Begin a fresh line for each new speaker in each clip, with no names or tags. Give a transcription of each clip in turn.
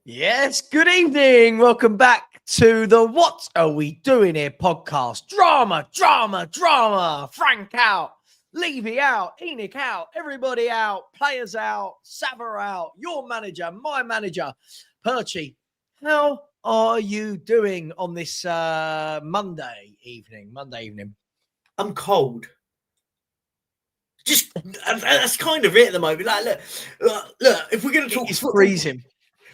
Yes, good evening. Welcome back to the What Are We Doing Here podcast. Drama. Frank out, Levy out, Enoch out, everybody out, players out, Savva out, your manager, my manager. Perchy, how are you doing on this Monday evening?
I'm cold. Just that's kind of it at the moment. Like, look. If we're going to talk
It's
football,
freezing.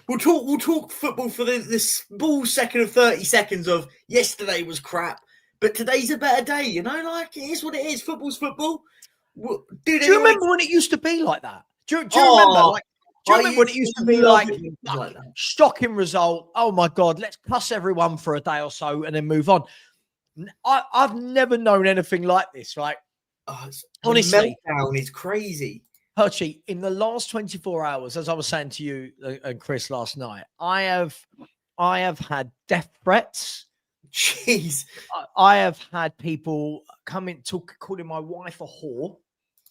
We'll talk football for the small second of 30 seconds of yesterday was crap, but today's a better day. You know, like it is what it is. Football's football.
Do you remember when it used to be like that? Do you remember? Like, do you remember when it used to be like shocking result? Oh my God, let's cuss everyone for a day or so and then move on. I've never known anything like this. Like, honestly,
the meltdown is crazy.
Perchy, in the last 24 hours, as I was saying to you and Chris last night, I have had death threats.
Jeez.
I have had people come in calling my wife a whore.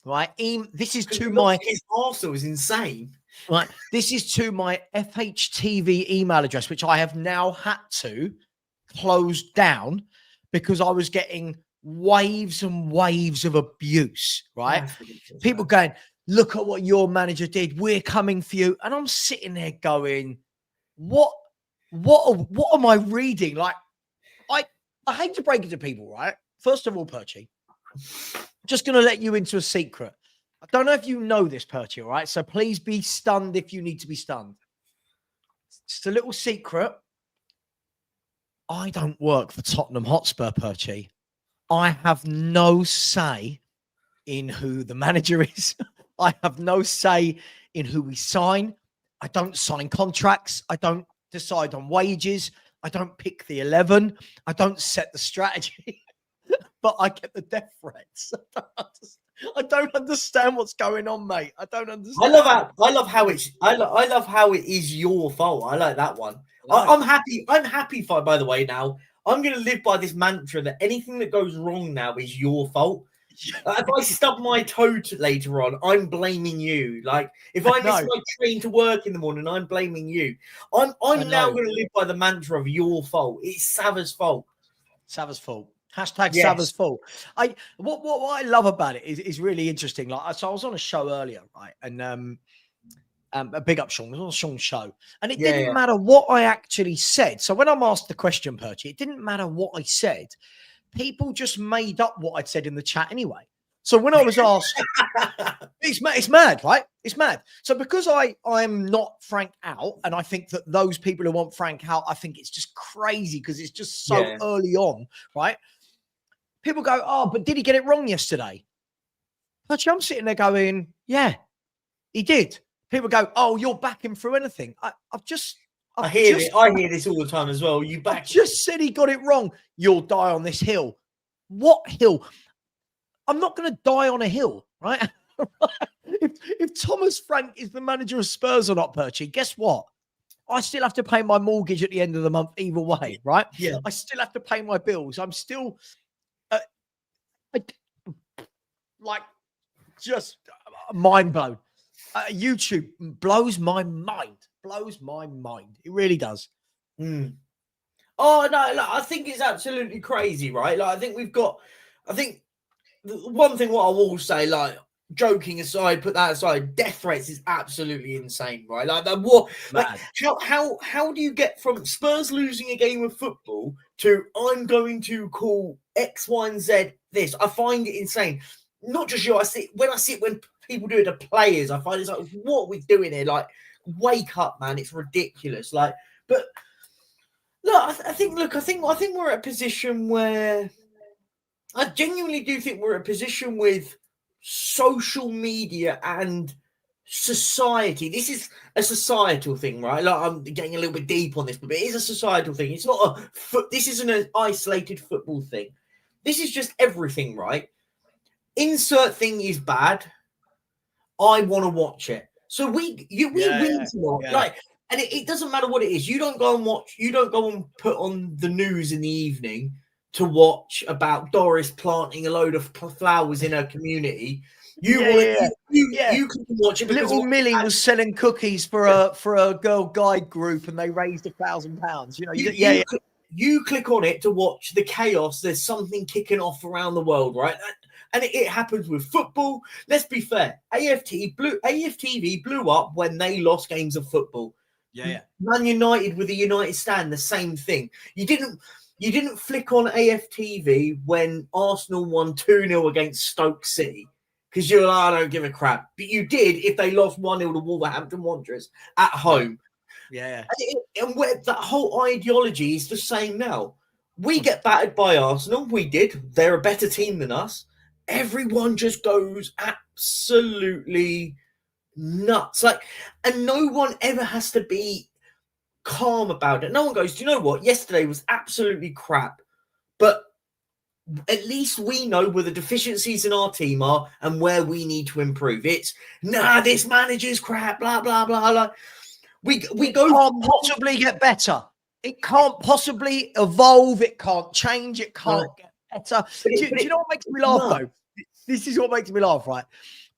Right. This is to my
his arsehole is insane.
Right. This is to my fhtv email address, which I have now had to close down because I was getting waves and waves of abuse. Right. People going, look at what your manager did. We're coming for you. And I'm sitting there going, what am I reading? Like, I hate to break it to people, right? First of all, Perchy, I'm just going to let you into a secret. I don't know if you know this, Perchy, all right? So please be stunned if you need to be stunned. Just a little secret. I don't work for Tottenham Hotspur, Perchy. I have no say in who the manager is. I have no say in who we sign. I don't sign contracts. I don't decide on wages. I don't pick the 11. I don't set the strategy. But I get the death threats. I don't understand what's going on, mate. I don't understand.
I love how it is your fault. I like that one. I'm happy. I'm happy for, by the way, now. I'm going to live by this mantra that anything that goes wrong now is your fault. If I stub my toe later on, I'm blaming you. Like if I miss my train to work in the morning, I'm blaming you. I'm now going to live by the mantra of your fault. It's Savva's fault.
Savva's fault. Hashtag yes. Savva's fault. What I love about it is really interesting. Like, so I was on a show earlier, right? And a big up Sean. It was on Sean's show, and it didn't matter what I actually said. So when I'm asked the question, Perchy, it didn't matter what I said. People just made up what I'd said in the chat anyway. So when I was asked, it's mad, right? It's mad. So because I'm not Frank out, and I think that those people who want Frank out, I think it's just crazy because it's just so early on, right? People go, oh, but did he get it wrong yesterday? But I'm sitting there going, yeah, he did. People go, oh, you're backing through anything. I hear
this all the time as well.
I just said he got it wrong. You'll die on this hill. What hill? I'm not going to die on a hill, right? if Thomas Frank is the manager of Spurs or not, Perchy, guess what? I still have to pay my mortgage at the end of the month either way, right?
Yeah.
I still have to pay my bills. I'm still just mind blown. YouTube blows my mind. It really does.
Oh no, I think it's absolutely crazy, right? Like I think the one thing what I will say, like joking aside, put that aside, death threats is absolutely insane, right? Like how do you get from Spurs losing a game of football to I'm going to call X, Y, and Z this? I find it insane. Not just you, when people do it to players, I find it's like, what are we doing here? Like, wake up, man! It's ridiculous. Like, but look, I think we're at a position where I genuinely do think we're at a position with social media and society. This is a societal thing, right? Like, I'm getting a little bit deep on this, but it is a societal thing. It's not this isn't an isolated football thing. This is just everything, right? Insert thing is bad. I want to watch it. So we win to watch. Like, and it doesn't matter what it is. You don't go and watch. You don't go and put on the news in the evening to watch about Doris planting a load of flowers in her community. You want you can watch it because
little Millie was selling cookies for a girl guide group, and they raised £1,000. You know,
you click on it to watch the chaos. There's something kicking off around the world, right? And it happens with football. Let's be fair. AFTV blew up when they lost games of football.
Yeah.
Man United with the United stand, the same thing. You didn't flick on AFTV when Arsenal won 2-0 against Stoke City because you're like, I don't give a crap. But you did if they lost 1-0 to Wolverhampton Wanderers at home.
Yeah.
And where that whole ideology is the same now. We get battered by Arsenal. We did. They're a better team than us. Everyone just goes absolutely nuts. And no one ever has to be calm about it. No one goes, do you know what? Yesterday was absolutely crap. But at least we know where the deficiencies in our team are and where we need to improve. It's, this manager's crap, blah, blah, blah, blah. We
can't possibly get better. It can't possibly evolve. It can't change. It can't get better. Do you know what makes me laugh, though? This is what makes me laugh, right?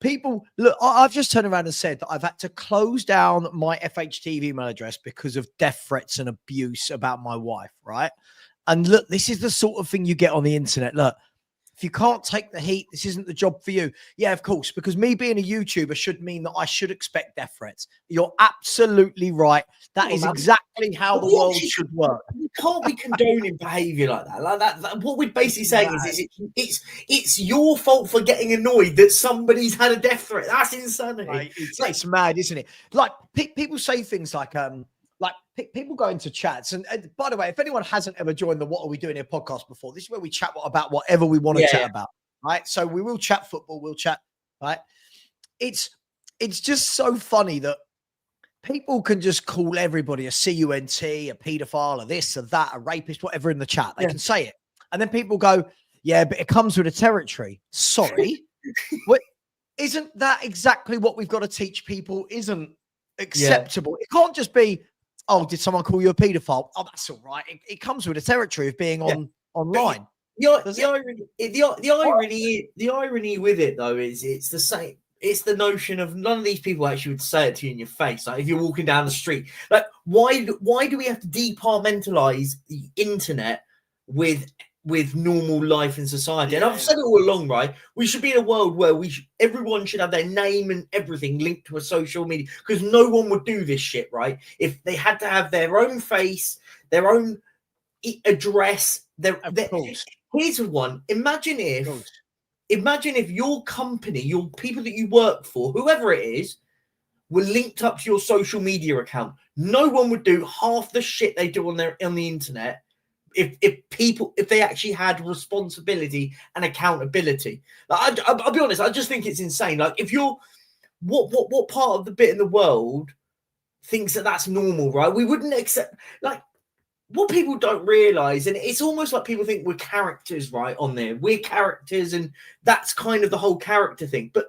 People, look, I've just turned around and said that I've had to close down my FHTV email address because of death threats and abuse about my wife, right? And look, this is the sort of thing you get on the internet. Look, if you can't take the heat, this isn't the job for you. Yeah, of course, because me being a YouTuber should mean that I should expect death threats. You're absolutely right. That is exactly how the world should work.
You can't be condoning behaviour like that. Like that. What we're basically saying is it's your fault for getting annoyed that somebody's had a death threat. That's insanity.
Right. It's mad, isn't it? Like people say things like people go into chats, and by the way, if anyone hasn't ever joined the What Are We Doing Here podcast before, this is where we chat about whatever we want to chat about, right? So we will chat football, we'll chat, right? It's just so funny that people can just call everybody a cunt, a paedophile, a this, a that, a rapist, whatever in the chat. They can say it. And then people go, yeah, but it comes with a territory. Sorry. Isn't that exactly what we've got to teach people isn't acceptable? It can't just be, oh, did someone call you a paedophile? Oh, that's all right. It comes with a territory of being online.
The irony with it, though, is it's the same. It's the notion of none of these people actually would say it to you in your face. Like if you're walking down the street, like why do we have to departmentalize the internet with normal life in society? And I've said it all along, right? We should be in a world where everyone should have their name and everything linked to a social media, because no one would do this shit, right? If they had to have their own face, their own address. Here's one. Imagine if your company, your people that you work for, whoever it is, were linked up to your social media account. No one would do half the shit they do on the internet if they actually had responsibility and accountability. Like, I'll be honest, I just think it's insane. Like if you're what part of the bit in the world thinks that that's normal, right? We wouldn't accept, like, what people don't realize, and it's almost like people think we're characters, right, on there. We're characters, and that's kind of the whole character thing. But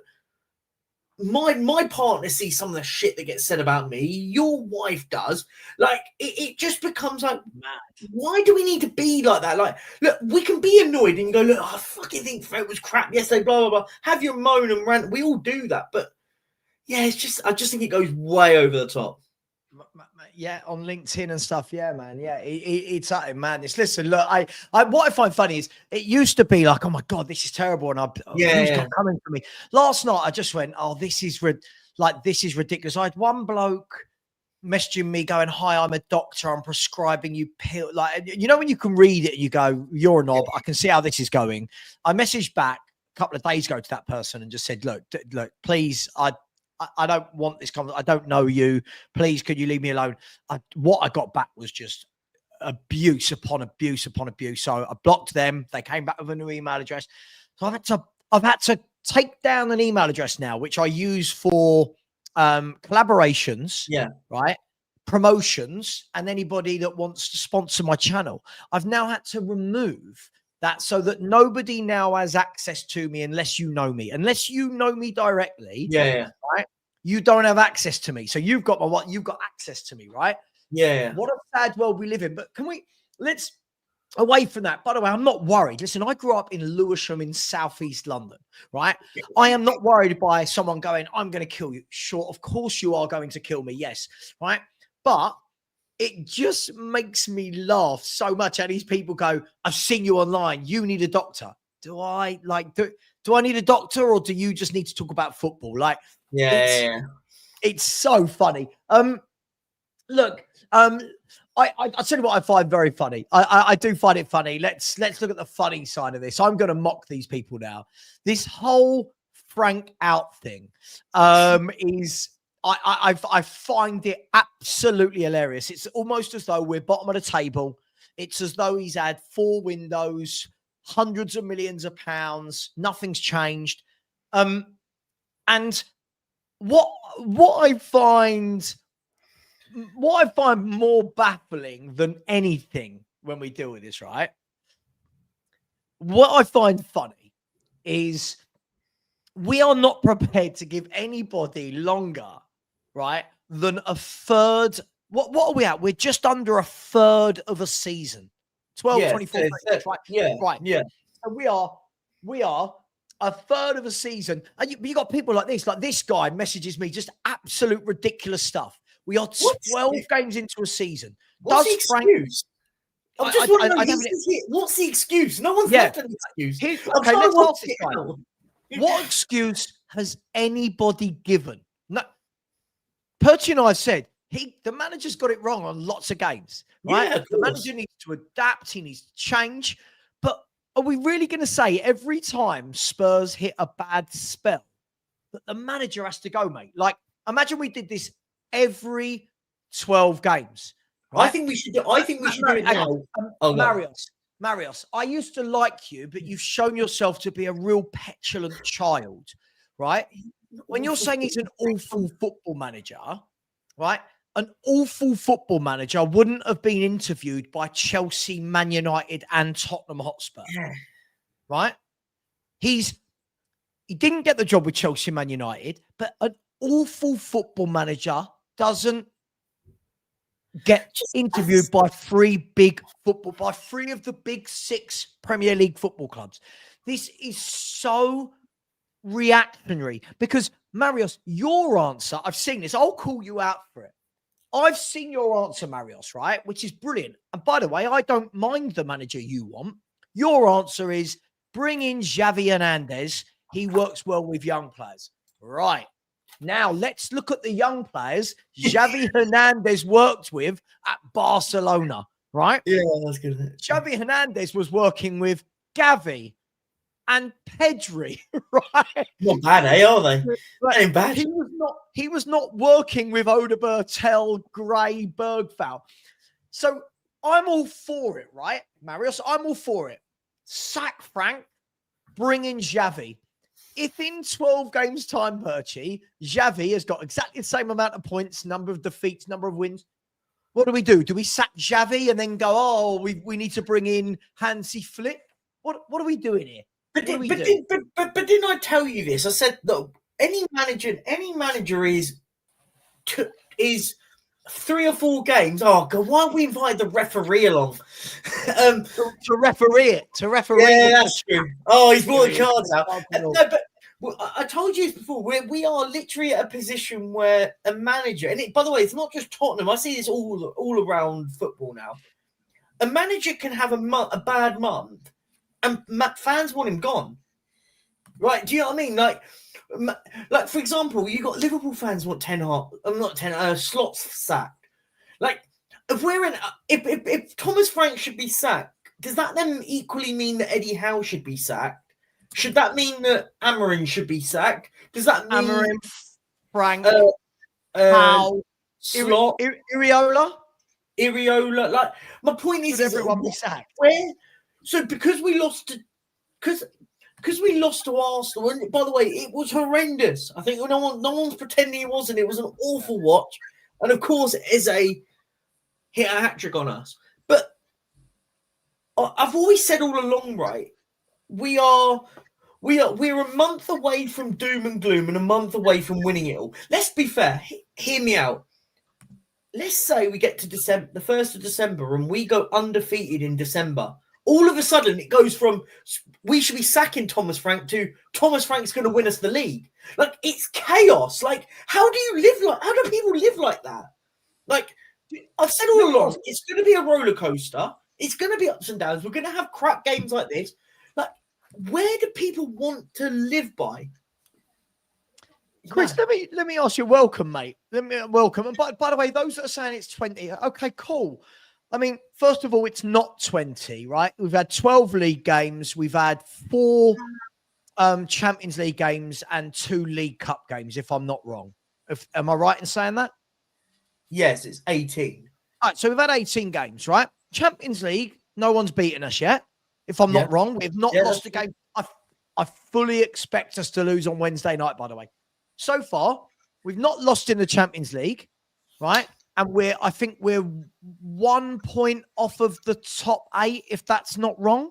my partner sees some of the shit that gets said about me. Your wife does. Like, it just becomes like, mad. Why do we need to be like that? Like, look, we can be annoyed and go, look, I fucking think Fred was crap yesterday, blah, blah, blah. Have your moan and rant. We all do that. But, yeah, I just think it goes way over the top.
Yeah, on LinkedIn and stuff. Yeah, man. Yeah, it's madness. Listen, look, what I find funny is it used to be like, oh my God, this is terrible, and who's got coming for me? Last night I just went, oh, this is ridiculous. I had one bloke messaging me going, hi, I'm a doctor, I'm prescribing you pill. Like, you know, when you can read it and you go, you're a knob, I can see how this is going. I messaged back a couple of days ago to that person and just said, look, please, I don't want this conversation. I don't know you. Please, could you leave me alone? What I got back was just abuse upon abuse upon abuse. So I blocked them. They came back with a new email address. So I've had to take down an email address now, which I use for collaborations, right, promotions, and anybody that wants to sponsor my channel. I've now had to remove that so that nobody now has access to me unless you know me. Unless you know me directly, right? You don't have access to me. So you've got access to me, right?
Yeah.
What a sad world we live in. But let's away from that, by the way, I'm not worried. Listen, I grew up in Lewisham in southeast London, right? I am not worried by someone going, I'm going to kill you. Sure, of course you are going to kill me. Yes, right? But it just makes me laugh so much. And these people go, I've seen you online. You need a doctor. Do I do I need a doctor, or do you just need to talk about football? Like, it's so funny. Look, I tell you what I find very funny. I do find it funny. Let's look at the funny side of this. I'm going to mock these people now. This whole Frank out thing is I find it absolutely hilarious. It's almost as though we're bottom of the table. It's as though he's had 4 windows, hundreds of millions of pounds. Nothing's changed. And what I find more baffling than anything when we deal with this, right? What I find funny is we are not prepared to give anybody longer, right, than a third. What are we at? We're just under a third of a season. 12, 24 games, right?
Yeah.
Right.
Yeah.
And we are a third of a season. And you got people like this guy messages me just absolute ridiculous stuff. We are 12 games into a season.
What's the excuse? I just want to know, what's the excuse? No one's left an excuse.
Okay, let's ask this guy. What excuse has anybody given? No. Perchy and I have said, the manager's got it wrong on lots of games, right?
Yeah,
the manager needs to adapt. He needs to change. But are we really going to say every time Spurs hit a bad spell that the manager has to go, mate? Like, imagine we did this every 12 games. Right?
I think we should do it now.
Marios, I used to like you, but you've shown yourself to be a real petulant child, right? When you're saying he's an awful football manager, right? An awful football manager wouldn't have been interviewed by Chelsea, Man United, and Tottenham Hotspur, right? He didn't get the job with Chelsea, Man United, but an awful football manager doesn't get interviewed by three of the big 6 Premier League football clubs. This is so reactionary because, Marios, your answer, I've seen this. I'll call you out for it. I've seen your answer, Marios, right? Which is brilliant. And by the way, I don't mind the manager you want. Your answer is bring in Xavi Hernandez. He works well with young players. Right. Now, let's look at the young players Xavi Hernandez worked with at Barcelona, right?
Yeah, that's good.
Xavi Hernandez was working with Gavi and Pedri, right?
Not bad, are they? Ain't bad.
He was not working with Odebertel, Gray, Bergfowl. So I'm all for it, right, Marius? I'm all for it. Sack Frank, bring in Xavi. If in 12 games' time, Perchy, Xavi has got exactly the same amount of points, number of defeats, number of wins, what do? Do we sack Xavi and then go, oh, we need to bring in Hansi Flick? What are we doing here?
But didn't I tell you this? I said that any manager is 3 or 4 games. Oh God, why don't we invite the referee along?
To referee it.
Yeah, that's true. Oh, he's brought the cards out. No, but I told you this before. We are literally at a position where a manager, and by the way, it's not just Tottenham. I see this all around football now. A manager can have a bad month, and fans want him gone. Right? Do you know what I mean? Like for example, you got Liverpool fans want Slot's sacked. Like if Thomas Frank should be sacked, does that then equally mean that Eddie Howe should be sacked? Should that mean that Amorim should be sacked? Does that mean
Amorim, Frank,
Howe, Slot,
Iriola?
Like my point is,
everyone be sacked?
So because we lost to Arsenal, and by the way, it was horrendous. I think no one's pretending it wasn't. It was an awful watch, and of course, Eze hit a hat trick on us. But I've always said all along, right? We're a month away from doom and gloom, and a month away from winning it all. Let's be fair. Hear me out. Let's say we get to December, the 1st of December, and we go undefeated in December. All of a sudden, it goes from we should be sacking Thomas Frank to Thomas Frank's going to win us the league. Like, it's chaos. Like, how do people live like that? Like, I've said all along, it's going to be a roller coaster. It's going to be ups and downs. We're going to have crap games like this. Like, where do people want to live by?
Chris, let me ask you. Welcome, mate. Welcome. And by the way, those that are saying it's 20, okay, cool. I mean, first of all, it's not 20, right? We've had 12 league games. We've had 4 Champions League games and 2 League Cup games, if I'm not wrong. Am I right in saying that?
Yes, it's 18.
All right, so we've had 18 games, right? Champions League, no one's beaten us yet. If I'm not wrong, we've not lost a game. I fully expect us to lose on Wednesday night, by the way. So far, we've not lost in the Champions League, right? And I think we're 1 point off of the top 8, if that's not wrong.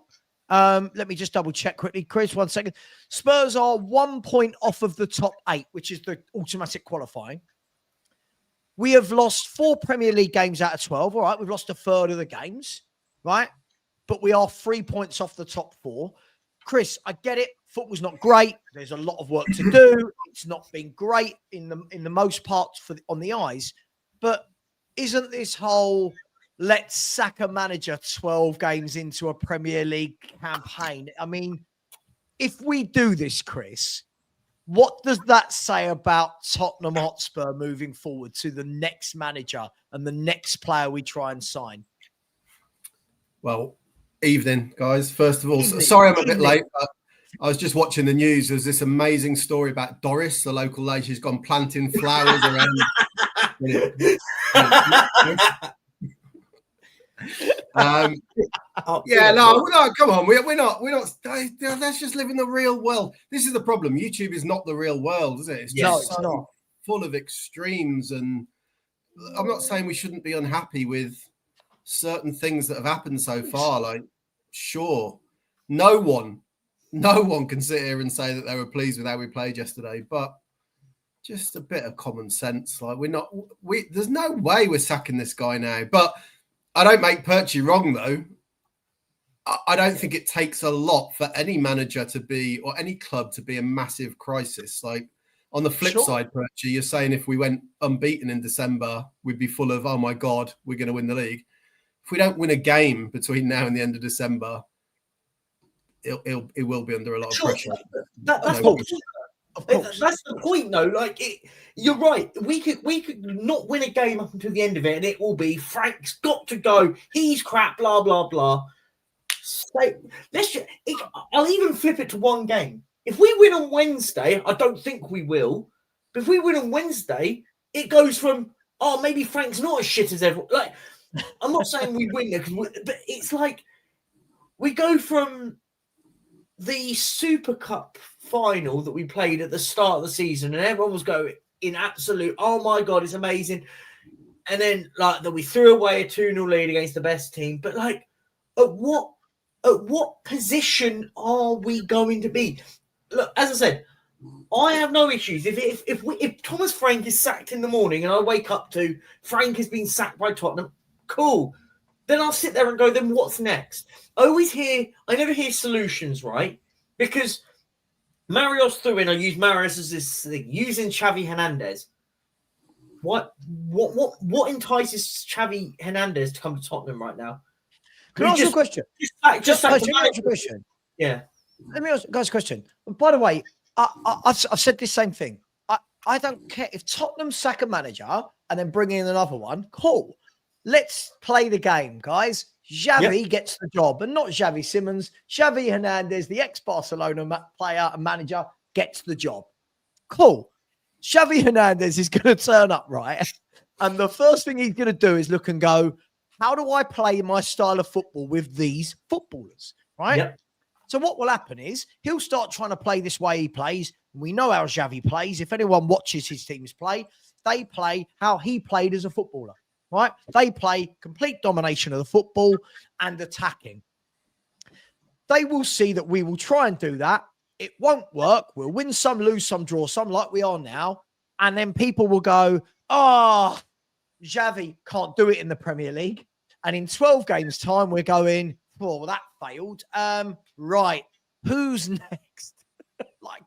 Let me just double check quickly. Chris, 1 second. Spurs are 1 point off of the top 8, which is the automatic qualifying. We have lost 4 Premier League games out of 12. All right, we've lost a third of the games, right? But we are 3 points off the top 4. Chris, I get it. Football's not great. There's a lot of work to do. It's not been great in the most part on the eyes. But isn't this whole let's sack a manager 12 games into a Premier League campaign? I mean, if we do this, Chris, what does that say about Tottenham Hotspur moving forward to the next manager and the next player we try and sign?
Well, evening, guys. First of all, sorry I'm a bit late, but I was just watching the news. There's this amazing story about Doris, the local lady. She's gone planting flowers around. Come on. We're not. Let's just live in the real world. This is the problem. YouTube is not the real world, is it? It's
it's not.
Full of extremes, and I'm not saying we shouldn't be unhappy with certain things that have happened so far. Like, sure, no one can sit here and say that they were pleased with how we played yesterday, but just a bit of common sense. Like, there's no way we're sacking this guy now. But I don't make Perchy wrong, though. I don't think it takes a lot for any manager to be, or any club to be, a massive crisis. Like, on the flip side, Perchy, you're saying if we went unbeaten in December, we'd be full of, oh my God, we're going to win the league. If we don't win a game between now and the end of December, it will be under a lot of pressure.
That's the point, though. Like, you're right. We could not win a game up until the end of it, and it will be Frank's got to go. He's crap. Blah blah blah. So I'll even flip it to one game. If we win on Wednesday, I don't think we will. But if we win on Wednesday, it goes from maybe Frank's not as shit as everyone. Like, I'm not saying we win there, but it's like we go from the Super Cup final that we played at the start of the season, and everyone was going in absolute, oh my God, it's amazing. And then that we threw away a 2-0 lead against the best team. But like, at what position are we going to be? Look, as I said, I have no issues. If Thomas Frank is sacked in the morning and I wake up to Frank has been sacked by Tottenham, cool. Then I'll sit there and go, then what's next? I never hear solutions, right? Because Marios threw in, I use Marios as this thing, using Xavi Hernandez. What entices Xavi Hernandez to come to Tottenham right now?
Can I ask you a question?
Just
ask you a question.
Yeah.
Let me ask you guys a question. By the way, I've said this same thing. I don't care if Tottenham sack a manager and then bring in another one. Cool. Let's play the game, guys. Xavi gets the job, and not Xavi Simons. Xavi Hernandez, the ex-Barcelona player and manager, gets the job. Cool. Xavi Hernandez is going to turn up, right? And the first thing he's going to do is look and go, how do I play my style of football with these footballers, right? Yep. So what will happen is he'll start trying to play this way he plays. We know how Xavi plays. If anyone watches his teams play, they play how he played as a footballer. Right? They play complete domination of the football and attacking. They will see that we will try and do that. It won't work. We'll win some, lose some, draw some, like we are now. And then people will go, Xavi can't do it in the Premier League. And in 12 games' time, we're going well, that failed. Right. Who's next? Like,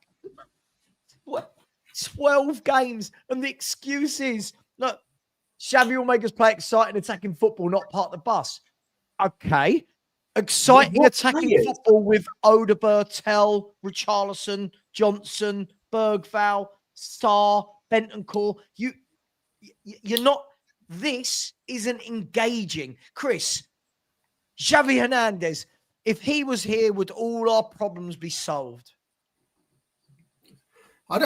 what? 12 games and the excuses. Look, Xavi will make us play exciting attacking football, not part of the bus. Okay. Exciting
What
attacking
players?
football with Odegaard, Tell, Richarlison, Johnson, Bergval, Sarr, Bentancur. You're not. This isn't engaging. Chris, Xavi Hernandez, if he was here, would all our problems be solved?
I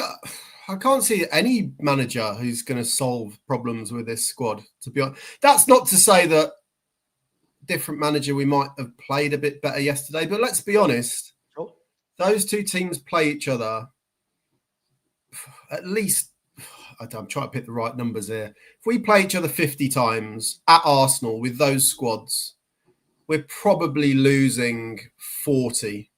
can't see any manager who's going to solve problems with this squad, to be honest. That's not to say that different manager we might have played a bit better yesterday, but let's be honest.
Sure.
Those two teams play each other at least, I'm trying to pick the right numbers here. If we play each other 50 times at Arsenal with those squads, we're probably losing 40,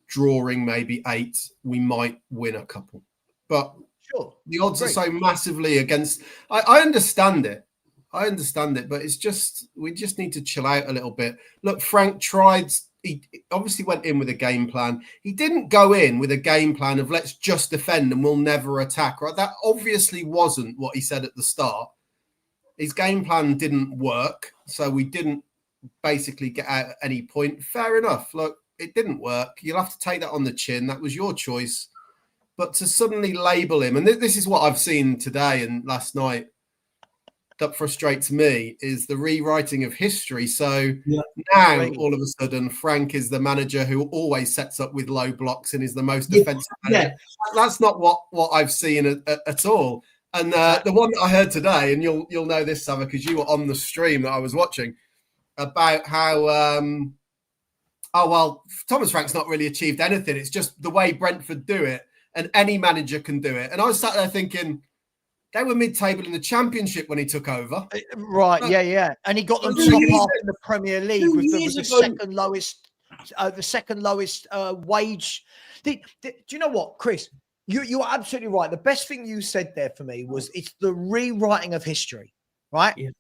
drawing maybe 8. We might win a couple. But
sure,
the odds are so massively against. I understand it. But it's just, we just need to chill out a little bit. Look, Frank tried, he obviously went in with a game plan. He didn't go in with a game plan of let's just defend and we'll never attack, right? That obviously wasn't what he said at the start. His game plan didn't work, so we didn't basically get out at any point. Fair enough. Look, it didn't work. You'll have to take that on the chin. That was your choice. But to suddenly label him, and this is what I've seen today and last night, that frustrates me, is the rewriting of history. So now, all of a sudden, Frank is the manager who always sets up with low blocks and is the most defensive manager. That's not what I've seen at all. And the one that I heard today, and you'll know this, Savva, because you were on the stream that I was watching, about how, Thomas Frank's not really achieved anything. It's just the way Brentford do it, and any manager can do it. And I was sat there thinking, they were mid-table in the Championship when he took over.
Right, yeah. And he got them top half in the Premier League with the second lowest wage. Do you know what, Chris? You are absolutely right. The best thing you said there for me was it's the rewriting of history, right? Yeah.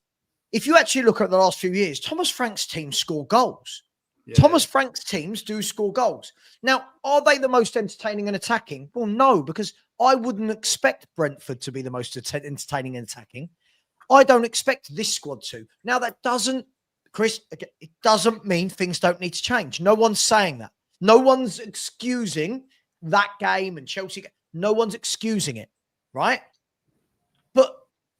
If you actually look at the last few years, Thomas Frank's teams score goals. Yeah. Thomas Frank's teams do score goals. Now, are they the most entertaining and attacking? Well, no, because I wouldn't expect Brentford to be the most entertaining and attacking. I don't expect this squad to. Now, that doesn't, Chris, it doesn't mean things don't need to change. No one's saying that. No one's excusing that game and Chelsea. No one's excusing it, right? But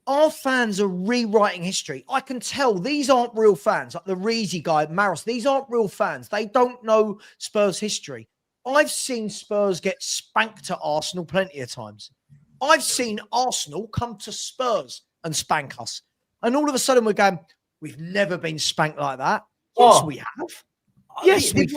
our fans are rewriting history. I can tell these aren't real fans. Like the Reezy guy, Maros, these aren't real fans. They don't know Spurs history. I've seen Spurs get spanked at Arsenal plenty of times. I've seen Arsenal come to Spurs and spank us. And all of a sudden we're going, we've never been spanked like that. Yes, we have. Yes,
the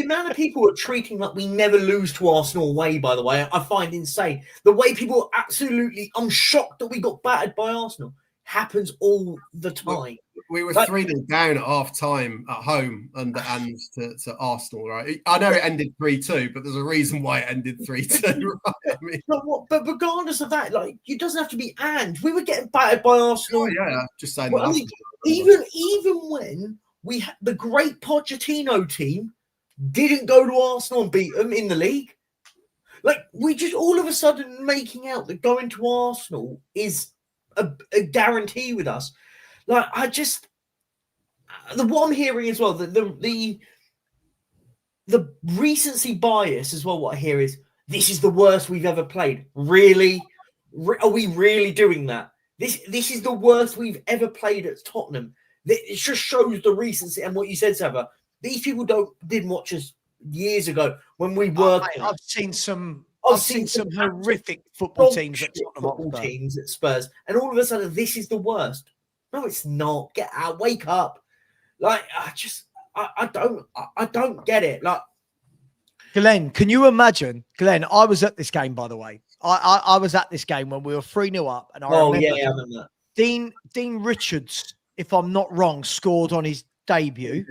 amount of people are treating like we never lose to Arsenal away, by the way, I find insane. The way people absolutely, I'm shocked that we got battered by Arsenal. Happens all the time.
We were 3-0 down at half time at home under Ange to Arsenal, right? I know it ended 3-2, but there's a reason why it ended 3-2, right? I mean,
but regardless of that, like, it doesn't have to be Ange. We were getting battered by Arsenal.
Oh, yeah, just saying
well,
that.
I mean, even when we had the great Pochettino team didn't go to Arsenal and beat them in the league. Like, we just all of a sudden making out that going to Arsenal is a guarantee with us. Like, what I'm hearing as well, the recency bias as well, what I hear is, this is the worst we've ever played. Really? Are we really doing that? This is the worst we've ever played at Tottenham. It just shows the recency and what you said, Savva. These people didn't watch us years ago when we were.
I've seen some horrific football teams at
Spurs, and all of a sudden this is the worst. No, it's not. Get out, wake up. Like, I don't get it. Like,
Glenn, can you imagine? Glenn, I was at this game, by the way. I was at this game when we were 3-0 up, and I remember Dean Richards, if I'm not wrong, scored on his debut.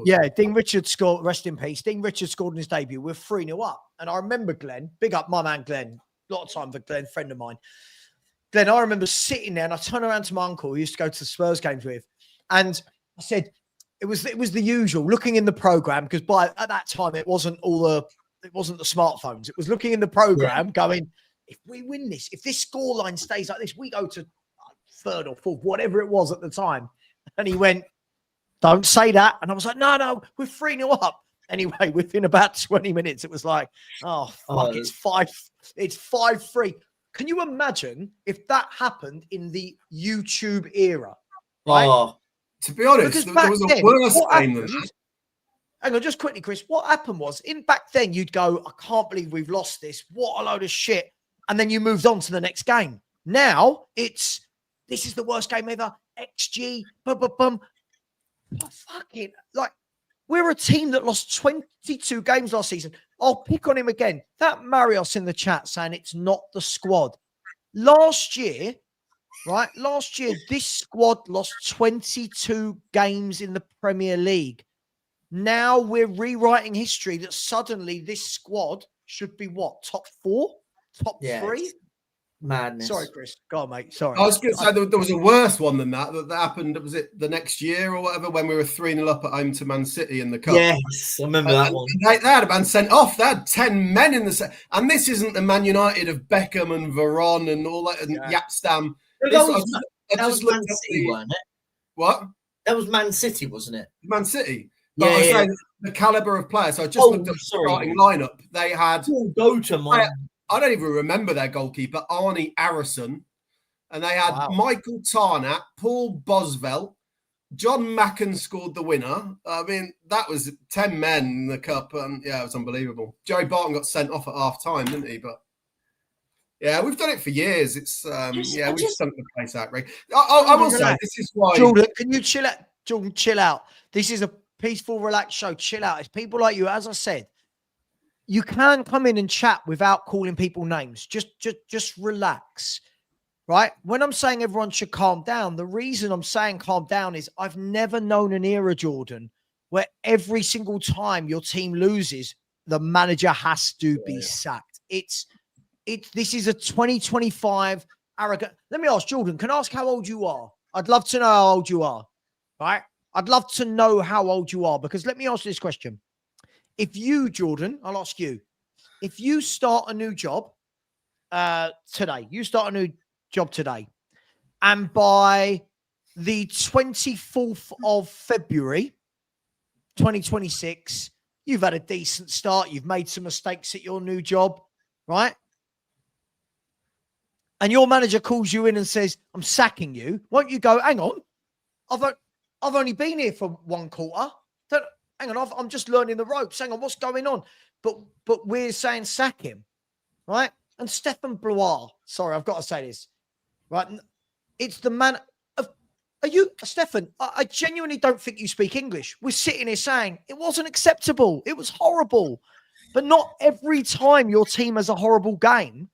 Yeah, Dean Richards scored, rest in peace. Dean Richards scored on his debut. We're 3-0 up. And I remember Glenn, big up my man Glenn, a lot of time for Glenn, friend of mine. Glenn, I remember sitting there and I turned around to my uncle who used to go to the Spurs games with. And I said, It was the usual looking in the program, because at that time it wasn't the smartphones. It was looking in the program going, if we win this, if this scoreline stays like this, we go to third or fourth, whatever it was at the time. And he went, don't say that. And I was like, no, we're 3-0 up. Anyway, within about 20 minutes, it was like, oh, fuck, it's 5-3. Can you imagine if that happened in the YouTube era? Right?
Oh,
to be honest, there was a worse game than that.
Hang on, just quickly, Chris. What happened was, back then, you'd go, I can't believe we've lost this. What a load of shit. And then you moved on to the next game. Now, this is the worst game ever. XG, fucking, like, we're a team that lost 22 games last season. I'll pick on him again. That Marios in the chat saying it's not the squad. Last year, this squad lost 22 games in the Premier League. Now we're rewriting history that suddenly this squad should be what? Top 4? Top 3?
Madness.
Sorry, Chris. Go on, mate. Sorry.
I was going to say there was a worse one than that happened. Was it the next year or whatever, when we were 3-0 up at home to Man City in the cup?
Yes, I remember that one.
They had a man sent off. They had 10 men in the set. And this isn't the Man United of Beckham and Varane and all that, and Yapstam.
That was Man City, wasn't it?
What?
That was Man City, wasn't it?
Man City. But I was saying the calibre of players. So I just looked at the starting lineup. They had... I don't even remember their goalkeeper, Arnie Arison. And they had Michael Tarnat, Paul Bosvelt, John Macken scored the winner. I mean, that was 10 men in the cup. And it was unbelievable. Joey Barton got sent off at half time, didn't he? But yeah, we've done it for years. It's we've stunk the place out, Rick. I will say, this is why...
Jordan, can you chill out? Jordan, chill out. This is a peaceful, relaxed show. Chill out. It's people like you, as I said. You can come in and chat without calling people names. Just relax, right? When I'm saying everyone should calm down, the reason I'm saying calm down is I've never known an era, Jordan, where every single time your team loses, the manager has to be sacked. This is a 2025 arrogant. Let me ask Jordan, can I ask how old you are? I'd love to know how old you are, right? I'd love to know how old you are, because let me ask this question. If you, Jordan, I'll ask you, if you start a new job today, and by the 24th of February, 2026, you've had a decent start, you've made some mistakes at your new job, right? And your manager calls you in and says, I'm sacking you. Won't you go, hang on, I've only been here for 1 quarter. Hang on, I'm just learning the ropes. Hang on, what's going on? But we're saying sack him, right? And Stefan Blois, sorry, I've got to say this, right? It's the man of... Are you, Stefan, I genuinely don't think you speak English. We're sitting here saying it wasn't acceptable. It was horrible. But not every time your team has a horrible game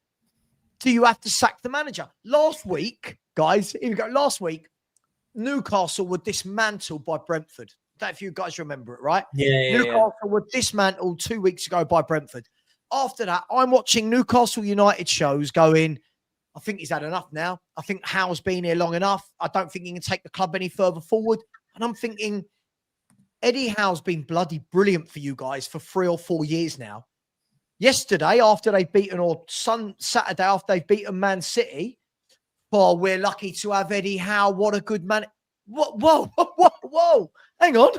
do you have to sack the manager. Last week, guys, here we go. Last week, Newcastle were dismantled by Brentford. If you guys remember it, right? Newcastle were dismantled 2 weeks ago by Brentford. After that, I'm watching Newcastle United shows going, I think he's had enough now. I think Howe's been here long enough. I don't think he can take the club any further forward. And I'm thinking, Eddie Howe's been bloody brilliant for you guys for 3 or 4 years now. Yesterday, after they've beaten, or Saturday after they've beaten Man City, we're lucky to have Eddie Howe. What a good man. Whoa. Hang on.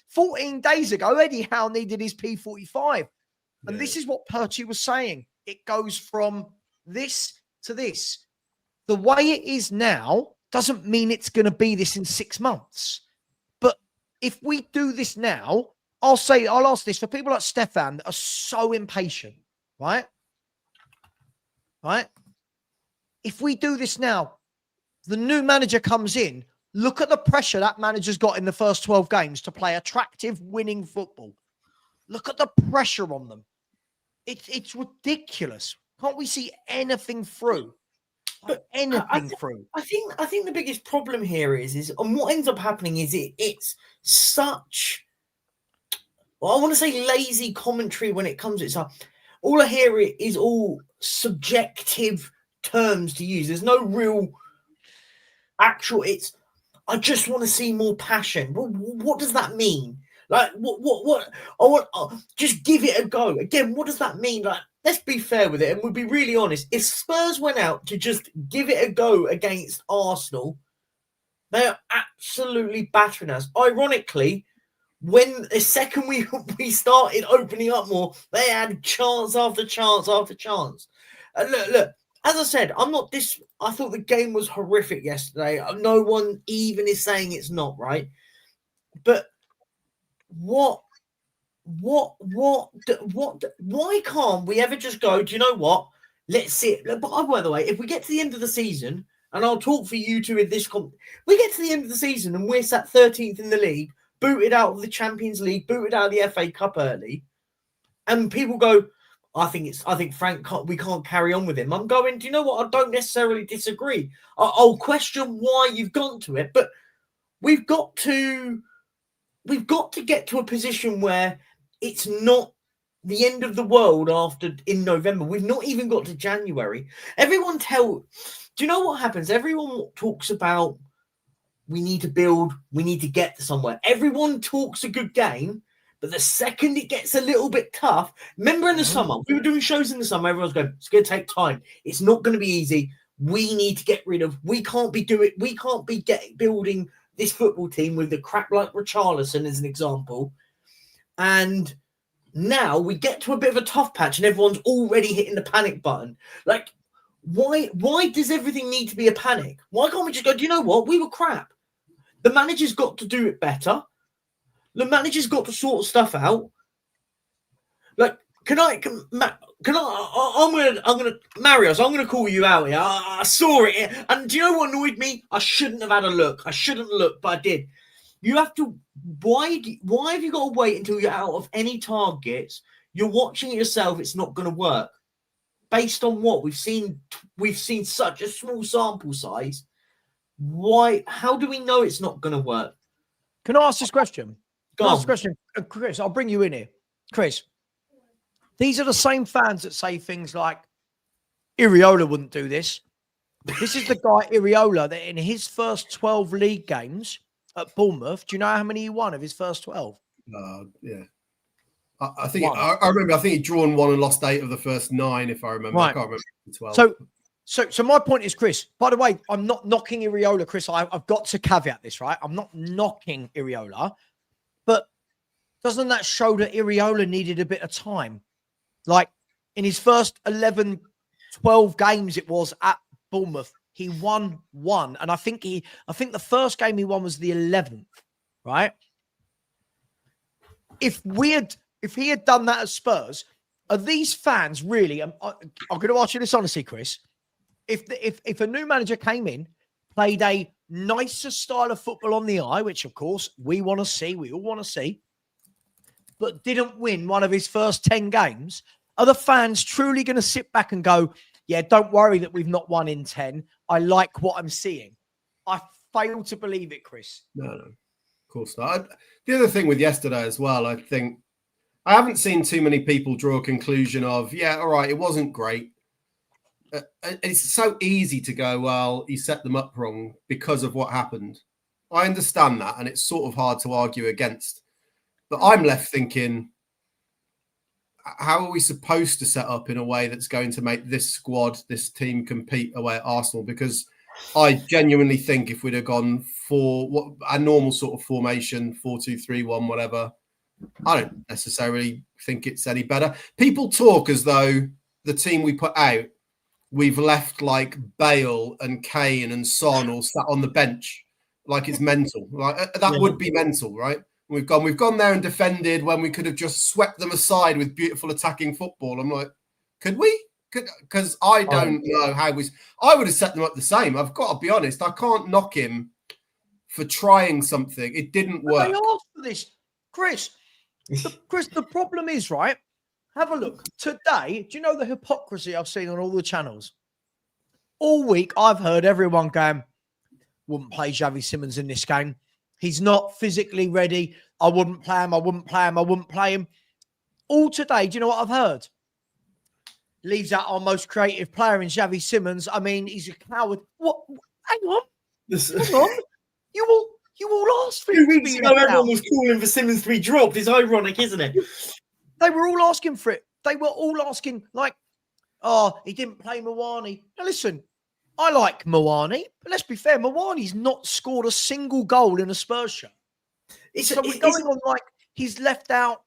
14 days ago, Eddie Howe needed his P45. And this is what Perchy was saying. It goes from this to this. The way it is now doesn't mean it's going to be this in 6 months. But if we do this now, I'll ask this for people like Stefan that are so impatient, right? Right? If we do this now, the new manager comes in, look at the pressure that manager's got in the first 12 games to play attractive, winning football. Look at the pressure on them. It's ridiculous. Can't we see anything through? Through.
I think the biggest problem here is and what ends up happening is it's such, well, I want to say lazy commentary when it comes to it. All I hear is all subjective terms to use. There's no real actual, I just want to see more passion. What does that mean? Like, what? I want just give it a go. Again, what does that mean? Like, let's be fair with it, and we'll be really honest. If Spurs went out to just give it a go against Arsenal, they are absolutely battering us. Ironically, when the second we started opening up more, they had chance after chance after chance. Look. As I said, I'm not this. I thought the game was horrific yesterday. No one even is saying it's not, right? But why can't we ever just go, do you know what? Let's see. But by the way, if we get to the end of the season, and I'll talk for you two in this, we get to the end of the season and we're sat 13th in the league, booted out of the Champions League, booted out of the FA Cup early, and people go, I think Frank, we can't carry on with him. I'm going, do you know what? I don't necessarily disagree. I'll question why you've gone to it, but we've got to get to a position where it's not the end of the world in November. We've not even got to January. Do you know what happens? Everyone talks about we need to build, we need to get somewhere. Everyone talks a good game, but the second it gets a little bit tough, remember in the summer, we were doing shows in the summer, everyone's going, it's going to take time. It's not going to be easy. We need to get rid of, we can't be building this football team with the crap like Richarlison as an example. And now we get to a bit of a tough patch and everyone's already hitting the panic button. Like, why does everything need to be a panic? Why can't we just go, do you know what? We were crap. The manager's got to do it better. The manager's got to sort stuff out. Like, Marius, I'm gonna call you out here. I saw it, and do you know what annoyed me? I shouldn't have had a look. I shouldn't look, but I did. You have to. Why have you got to wait until you're out of any targets? You're watching it yourself. It's not going to work. Based on what we've seen such a small sample size. Why? How do we know it's not going to work?
Can I ask this question? Chris, I'll bring you in here. Chris, these are the same fans that say things like, Iriola wouldn't do this. This is the guy, Iriola, that in his first 12 league games at Bournemouth, do you know how many he won of his first 12?
Yeah. I think I remember. I think he'd drawn 1 and lost 8 of the first 9, if I remember.
Right.
I can't remember 12.
So my point is, Chris, by the way, I'm not knocking Iriola, Chris. I've got to caveat this, right? I'm not knocking Iriola, but doesn't that show that Iriola needed a bit of time? Like in his first 11, 12 games it was at Bournemouth, he won 1. And I think the first game he won was the 11th, right? If he had done that at Spurs, are these fans really, I'm going to ask you this honestly, Chris, if a new manager came in, played a nicer style of football on the eye, which of course we all want to see, but didn't win one of his first 10 games, are the fans truly going to sit back and go, yeah, don't worry that we've not won in 10. I like what I'm seeing. I fail to believe it, Chris.
No, of course not. The other thing with yesterday as well, I think I haven't seen too many people draw a conclusion of, yeah, all right, it wasn't great. It's so easy to go, well, he set them up wrong because of what happened. I understand that, and it's sort of hard to argue against. But I'm left thinking, how are we supposed to set up in a way that's going to make this squad, this team compete away at Arsenal? Because I genuinely think if we'd have gone for what a normal sort of formation, 4-2-3-1, whatever, I don't necessarily think it's any better. People talk as though the team we put out, we've left like Bale and Kane and Son all sat on the bench, like it's mental. Like that would be mental, right? We've gone there and defended when we could have just swept them aside with beautiful attacking football. I'm like, could we? Because I don't know how I would have set them up the same. I've got to be honest. I can't knock him for trying something. It didn't work.
I asked for this, Chris. Chris, the problem is, right? Have a look. Today, do you know the hypocrisy I've seen on all the channels? All week, I've heard everyone going, wouldn't play Xavi Simons in this game. He's not physically ready. I wouldn't play him. I wouldn't play him. All today, do you know what I've heard? Leaves out our most creative player in Xavi Simons. I mean, he's a coward. What? Hang on. Hang on. You all asked for
2
him to
weeks
be
ago,
left
everyone
out.
was calling for Simmons to be dropped. It's ironic, isn't it?
They were all asking for it. They were all asking, like, oh, he didn't play Moani. Now, listen, I like Moani, but let's be fair, Moani's not scored a single goal in a Spurs shirt. So we're going on like he's left out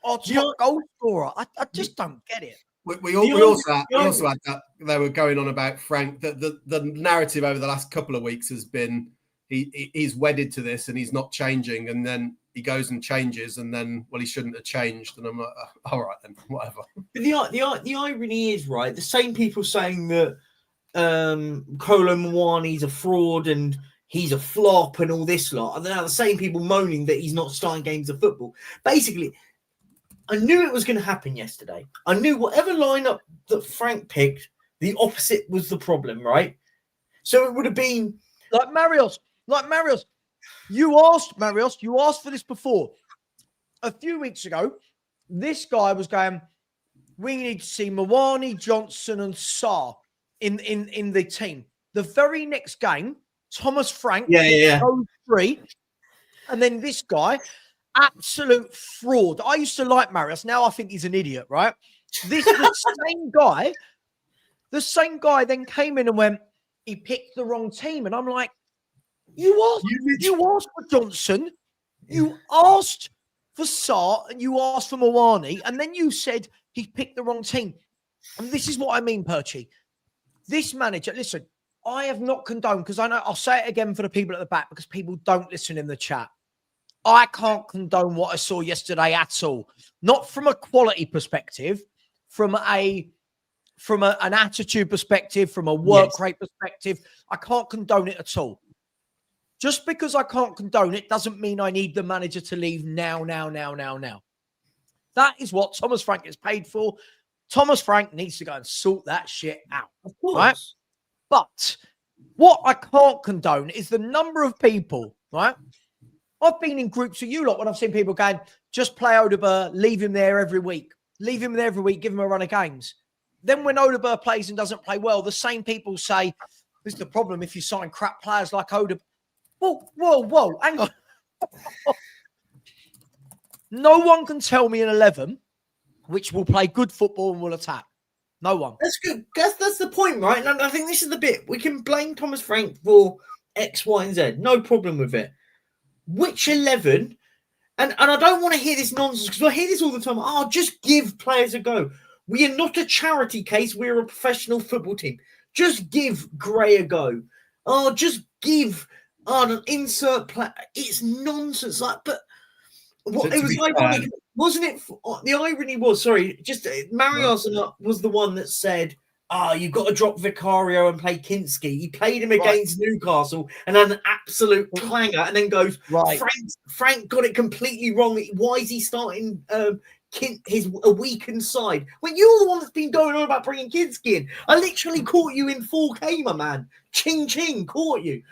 our top goal scorer. I just don't get it.
We also had that they were going on about Frank. The narrative over the last couple of weeks has been he's wedded to this and he's not changing, and then he goes and changes, and then he shouldn't have changed. And I'm like, all right then, whatever.
But the irony is, right, the same people saying that Kolo Muani's a fraud and he's a flop and all this lot, and now the same people moaning that he's not starting games of football. Basically, I knew it was going to happen yesterday. I knew whatever lineup that Frank picked, the opposite was the problem, right? So it would have been
like Marios. You asked for this before. A few weeks ago, this guy was going, we need to see Moani, Johnson, and Sarr in the team. The very next game, Thomas Frank goes free, and then this guy, absolute fraud. I used to like Marius. Now I think he's an idiot, right? The same guy then came in and went, he picked the wrong team. And I'm like, you asked for Johnson, you asked for Sarr, and you asked for Moani, and then you said he picked the wrong team. And this is what I mean, Perchy. This manager, listen, I have not condoned, because I know I'll say it again for the people at the back because people don't listen in the chat. I can't condone what I saw yesterday at all. Not from a quality perspective, from an attitude perspective, from a work rate perspective. I can't condone it at all. Just because I can't condone it doesn't mean I need the manager to leave now. That is what Thomas Frank gets paid for. Thomas Frank needs to go and sort that shit out.
Of course.
Right? But what I can't condone is the number of people, right? I've been in groups with you lot when I've seen people going, just play Odegaard, leave him there every week. Leave him there every week, give him a run of games. Then when Odegaard plays and doesn't play well, the same people say, this is the problem if you sign crap players like Odegaard. Whoa, hang on. No one can tell me an 11 which will play good football and will attack. No one.
That's good. That's the point, right? And I think this is the bit. We can blame Thomas Frank for X, Y, and Z. No problem with it. Which 11? And I don't want to hear this nonsense because I hear this all the time. Oh, just give players a go. We are not a charity case. We're a professional football team. Just give Gray a go. Oh, just give an insert play. It's nonsense. But what it was ironic, wasn't it? The irony was, Marios was the one that said, you've got to drop Vicario and play Kinski. He played him against Newcastle and had an absolute clanger, and then goes, Frank got it completely wrong. Why is he starting a weakened side? When you're the one that's been going on about bringing Kinski in. I literally caught you in 4K, my man. Ching, caught you.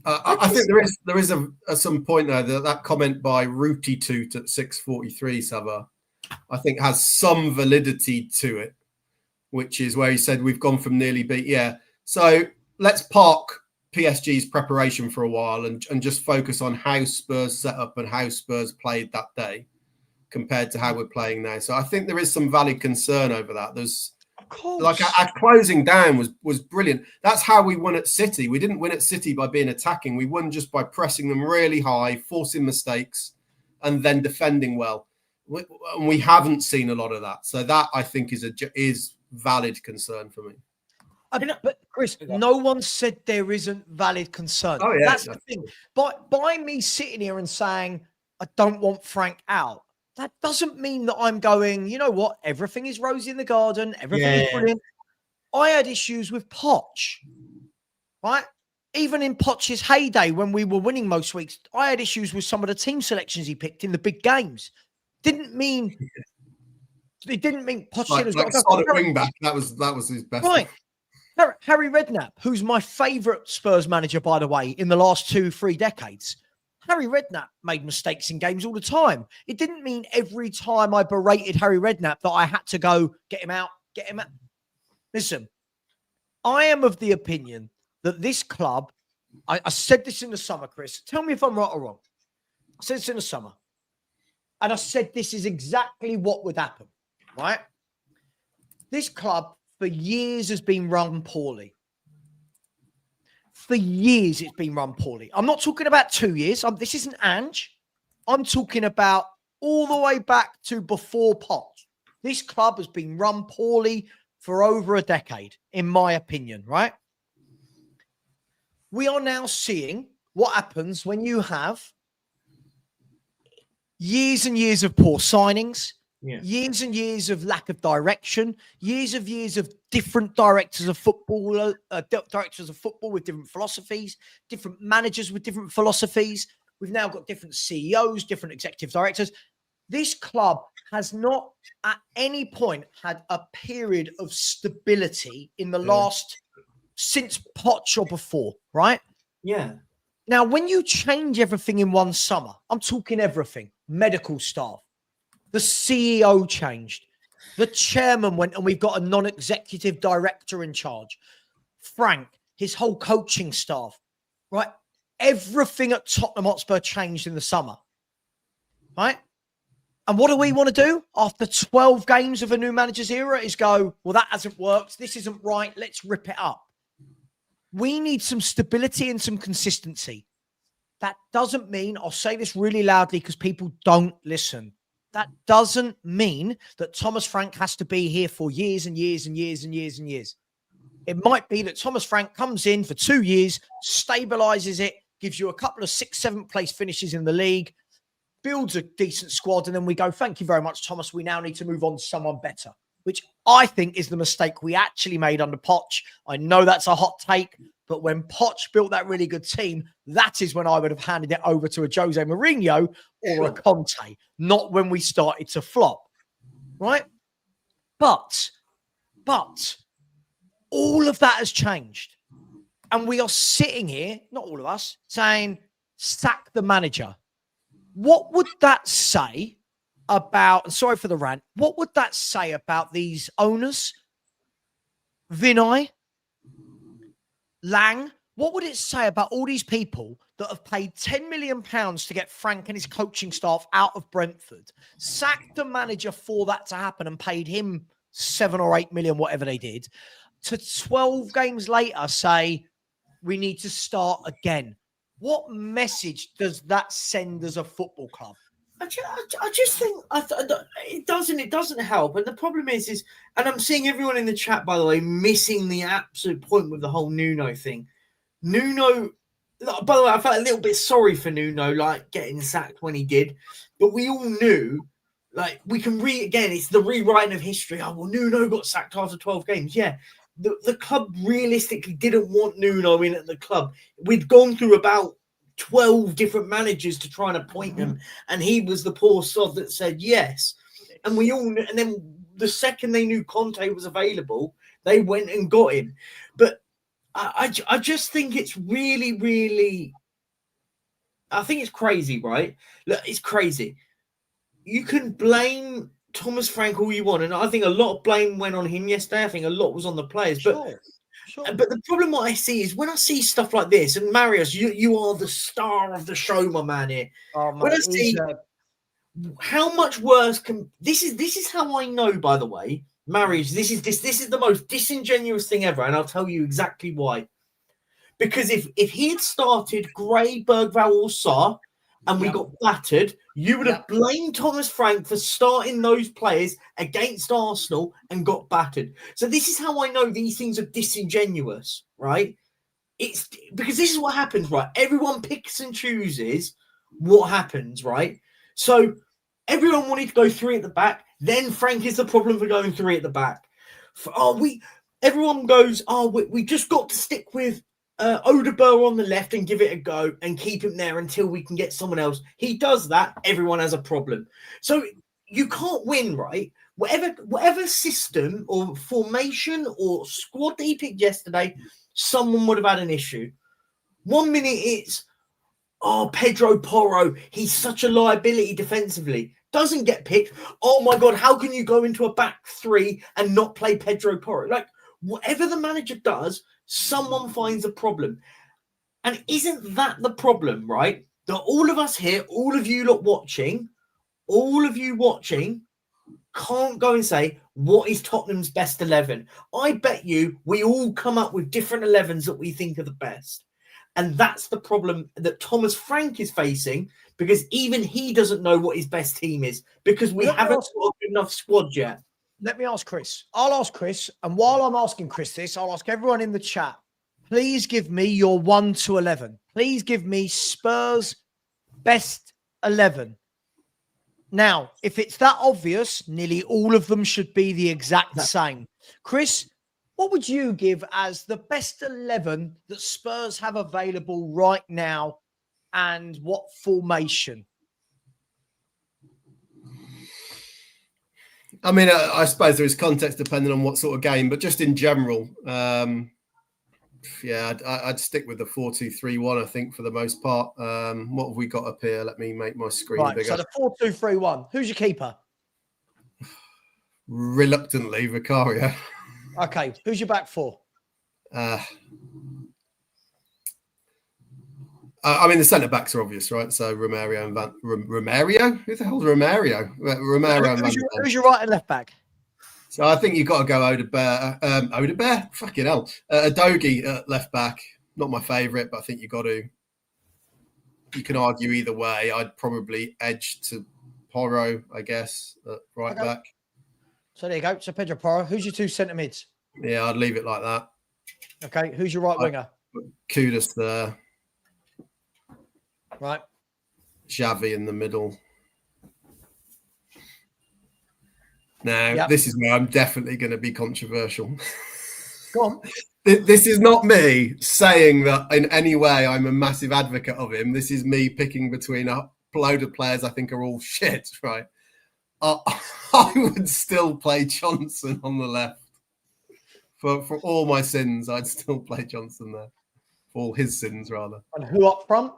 I think there is some point there that comment by Rooty Toot at 6:43, Savva, I think has some validity to it, which is where he said we've gone from nearly beat. Yeah. So let's park PSG's preparation for a while and just focus on how Spurs set up and how Spurs played that day compared to how we're playing now. So I think there is some valid concern over that. There's our closing down was brilliant. That's how we won at City. We didn't win at City by being attacking. We won just by pressing them really high, forcing mistakes, and then defending well. We haven't seen a lot of that. So that I think is valid concern for me.
But Chris, no one said there isn't valid concern.
Oh, yeah,
that's the thing. But by me sitting here and saying I don't want Frank out, that doesn't mean that I'm going, you know what, everything is rosy in the garden, everything is brilliant. I had issues with Poch, right? Even in Poch's heyday when we were winning most weeks, I had issues with some of the team selections he picked in the big games. It didn't mean Pochettino's got to go.
Wing back. That was his best.
Right. Harry Redknapp, who's my favourite Spurs manager, by the way, in the last 2-3 decades. Harry Redknapp made mistakes in games all the time. It didn't mean every time I berated Harry Redknapp that I had to go, get him out. Listen, I am of the opinion that this club I said this in the summer, Chris. Tell me if I'm right or wrong. I said this in the summer. And I said this is exactly what would happen, right? This club for years has been run poorly. For years it's been run poorly. I'm not talking about 2 years. This isn't Ange. I'm talking about all the way back to before Poch. This club has been run poorly for over a decade, in my opinion, right? We are now seeing what happens when you have years and years of poor signings, years and years of lack of direction, years of different directors of football with different philosophies, different managers with different philosophies. We've now got different CEOs, different executive directors. This club has not at any point had a period of stability in the last, since Poch or before, right?
Yeah.
Now, when you change everything in one summer, I'm talking everything, medical staff, the CEO changed, the chairman went and we've got a non-executive director in charge. Frank, his whole coaching staff, right? Everything at Tottenham Hotspur changed in the summer, right? And what do we want to do after 12 games of a new manager's era is go, well, that hasn't worked. This isn't right. Let's rip it up. We need some stability and some consistency. That doesn't mean, I'll say this really loudly because people don't listen. That doesn't mean that Thomas Frank has to be here for years and years and years and years and years. It might be that Thomas Frank comes in for 2 years, stabilizes it, gives you a couple of 6th, 7th place finishes in the league, builds a decent squad, and then we go, thank you very much, Thomas. We now need to move on to someone better, which I think is the mistake we actually made under Poch. I know that's a hot take, but when Poch built that really good team, that is when I would have handed it over to a Jose Mourinho or a Conte, not when we started to flop, right? But all of that has changed. And we are sitting here, not all of us, saying, sack the manager. What would that say about, sorry for the rant, what would that say about these owners? Vinay, Lang, what would it say about all these people that have paid £10 million to get Frank and his coaching staff out of Brentford, sacked the manager for that to happen and paid him 7 or 8 million, whatever they did, to 12 games later say, we need to start again? What message does that send as a football club?
I just think it doesn't help. And the problem is, and I'm seeing everyone in the chat, by the way, missing the absolute point with the whole Nuno thing. Nuno, by the way, I felt a little bit sorry for Nuno, like getting sacked when he did, but we all knew, like, we can read again, it's the rewriting of history. Oh, well, Nuno got sacked after 12 games. Yeah. The club realistically didn't want Nuno in at the club. We'd gone through about 12 different managers to try and appoint him, and he was the poor sod that said yes. And we all knew, and then the second they knew Conte was available, they went and got him. But I just think it's really, really, I think it's crazy, right? Look, it's crazy. You can blame Thomas Frank all you want, and I think a lot of blame went on him yesterday. I think a lot was on the players,
Sure.
But the problem what I see is when I see stuff like this, and Marius, you are the star of the show, my man here.
Oh, mate,
when I see how much worse can this is how I know, by the way, Marius, this is the most disingenuous thing ever, and I'll tell you exactly why. Because if he had started Gray, Bergvall, or Sarr, and we got battered, you would have blamed Thomas Frank for starting those players against Arsenal and got battered. So this is how I know these things are disingenuous, right? It's because this is what happens, right? Everyone picks and chooses what happens, right? So everyone wanted to go 3 at the back. Then Frank is the problem for going 3 at the back. Everyone goes, we just got to stick with Odegaard on the left and give it a go and keep him there until we can get someone else. He does that, everyone has a problem. So you can't win, right? Whatever system or formation or squad that he picked yesterday, someone would have had an issue. 1 minute it's, Pedro Porro, he's such a liability defensively. Doesn't get picked. Oh my God, how can you go into a back 3 and not play Pedro Porro? Like, whatever the manager does, someone finds a problem. And isn't that the problem, right? That all of us here, all of you lot watching, can't go and say, what is Tottenham's best 11? I bet you we all come up with different 11s that we think are the best. And that's the problem that Thomas Frank is facing, because even he doesn't know what his best team is, because we haven't got a good enough squad yet.
Let me ask Chris. I'll ask Chris. And while I'm asking Chris this, I'll ask everyone in the chat, please give me your 1 to 11. Please give me Spurs best 11. Now, if it's that obvious, nearly all of them should be the exact same. Chris, what would you give as the best 11 that Spurs have available right now, and what formation?
I mean, I suppose there is context depending on what sort of game, but just in general, yeah, I'd stick with the 4-2-3-1, I think, for the most part. What have we got up here? Let me make my screen bigger.
So the 4-2-3-1. Who's your keeper?
Reluctantly, Vicario.
Okay. Who's your back four?
I mean, the centre backs are obvious, right? So Romario and Romario? Who the hell's Romario? Romero and Van.
Who's your right and left back?
So I think you've got to go Odebear. Fucking hell. Adogi at left back. Not my favourite, but I think you've got to. You can argue either way. I'd probably edge to Porro, I guess, at right back.
So there you go. So Pedro Porro. Who's your two centre mids?
Yeah, I'd leave it like that.
Okay. Who's your right winger?
Kudus there.
Right.
Xavi in the middle. Now, This is where I'm definitely going to be controversial.
Go on.
This is not me saying that in any way I'm a massive advocate of him. This is me picking between a load of players I think are all shit, right? I would still play Johnson on the left. For all my sins, I'd still play Johnson there. For all his sins, rather.
And who up front?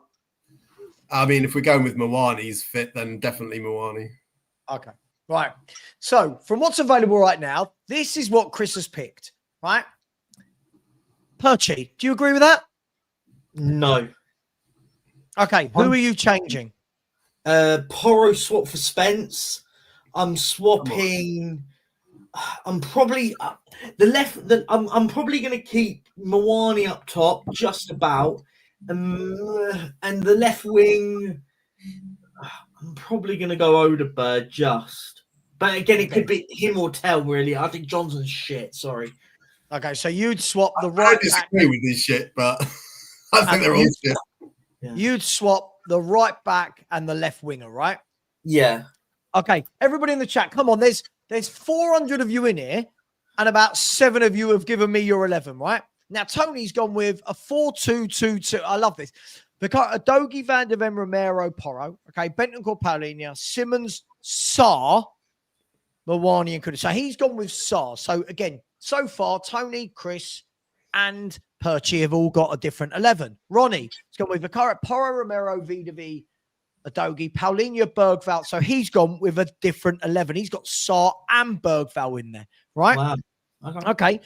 I mean, if we're going with Mwani's fit, then definitely Mwani.
Okay. Right. So from what's available right now, this is what Chris has picked, right? Perchy, do you agree with that?
No.
Okay. Who are you changing?
Porro swap for Spence. I'm swapping. I'm probably I'm probably going to keep Mwani up top, just about. And the left wing, I'm probably going to go Odegaard just. But again, it could be him or Tell, really. I think Johnson's shit. Sorry.
Okay, so you'd swap the right
back. I disagree with this shit, but I think they're all shit.
Yeah. You'd swap the right back and the left winger, right?
Yeah.
Okay, everybody in the chat, come on. There's 400 of you in here, and about 7 of you have given me your 11, right? Now, Tony's gone with a 4-2-2-2. I love this. Adogi, Van der Ven, Romero, Porro. Okay, Bentancur, Paulinho, Simmons, Sarr, Mwani, and Kudus. So he's gone with Sarr. So again, so far, Tony, Chris, and Perchy have all got a different 11. Ronnie has gone with Vicario, Porro, Romero, VDV, Adogi, Paulinho, Bergvall. So he's gone with a different 11. He's got Sarr and Bergvall in there, right?
Wow.
Okay.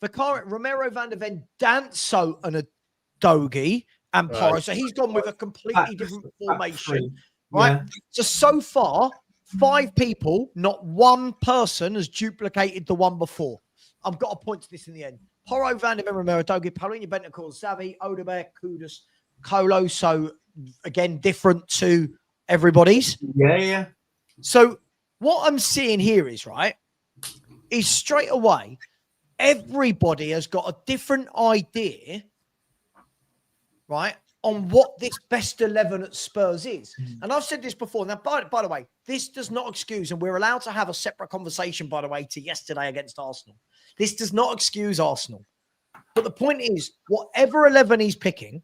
Vicario, Romero, Van der Ven, Danso, and Adogi, and Porro. So he's gone with a completely different formation, right? Yeah. So far, 5 people, not one person has duplicated the one before. I've got a point to this in the end. Porro, Van der Ven, Romero, Adogi, Paulinho, Bentancur, Xavi, Odegaard, Kudus, Colo. So again, different to everybody's.
Yeah.
So what I'm seeing here is straight away, everybody has got a different idea, right, on what this best 11 at Spurs is. And I've said this before. Now, by the way, this does not excuse, and we're allowed to have a separate conversation, by the way, to yesterday against Arsenal. This does not excuse Arsenal. But the point is, whatever 11 he's picking,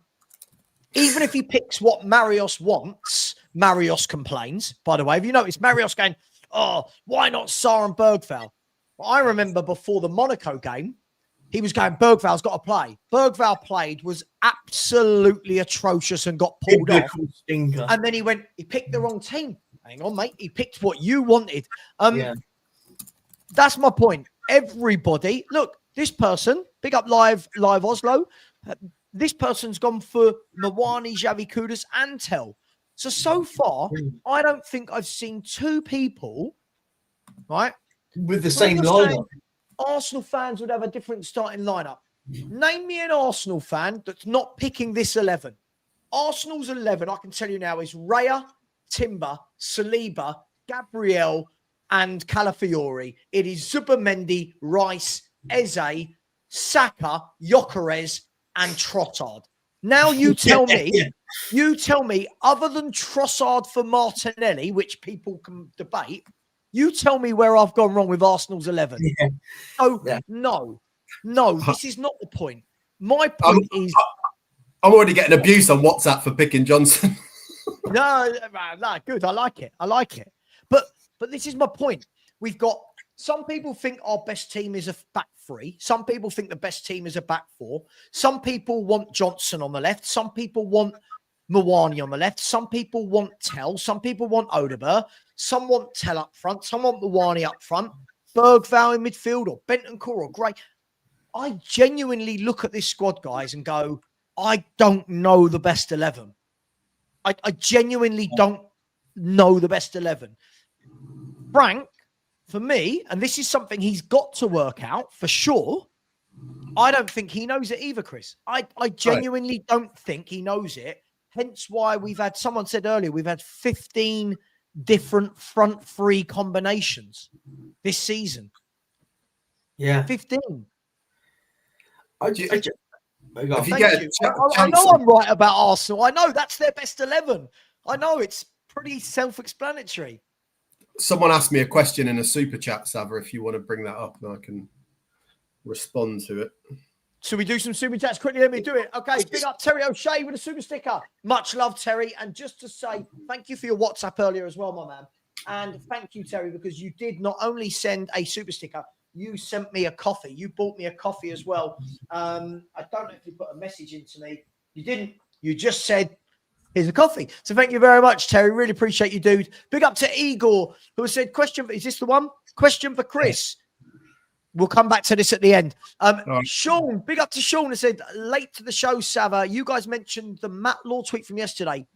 even if he picks what Marios wants, Marios complains, by the way. Have you noticed Marios going, oh, why not Sarr and Bergvall? Well, I remember before the Monaco game, he was going, Bergvall's got to play. Bergvall played, was absolutely atrocious and got pulled off.
Stinker.
And then he picked the wrong team. Hang on, mate. He picked what you wanted. That's my point. Everybody, look, this person, big up live Oslo, This person's gone for Mwani, Xavi, Kudus, and Tel. So far, I don't think I've seen two people, right?
With the
So
same
when you're
lineup.
saying Arsenal fans would have a different starting lineup. Name me an Arsenal fan that's not picking this 11. Arsenal's 11, I can tell you now, is Raya, Timber, Saliba, Gabriel, and Calafiori. It is Zubimendi, Rice, Eze, Saka, Gyökeres, and Trossard. Now you tell me, other than Trossard for Martinelli, which people can debate, you tell me where I've gone wrong with Arsenal's 11.
Yeah.
No, this is not the point. My point is...
I'm already getting abuse on WhatsApp for picking Johnson.
No, good. I like it. But this is my point. We've got some people think our best team is a back three. Some people think the best team is a back four. Some people want Johnson on the left. Some people want Mwani on the left. Some people want Tel. Some people want Odegaard. Some want Tel up front. Some want Mwani up front. Bergvall in midfield or Bentancur or Gray. I genuinely look at this squad, guys, and go, I don't know the best 11. I genuinely don't know the best 11. Frank, for me, and this is something he's got to work out for sure, I don't think he knows it either, Chris. I genuinely don't think he knows it. Hence why we've had, someone said earlier, we've had 15 different front three combinations this season.
Yeah.
15.
I know
I'm right about Arsenal. I know that's their best 11. I know it's pretty self-explanatory.
Someone asked me a question in a super chat, Savva, if you want to bring that up, and I can respond to it.
Should we do some super chats quickly? Let me do it. Okay, big up Terry O'Shea with a super sticker. Much love, Terry. And just to say, thank you for your WhatsApp earlier as well, my man. And thank you, Terry, because you did not only send a super sticker, you sent me a coffee. You bought me a coffee as well. I don't know if you put a message into me. You didn't. You just said, here's a coffee. So thank you very much, Terry. Really appreciate you, dude. Big up to Igor, who said, is this the one? Question for Chris. We'll come back to this at the end. Right. Sean, big up to Sean, who said, late to the show, Savva. You guys mentioned the Matt Law tweet from yesterday.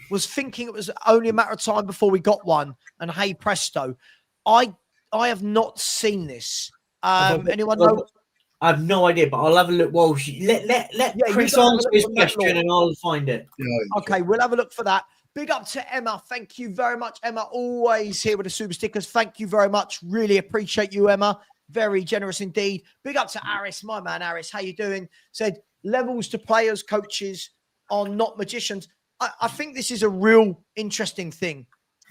Was thinking it was only a matter of time before we got one. And hey, presto. I have not seen this. Anyone know?
I have no idea, but I'll have a look. Well, let Chris answer his question and I'll find it.
Yeah,
okay, we'll have a look for that. Big up to Emma. Thank you very much, Emma. Always here with the super stickers. Thank you very much. Really appreciate you, Emma. Very generous indeed. Big up to Aris, my man, Aris. How you doing? Said levels to players, coaches are not magicians. I think this is a real interesting thing.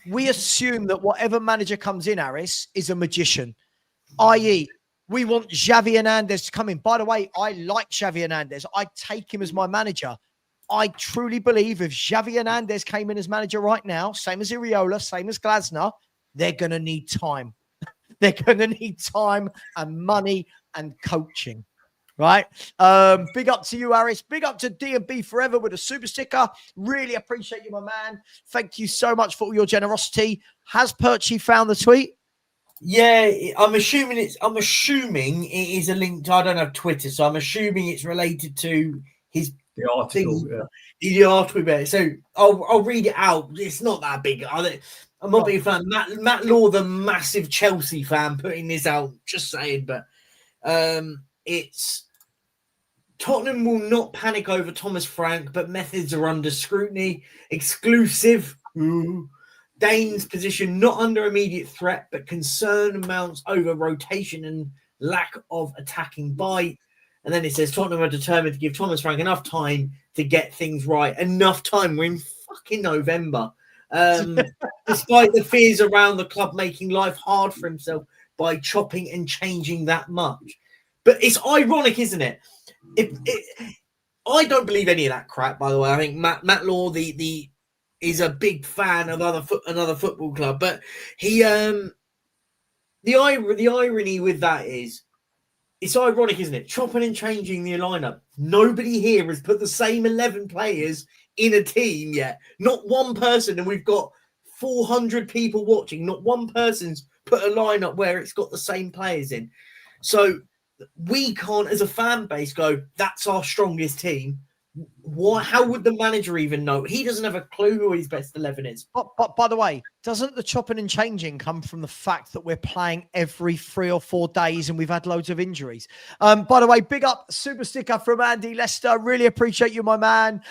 We assume that whatever manager comes in, Aris, is a magician. I.e., we want Xavi Hernandez to come in. By the way, I like Xavi Hernandez. I'd take him as my manager. I truly believe if Xavi Hernandez came in as manager right now, same as Iriola, same as Glasner, they're going to need time. They're going to need time and money and coaching, right? Big up to you, Aris. Big up to D&B Forever with a super sticker. Really appreciate you, my man. Thank you so much for all your generosity. Has Perchy found the tweet?
Yeah, I'm assuming it is a link to, I don't have Twitter, so I'm assuming it's related to the article. The article. So I'll read it out. It's not that big. I'm not being a fan. Matt Law, the massive Chelsea fan, putting this out. Just saying, but it's Tottenham will not panic over Thomas Frank, but methods are under scrutiny. Exclusive. Dane's position not under immediate threat, but concern amounts over rotation and lack of attacking bite. And then it says Tottenham are determined to give Thomas Frank enough time to get things right. Enough time. We're in fucking November. Despite the fears around the club making life hard for himself by chopping and changing that much. But it's ironic, isn't it? I don't believe any of that crap, by the way. I think Matt Law, is a big fan of another football club, but he the irony with that is it's ironic, isn't it? Chopping and changing the lineup. Nobody here has put the same 11 players in a team yet. Not one person, and we've got 400 people watching. Not one person's put a lineup where it's got the same players in. So we can't, as a fan base, go, that's our strongest team. What? How would the manager even know? He doesn't have a clue who his best 11 is.
But by the way, doesn't the chopping and changing come from the fact that we're playing every 3 or 4 days and we've had loads of injuries? By the way, big up super sticker from Andy Lester. Really appreciate you, my man.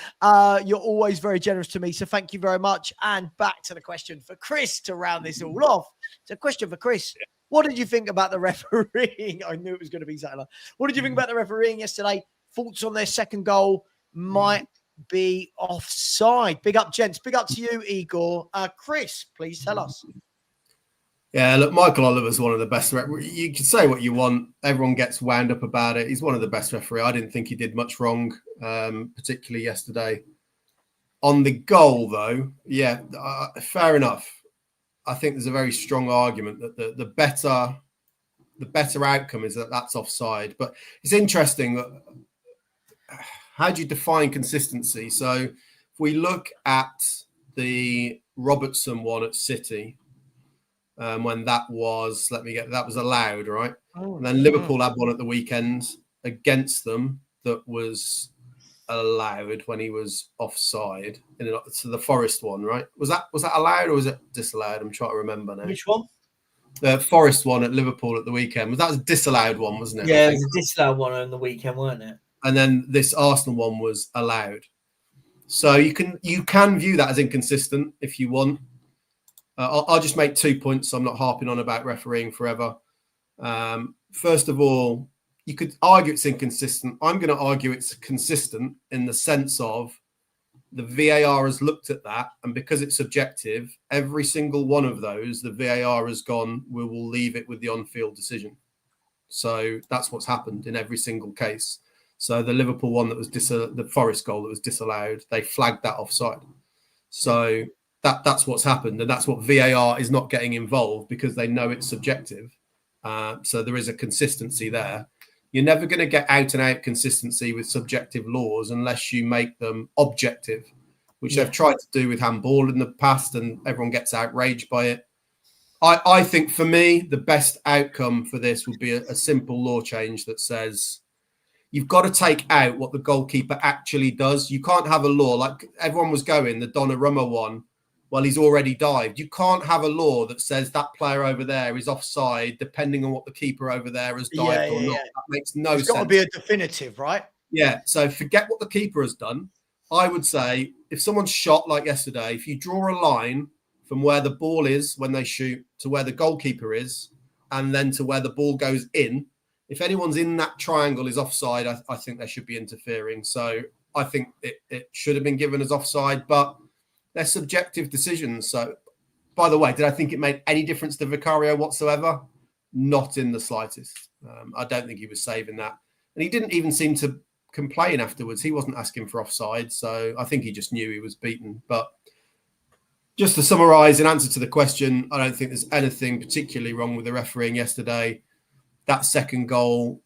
You're always very generous to me, so thank you very much. And back to the question for Chris to round this all off. So, question for Chris: what did you think about the refereeing? I knew it was going to be something like. What did you think about the refereeing yesterday? Thoughts on their second goal? Might be offside. Big up, gents. Big up to you, Igor. Chris, please tell us.
Yeah, look, Michael Oliver's one of the best. You can say what you want. Everyone gets wound up about it. He's one of the best referees. I didn't think he did much wrong, particularly yesterday. On the goal, though, yeah, fair enough. I think there's a very strong argument that the better outcome is that that's offside. But it's interesting that how do you define consistency? So if we look at the Robertson one at City, when that was, that was allowed, right?
Oh,
and then Liverpool had one at the weekend against them that was allowed when he was offside. So the Forest one, right? Was that allowed or was it disallowed? I'm trying to remember now.
Which one?
The Forest one at Liverpool at the weekend. That was a disallowed one, wasn't it?
Yeah, it was a disallowed one on the weekend, weren't it?
And then this Arsenal one was allowed. So you can view that as inconsistent if you want. I'll just make 2 points. So I'm not harping on about refereeing forever. First of all, you could argue it's inconsistent. I'm going to argue it's consistent in the sense of the VAR has looked at that, and because it's subjective, every single one of those, the VAR has gone, we will leave it with the on-field decision. So that's what's happened in every single case. So the Liverpool one that was the Forest goal that was disallowed, they flagged that offside. So that's what's happened, and that's what VAR is not getting involved because they know it's subjective. So there is a consistency there. You're never going to get out-and-out consistency with subjective laws unless you make them objective, which they've tried to do with handball in the past, and everyone gets outraged by it. I think, for me, the best outcome for this would be a simple law change that says you've got to take out what the goalkeeper actually does. You can't have a law like everyone was going, the Donnarumma one, well, he's already dived. You can't have a law that says that player over there is offside, depending on what the keeper over there has dived or not. That makes no sense.
It's got to be a definitive, right?
Yeah. So forget what the keeper has done. I would say if someone's shot like yesterday, if you draw a line from where the ball is when they shoot to where the goalkeeper is, and then to where the ball goes in, if anyone's in that triangle is offside, I think they should be interfering. So I think it should have been given as offside, but they're subjective decisions. So, by the way, did I think it made any difference to Vicario whatsoever? Not in the slightest. I don't think he was saving that. And he didn't even seem to complain afterwards. He wasn't asking for offside. So I think he just knew he was beaten. But just to summarise, in answer to the question, I don't think there's anything particularly wrong with the refereeing yesterday. That second goal,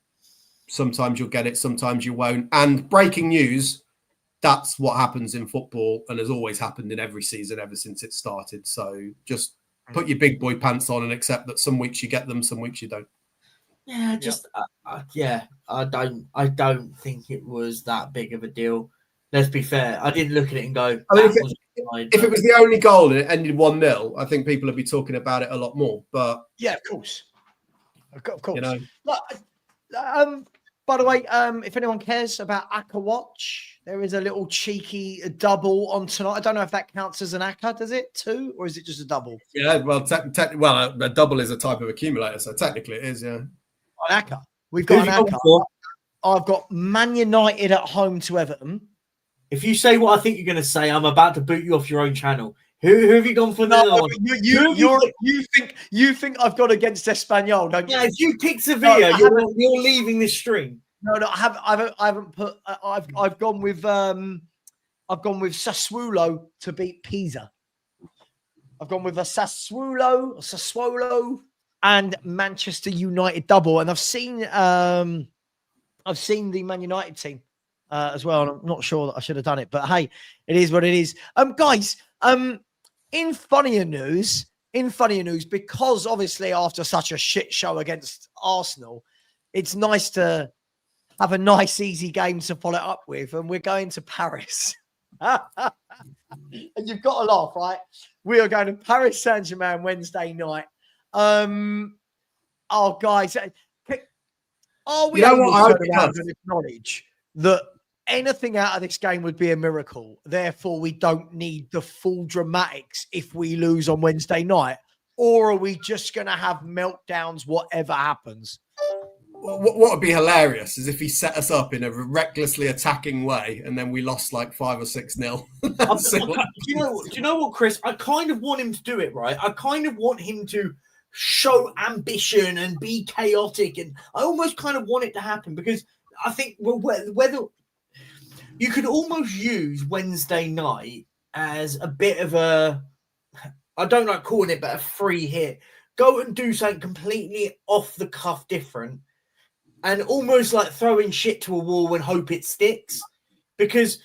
sometimes you'll get it, sometimes you won't. And breaking news, that's what happens in football and has always happened in every season ever since it started. So just put your big boy pants on and accept that some weeks you get them, some weeks you don't.
Yeah, I don't think it was that big of a deal. Let's be fair. I didn't look at it and go,
I mean, if it was the only goal and it ended 1-0, I think people would be talking about it a lot more. But
yeah, of course. Of course.
You know.
By the way, if anyone cares about Aka Watch, there is a little cheeky double on tonight. I don't know if that counts as an Aka, does it too? Or is it just a double?
Yeah, well, a double is a type of accumulator, so technically it is, yeah.
An Aka. We've got an Aka. I've got Man United at home to Everton.
If you say what I think you're going to say, I'm about to boot you off your own channel. Who have you gone for?
You think I've gone against Espanyol, don't you?
Yeah, if you pick Sevilla, you're leaving this stream.
No, I haven't put. I've gone with Sassuolo to beat Pisa. I've gone with a Sassuolo and Manchester United double, and I've seen the Man United team as well, and I'm not sure that I should have done it, but hey, it is what it is. Guys, in funnier news, because obviously after such a shit show against Arsenal, it's nice to have a nice, easy game to follow it up with, and we're going to Paris. And you've got to laugh, right? We are going to Paris Saint-Germain Wednesday night. Oh, guys, are we able to turn around and acknowledge that anything out of this game would be a miracle? Therefore, we don't need the full dramatics if we lose on Wednesday night, or are we just going to have meltdowns, whatever happens?
What would be hilarious is if he set us up in a recklessly attacking way and then we lost like 5 or 6-0.
Do you know what, Chris? I kind of want him to do it, right? I kind of want him to show ambition and be chaotic, and I almost kind of want it to happen, because I think whether you could almost use Wednesday night as a bit of a, I don't like calling it, but a free hit. Go and do something completely off the cuff different, and almost like throwing shit to a wall and hope it sticks. Because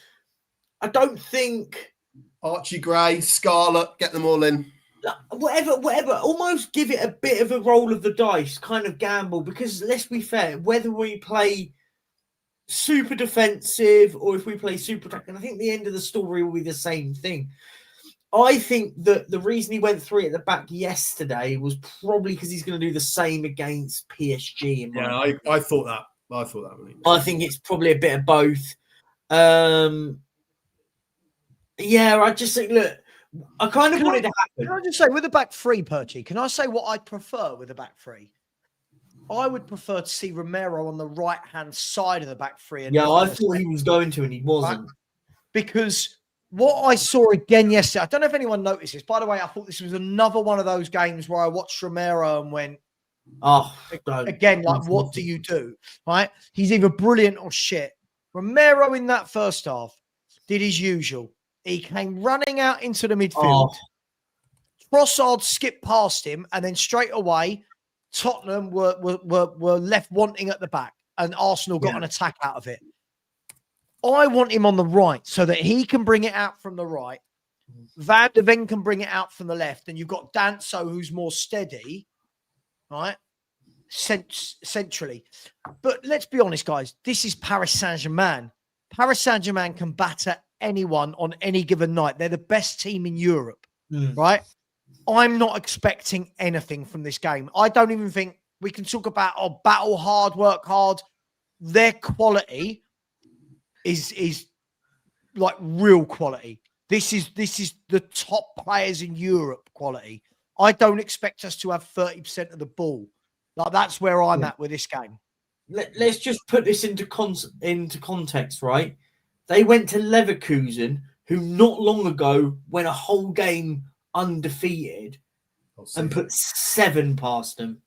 I don't think
Archie Gray, Scarlett, get them all in.
Whatever. Almost give it a bit of a roll of the dice, kind of gamble. Because let's be fair, whether we play super defensive or if we play super attacking, I think the end of the story will be the same thing. I think that the reason he went 3 at the back yesterday was probably because he's going to do the same against PSG.
I thought that. Really.
I think it's probably a bit of both. I just think, look, I kind of want it to happen.
Can I just say, with the back three, Perchy, can I say what I'd prefer with the back three? I would prefer to see Romero on the right-hand side of the back three. And
I thought he was going to, and he wasn't.
Right? Because what I saw again yesterday, I don't know if anyone noticed this. By the way, I thought this was another one of those games where I watched Romero and went, again, like, what do you do? Right? He's either brilliant or shit. Romero in that first half did his usual. He came running out into the midfield. Trossard skipped past him, and then straight away, Tottenham were left wanting at the back, and Arsenal got an attack out of it. I want him on the right so that he can bring it out from the right. Van de Ven can bring it out from the left, and you've got Danso, who's more steady, right? Centrally. But let's be honest, guys. This is Paris Saint-Germain. Paris Saint-Germain can batter anyone on any given night. They're the best team in Europe, right? I'm not expecting anything from this game. I don't even think we can talk about battle hard, work hard. Their quality is like real quality. This is the top players in Europe quality. I don't expect us to have 30% of the ball. Like, that's where I'm at with this game.
Let's just put this into context, right? They went to Leverkusen, who not long ago went a whole game undefeated, and put 7 past them.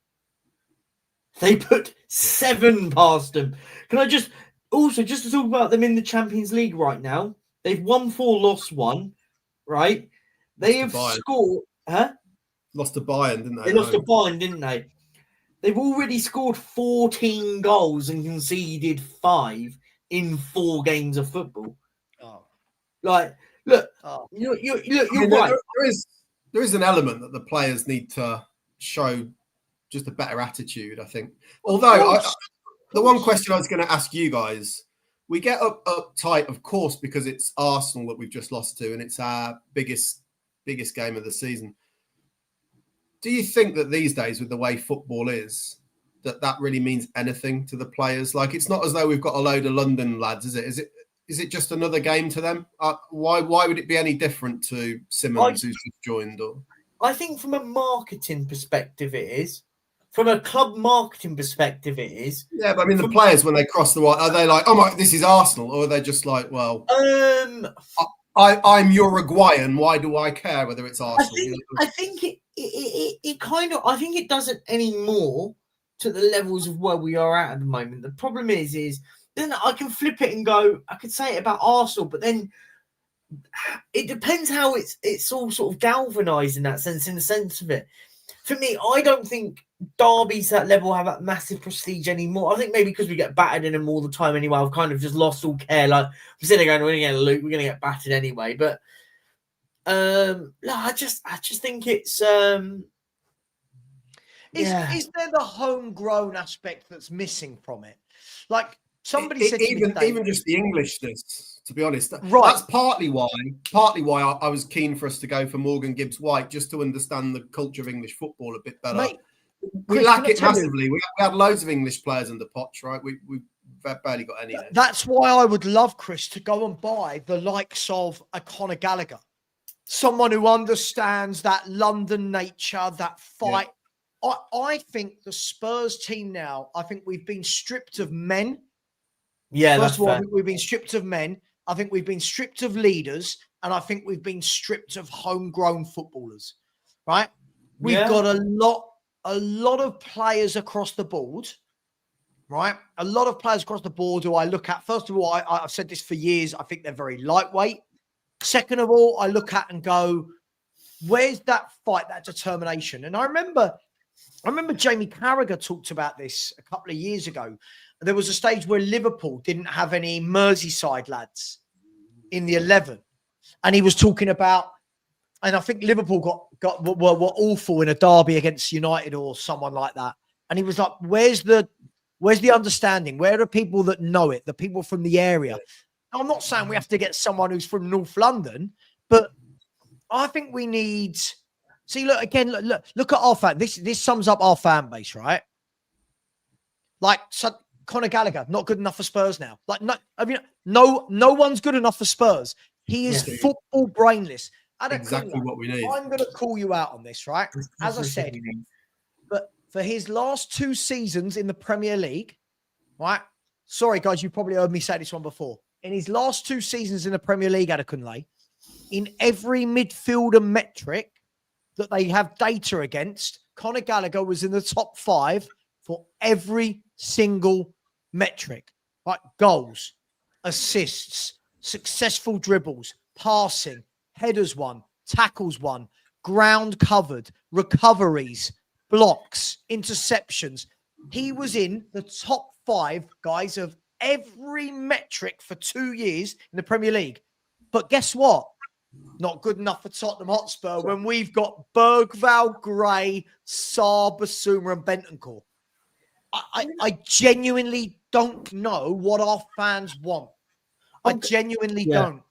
They put 7 past them. Can I just to talk about them in the Champions League right now? They've won 4, lost 1, right? They have scored,
Lost to Bayern, didn't they?
They lost to Bayern, didn't they? They've already scored 14 goals and conceded 5 in 4 games of football. Like, look, you're right.
There is an element that the players need to show just a better attitude, I think. Although, the one question I was going to ask you guys, we get uptight, of course, because it's Arsenal that we've just lost to, and it's our biggest game of the season. Do you think that these days, with the way football is, that really means anything to the players? Like, it's not as though we've got a load of London lads, is it? Is it just another game to them? Why would it be any different to Simmons, who's just joined? Or
I think from a marketing perspective, it is. From a club marketing perspective, it is.
Yeah, but I mean, the players, when they cross the line, are they like, oh my, this is Arsenal? Or are they just like, well, I'm Uruguayan. Why do I care whether it's Arsenal?
I think it kind of, I think it doesn't anymore to the levels of where we are at the moment. The problem is then I can flip it and go, I could say it about Arsenal, but then it depends how it's all sort of galvanised in that sense, in the sense of it. For me, I don't think derbies at that level have that massive prestige anymore. I think maybe because we get battered in them all the time anyway, I've kind of just lost all care. Like, we're sitting there going, we're going to get battered anyway. But no, I just think it's
Is there the homegrown aspect that's missing from it? Like, Somebody said to me today,
even just the Englishness, to be honest.
Right.
That's partly why I was keen for us to go for Morgan Gibbs-White, just to understand the culture of English football a bit better.
mate,
We
Chris,
lack
can I
it
tell you-
massively. We had loads of English players under Poch, right? We've barely got any.
That's why I would love, Chris, to go and buy the likes of a Conor Gallagher, someone who understands that London nature, that fight. Yeah. I think the Spurs team now, I think we've been stripped of men.
Yeah,
First of all,
fair.
I think we've been stripped of men. I think we've been stripped of leaders. And I think we've been stripped of homegrown footballers, right? We've got a lot of players across the board, right? A lot of players across the board who I look at. First of all, I've said this for years. I think they're very lightweight. Second of all, I look at and go, where's that fight, that determination? And I remember Jamie Carragher talked about this a couple of years ago. There was a stage where Liverpool didn't have any Merseyside lads in the 11. And he was talking about, and I think Liverpool were awful in a derby against United or someone like that. And he was like, where's the understanding? Where are people that know it? The people from the area. Now, I'm not saying we have to get someone who's from North London, but I think we need. See, look again. Look at our fan. This sums up our fan base, right? Like, so Conor Gallagher, not good enough for Spurs now. Like, no one's good enough for Spurs. He is football brainless.
Exactly what we need.
I'm going to call you out on this, right? As I said, but for his last 2 seasons in the Premier League, right? Sorry, guys, you probably heard me say this one before. In his last 2 seasons in the Premier League, Adekunle, in every midfielder metric that they have data against, Conor Gallagher was in the top 5 for every single metric. Right? Goals, assists, successful dribbles, passing, headers won, tackles won, ground covered, recoveries, blocks, interceptions. He was in the top 5, guys, of every metric for 2 years in the Premier League. But guess what? Not good enough for Tottenham Hotspur when we've got Bergvall, Gray, Sarr, Basuma and Bentancur. I genuinely don't know what our fans want. I genuinely don't.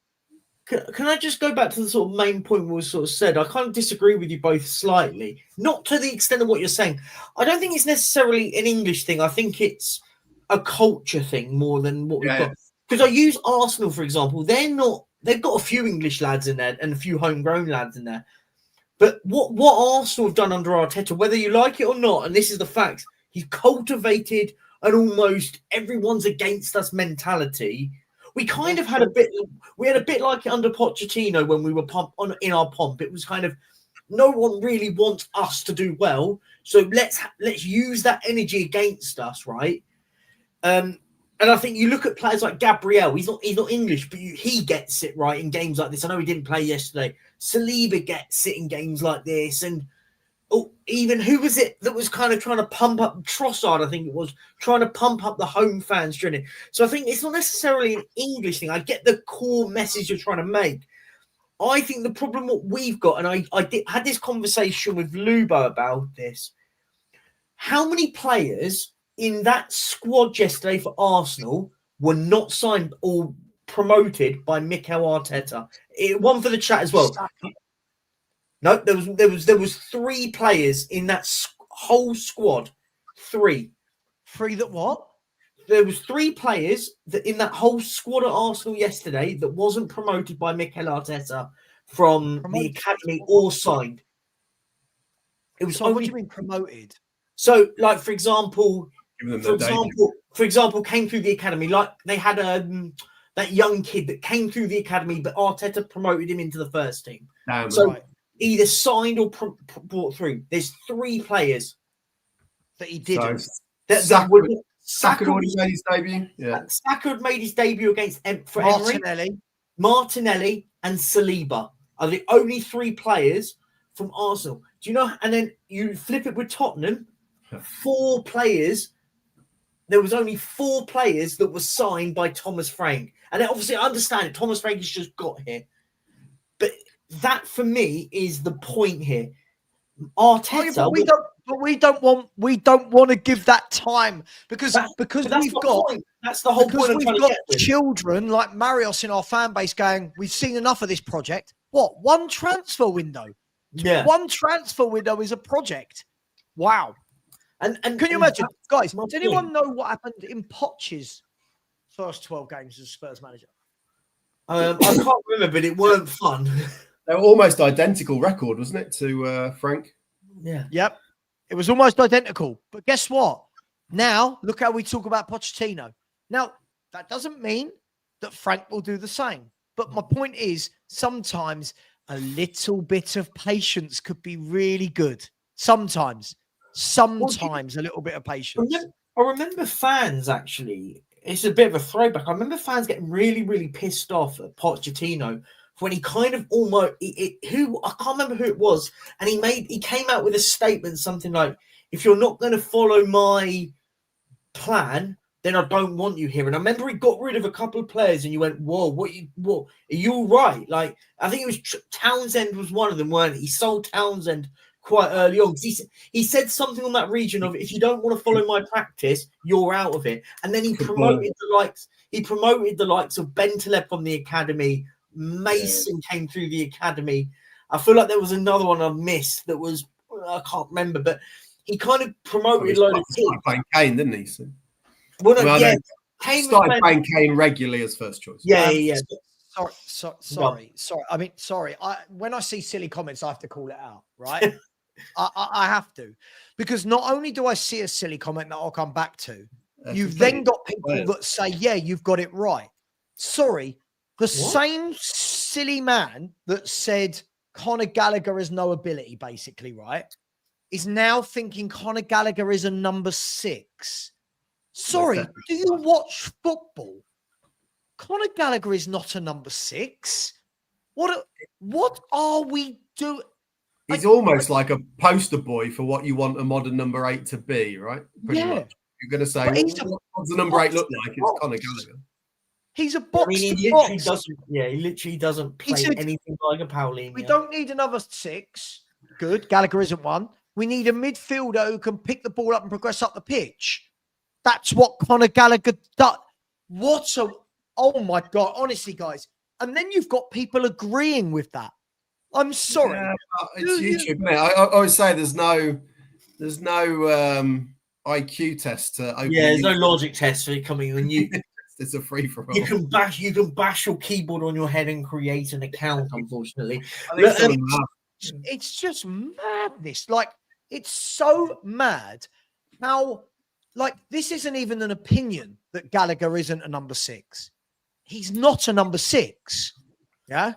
Can I just go back to the sort of main point we sort of said? I kind of disagree with you both slightly. Not to the extent of what you're saying. I don't think it's necessarily an English thing. I think it's a culture thing more than what we've got. Because I use Arsenal, for example. They've got a few English lads in there and a few homegrown lads in there. But what Arsenal have done under Arteta, whether you like it or not, and this is the fact, he's cultivated an almost everyone's against us mentality. We kind of had a bit like it under Pochettino when we were in our pomp. It was kind of, no one really wants us to do well, so let's use that energy against us, right? And I think you look at players like Gabriel. He's not English, but he gets it right in games like this. I know he didn't play yesterday. Saliba gets it in games like this, and even who was it that was kind of trying to pump up Trossard? I think it was trying to pump up the home fans during it. So I think it's not necessarily an English thing. I get the core message you're trying to make. I think the problem what we've got, and I had this conversation with Lubo about this. How many players in that squad yesterday for Arsenal were not signed or promoted by Mikel Arteta? One for the chat as well. No, there was 3 players in that whole squad. 3
that what?
There was 3 players that in that whole squad at Arsenal yesterday that wasn't promoted by Mikel Arteta from the academy or signed. It was.
So what do you mean promoted?
So, like for example, came through the academy. Like they had that young kid that came through the academy, but Arteta promoted him into the first team. Either signed or brought through. There's 3 players
that he didn't.
Saka already made his debut. Yeah,
Saka had made his debut against Martinelli and Saliba are the only 3 players from Arsenal. Do you know? And then you flip it with Tottenham. 4 players. There was only 4 players that were signed by Thomas Frank. And then obviously, I understand it. Thomas Frank has just got here. But that, for me, is the point here. Arteta...
but we don't want to give that time because
That's
we've
the
got
point. That's the whole
because
point I'm
we've
trying to
got
get with.
children like Marios in our fan base going, we've seen enough of this project. What? One transfer window?
Yeah.
One transfer window is a project. Wow.
And
Can you imagine, guys?
my
Does anyone
point.
know what happened in Poch's first 12 games as Spurs manager?
I can't remember, but it weren't fun.
They were almost identical record, wasn't it, to Frank?
Yeah.
Yep. It was almost identical. But guess what? Now, look how we talk about Pochettino. Now, that doesn't mean that Frank will do the same. But my point is, sometimes a little bit of patience could be really good. Sometimes a little bit of patience.
I remember fans actually. It's a bit of a throwback. I remember fans getting really, really pissed off at Pochettino when he kind of almost I can't remember who it was, and he came out with a statement something like, "If you're not going to follow my plan, then I don't want you here." And I remember he got rid of a couple of players, and you went, "Whoa, what? Are you all right?" Like I think it was Townsend was one of them, weren't he? He sold Townsend quite early on. He said something on that region of, if you don't want to follow my practice, you're out of it. And then he promoted the likes of Bentaleb from the academy. Mason came through the academy. I feel like there was another one I missed that was, I can't remember, but he kind of promoted a load of
started playing Kane, didn't he? So,
Kane
started playing Kane regularly as first choice.
Yeah.
Sorry. I mean, sorry. When I see silly comments, I have to call it out, right? I have to, because not only do I see a silly comment that I'll come back to, you've then got people that say, yeah, you've got it right. Sorry, the same silly man that said Conor Gallagher has no ability, basically, right, is now thinking Conor Gallagher is a number 6. Sorry, do you watch football? Conor Gallagher is not a number 6. What are we doing?
He's almost like a poster boy for what you want a modern number 8 to be, right? Pretty much. You're going to say, what does the number 8 look like? It's Conor Gallagher.
He's a box.
I mean, he literally doesn't play anything like a Paulinho.
We don't need another 6. Good. Gallagher isn't one. We need a midfielder who can pick the ball up and progress up the pitch. That's what Conor Gallagher does. Oh my God. Honestly, guys. And then you've got people agreeing with that. I'm sorry.
Yeah, it's YouTube, man. I always say there's no IQ test to open.
Yeah, there's no logic test for coming when you.
It's a free for all.
You can bash your keyboard on your head and create an account. Unfortunately,
it's just madness. Like, it's so mad how, like, this isn't even an opinion that Gallagher isn't a number 6. He's not a number 6. Yeah.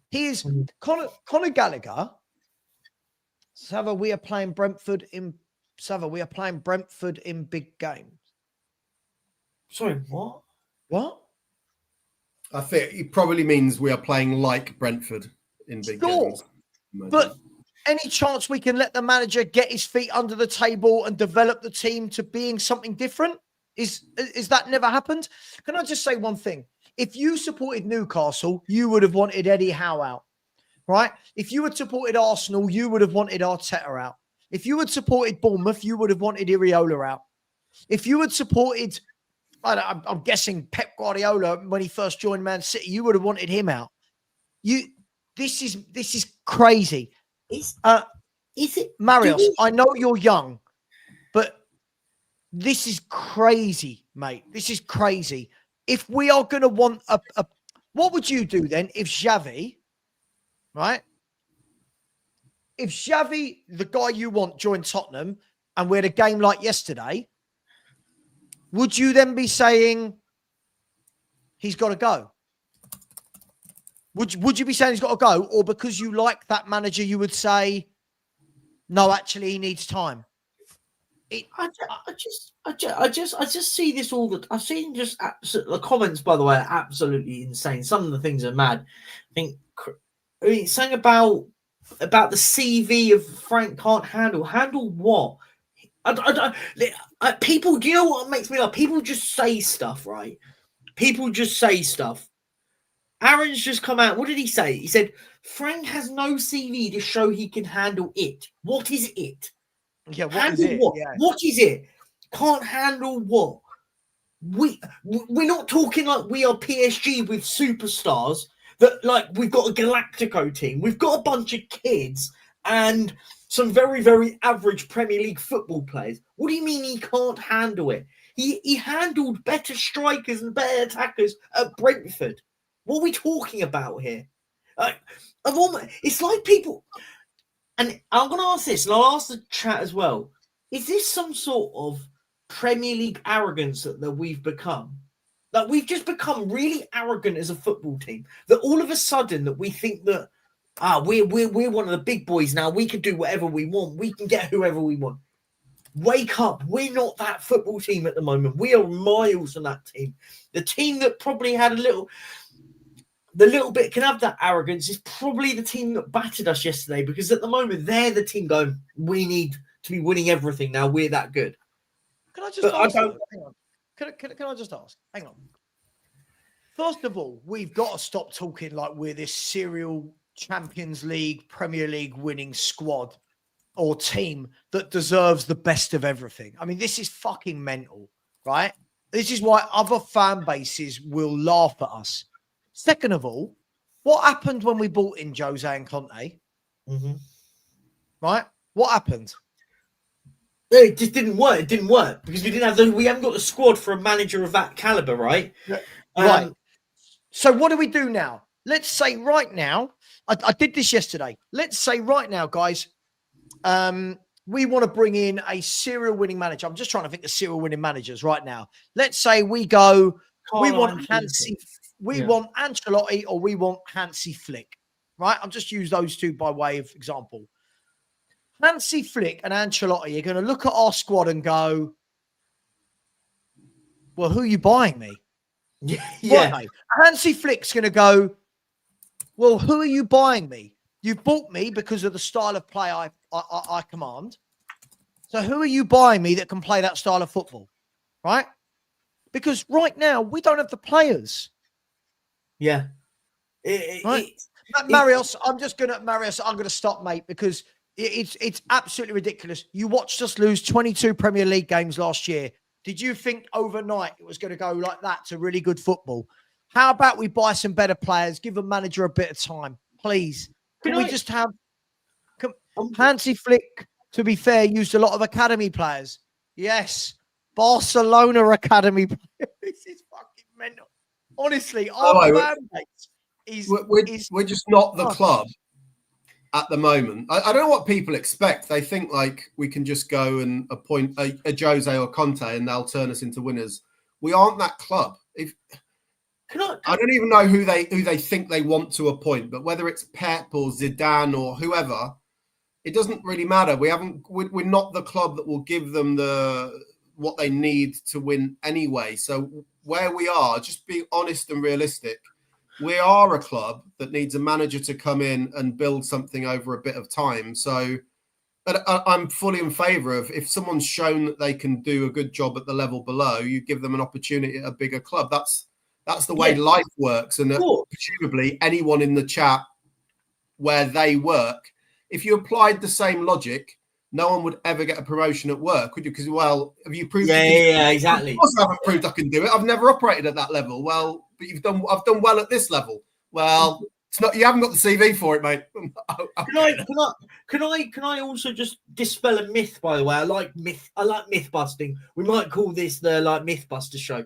He is Conor Gallagher. Savva, we are playing Brentford in big games.
Sorry, what?
What?
I think it probably means we are playing like Brentford in big games.
But any chance we can let the manager get his feet under the table and develop the team to being something different? Is that never happened? Can I just say one thing? If you supported Newcastle, you would have wanted Eddie Howe out, right? If you had supported Arsenal, you would have wanted Arteta out. If you had supported Bournemouth, you would have wanted Iriola out. If you had supported, I'm guessing Pep Guardiola when he first joined Man City, you would have wanted him out. This is crazy.
Is it
Marios? I know you're young, but this is crazy, mate. This is crazy. If we are going to want what would you do then if Xavi, right? If Xavi, the guy you want, joined Tottenham and we had a game like yesterday, would you then be saying he's got to go? Would you be saying he's got to go? Or because you like that manager, you would say, no, actually, he needs time?
I just see this all that I've seen. Just the comments, by the way, are absolutely insane. Some of the things are mad. I mean, saying about the CV of Frank can't handle what? People, do you know what makes me laugh? People just say stuff, right? People just say stuff. Aaron's just come out. What did he say? He said Frank has no CV to show he can handle it. What is it?
Yeah, what
handle
is it?
what?
Yeah.
What is it? Can't handle what? We're not talking like we are PSG with superstars that like we've got a Galactico team. We've got a bunch of kids and some very, very average Premier League football players. What do you mean he can't handle it? He handled better strikers and better attackers at Brentford. What are we talking about here? It's like people, and I'm going to ask this, and I'll ask the chat as well. Is this some sort of Premier League arrogance that we've become? That we've just become really arrogant as a football team. That all of a sudden that we think that we're one of the big boys now. We can do whatever we want. We can get whoever we want. Wake up. We're not that football team at the moment. We are miles from that team. The team that probably had the little bit can have that arrogance is probably the team that battered us yesterday, because at the moment they're the team going, we need to be winning everything now. We're that good.
Can I just ask? Hang on. Can I just ask? Hang on. First of all, we've got to stop talking like we're this serial Champions League, Premier League winning squad or team that deserves the best of everything. I mean, this is fucking mental, right? This is why other fan bases will laugh at us. Second of all, what happened when we bought in Jose and Conte?
Mm-hmm.
Right? What happened?
It just didn't work. It didn't work because we haven't got the squad for a manager of that caliber, right?
Right. So what do we do now? Let's say right now, I did this yesterday. Let's say right now, guys, we want to bring in a serial winning manager. I'm just trying to think of serial winning managers right now. Let's say we go, we want want Ancelotti or we want Hansi Flick, right? I'll just use those two by way of example. Hansi Flick and Ancelotti are going to look at our squad and go, well, who are you buying me?
Yeah.
Hansi Flick's going to go, well, who are you buying me? You bought me because of the style of play I command. So who are you buying me that can play that style of football? Right? Because right now, we don't have the players.
Yeah.
Marius, I'm going to stop, mate, because it's absolutely ridiculous. You watched us lose 22 Premier League games last year. Did you think overnight it was going to go like that to really good football? How about we buy some better players, give a manager a bit of time, please? Can we just have Hansi Flick, to be fair, used a lot of academy players. Yes. Barcelona academy players. This is fucking mental. Honestly, our fan base
we're just not the club at the moment. I don't know what people expect. They think like we can just go and appoint a Jose or Conte and they'll turn us into winners. We aren't that club. I don't even know who they think they want to appoint, but whether it's Pep or Zidane or whoever, it doesn't really matter. We're not the club that will give them what they need to win anyway. So where we are, just be honest and realistic. We are a club that needs a manager to come in and build something over a bit of time. So I'm fully in favour of, if someone's shown that they can do a good job at the level below, you give them an opportunity at a bigger club. That's the way life works. And presumably anyone in the chat where they work, if you applied the same logic, no one would ever get a promotion at work, would you? Because, well, have you proved?
Yeah, exactly.
Of course I haven't proved I can do it. I've never operated at that level. Well, but I've done well at this level. Well, it's not. You haven't got the CV for it, mate.
Can I also just dispel a myth? By the way, I like myth busting. We might call this the Mythbuster show.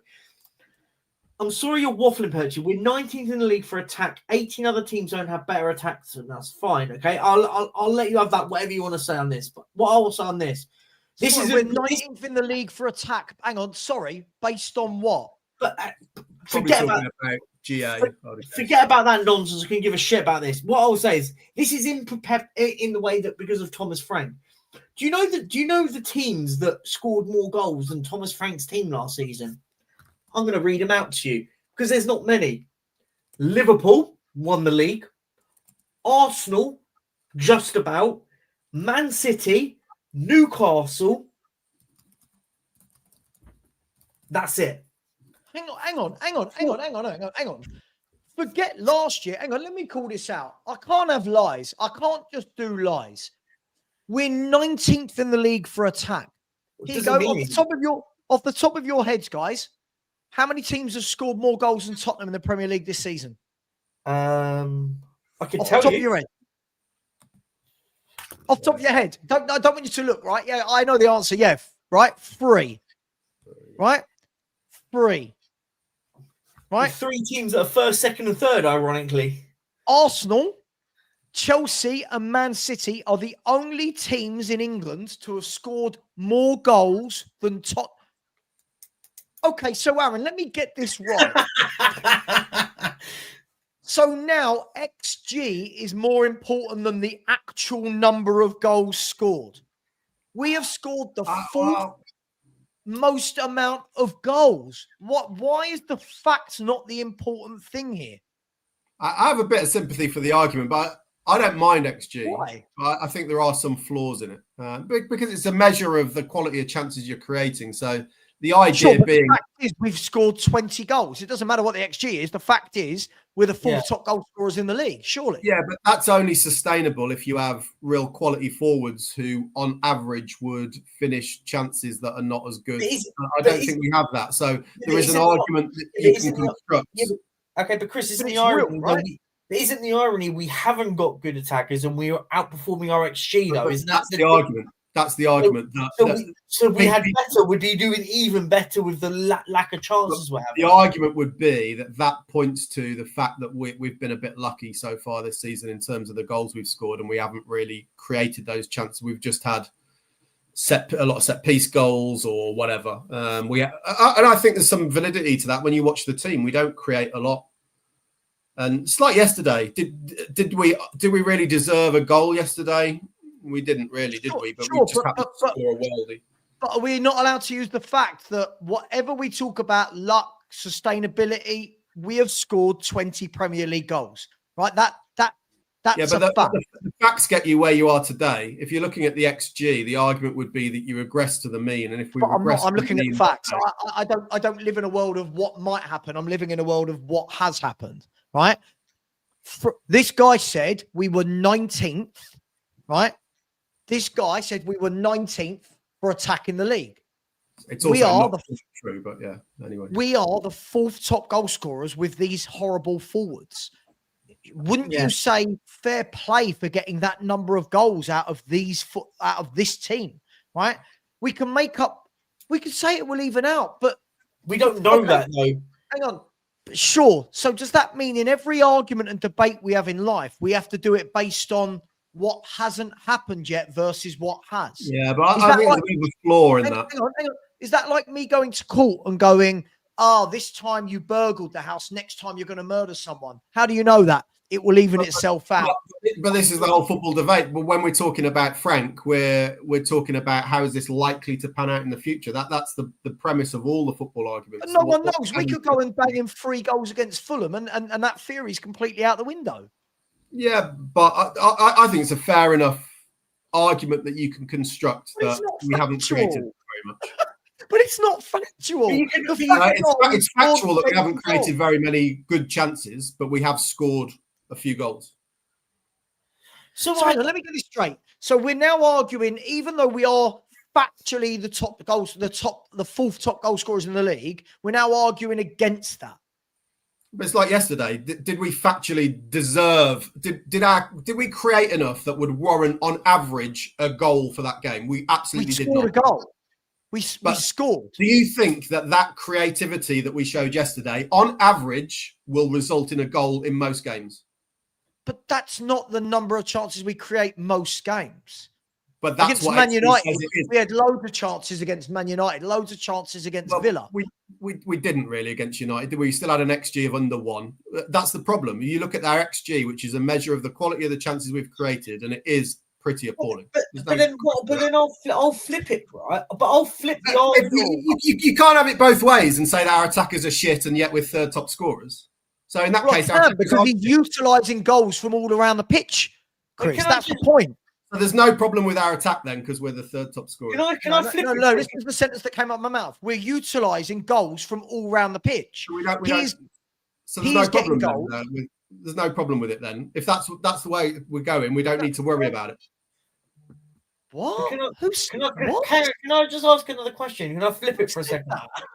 I'm sorry you're waffling, Perchy. We're 19th in the league for attack. 18 other teams don't have better attacks, and that's fine. Okay, I'll let you have that. Whatever you want to say on this, but what I will say on this,
we're 19th in the league for attack. Hang on, sorry, based on what?
But
forget about GA.
Forget about that nonsense. I can give a shit about this. What I'll say is this is in the way that because of Thomas Frank. Do you know the teams that scored more goals than Thomas Frank's team last season? I'm going to read them out to you because there's not many. Liverpool won the league. Arsenal, just about. Man City, Newcastle. That's it.
Hang on. Forget last year. Hang on, let me call this out. I can't have lies. I can't just do lies. We're 19th in the league for attack. Here you go. Off the top of your heads, guys. How many teams have scored more goals than Tottenham in the Premier League this season?
I can
off
tell
the top
you.
of your head. Off the top of your head. I don't want you to look, right? Yeah, I know the answer. Yeah, right? 3. Right? 3. Right?
The 3 teams that are first, second, and third, ironically.
Arsenal, Chelsea, and Man City are the only teams in England to have scored more goals than Tottenham. Okay, so Aaron, let me get this right. So now XG is more important than the actual number of goals scored. We have scored the 4th most amount of goals. Why is the fact not the important thing here?
I have a bit of sympathy for the argument, but I don't mind XG.
Why?
I think there are some flaws in it because it's a measure of the quality of chances you're creating. So the idea being,
the fact is we've scored 20 goals. It doesn't matter what the XG is. The fact is we're the 4th top goal scorers in the league, surely.
Yeah, but that's only sustainable if you have real quality forwards who, on average, would finish chances that are not as good. I don't think we have that. So there is an argument that you can construct.
Okay, but Chris, isn't the irony, right? Isn't the irony we haven't got good attackers and we are outperforming our XG though? Isn't that
the argument? That's the argument.
So we had better. Would he do it even better with the lack of chances we're having?
The argument would be that points to the fact that we've been a bit lucky so far this season in terms of the goals we've scored, and we haven't really created those chances. We've just had a lot of set piece goals or whatever. And I think there's some validity to that when you watch the team. We don't create a lot. And it's like yesterday. Did we really deserve a goal yesterday? We didn't really, did we? But we just happened to score a worldie.
But are we not allowed to use the fact that whatever we talk about, luck, sustainability, we have scored 20 Premier League goals, right? That's a fact.
The facts get you where you are today. If you're looking at the XG, the argument would be that you regress to the mean. And if we regress,
I'm looking at facts. I don't live in a world of what might happen. I'm living in a world of what has happened, right? This guy said we were 19th, right? This guy said we were 19th for attack in the league.
It's also true, but yeah. Anyway,
we are the 4th top goal scorers with these horrible forwards. Wouldn't you say fair play for getting that number of goals out of this team? Right? We can say it will even out, but
we don't know that though.
Hang on. Sure. So does that mean in every argument and debate we have in life, we have to do it based on what hasn't happened yet versus what has?
Yeah, but I think there's a bit of a flaw in that.
Hang on. Is that like me going to court and going, this time you burgled the house, next time you're going to murder someone? How do you know that? It will even itself out.
But this is the whole football debate. But when we're talking about Frank, we're talking about how is this likely to pan out in the future? That's the premise of all the football arguments.
But no one knows. We could go and bang in 3 goals against Fulham, and that theory is completely out the window.
Yeah, but I think it's a fair enough argument that you can construct that we haven't created very much.
But it's not factual.
It's factual that we haven't created very many good chances, but we have scored a few goals.
So let me get this straight. So we're now arguing, even though we are factually the 4th top goal scorers in the league, we're now arguing against that.
But it's like yesterday. Did we factually deserve? Did we create enough that would warrant, on average, a goal for that game? We absolutely did not.
We scored a goal. We scored.
Do you think that creativity that we showed yesterday, on average, will result in a goal in most games?
But that's not the number of chances we create most games.
But that's
against
what
Man United. We had loads of chances against Man United, loads of chances against Villa.
We didn't really against United, did we? We still had an XG of under 1. That's the problem. You look at our XG, which is a measure of the quality of the chances we've created, and it is pretty appalling.
But then I'll flip it, right? But I'll flip the argument.
You can't have it both ways and say that our attackers are shit and yet we're 3rd top scorers. So in that case,
because he's utilising goals from all around the pitch, Chris. That's the point.
So there's no problem with our attack then because we're the 3rd top scorer.
Can I flip it?
No, this is the sentence that came out of my mouth. We're utilising goals from all around the pitch.
So there's no problem then. There's no problem with it then. If that's the way we're going, we don't need to worry about it.
What?
Can I,
Who's
can I just ask another question? Can I flip it for a second?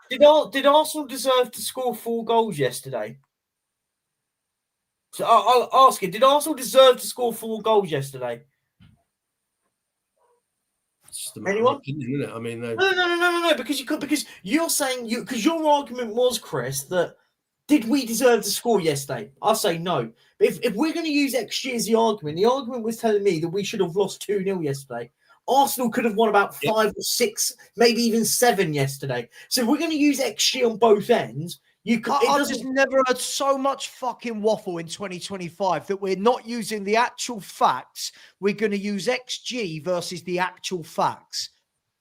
Did Arsenal deserve to score 4 goals yesterday? So I'll ask you, did Arsenal deserve to score 4 goals yesterday?
It's just a matter
Anyone?
of opinion, isn't it? I mean,
No, because you're saying because your argument was, Chris, that did we deserve to score yesterday? I say no. But if we're going to use XG as the argument was telling me that we should have lost 2-0 yesterday. Arsenal could have won about 5 or 6, maybe even 7 yesterday. So if we're going to use XG on both ends,
I've just never heard so much fucking waffle in 2025 that we're not using the actual facts. We're going to use XG versus the actual facts.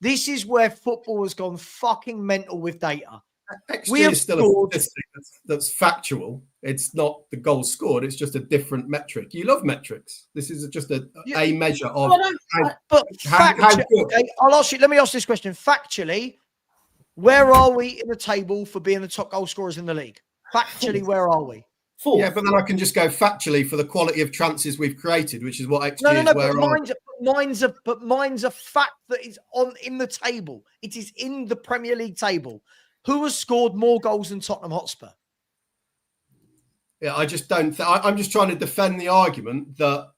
This is where football has gone fucking mental with data.
XG is still a statistic that's factual. It's not the goals scored. It's just a different metric. You love metrics. This is just a measure of how good.
Okay, let me ask this question. Factually, where are we in the table for being the top goal scorers in the league? Factually, where are we?
4th.
Yeah, but then I can just go factually for the quality of chances we've created, which is what XG is.
But mine's a fact that is in the table. It is in the Premier League table. Who has scored more goals than Tottenham Hotspur?
Yeah, I just don't. I'm just trying to defend the argument that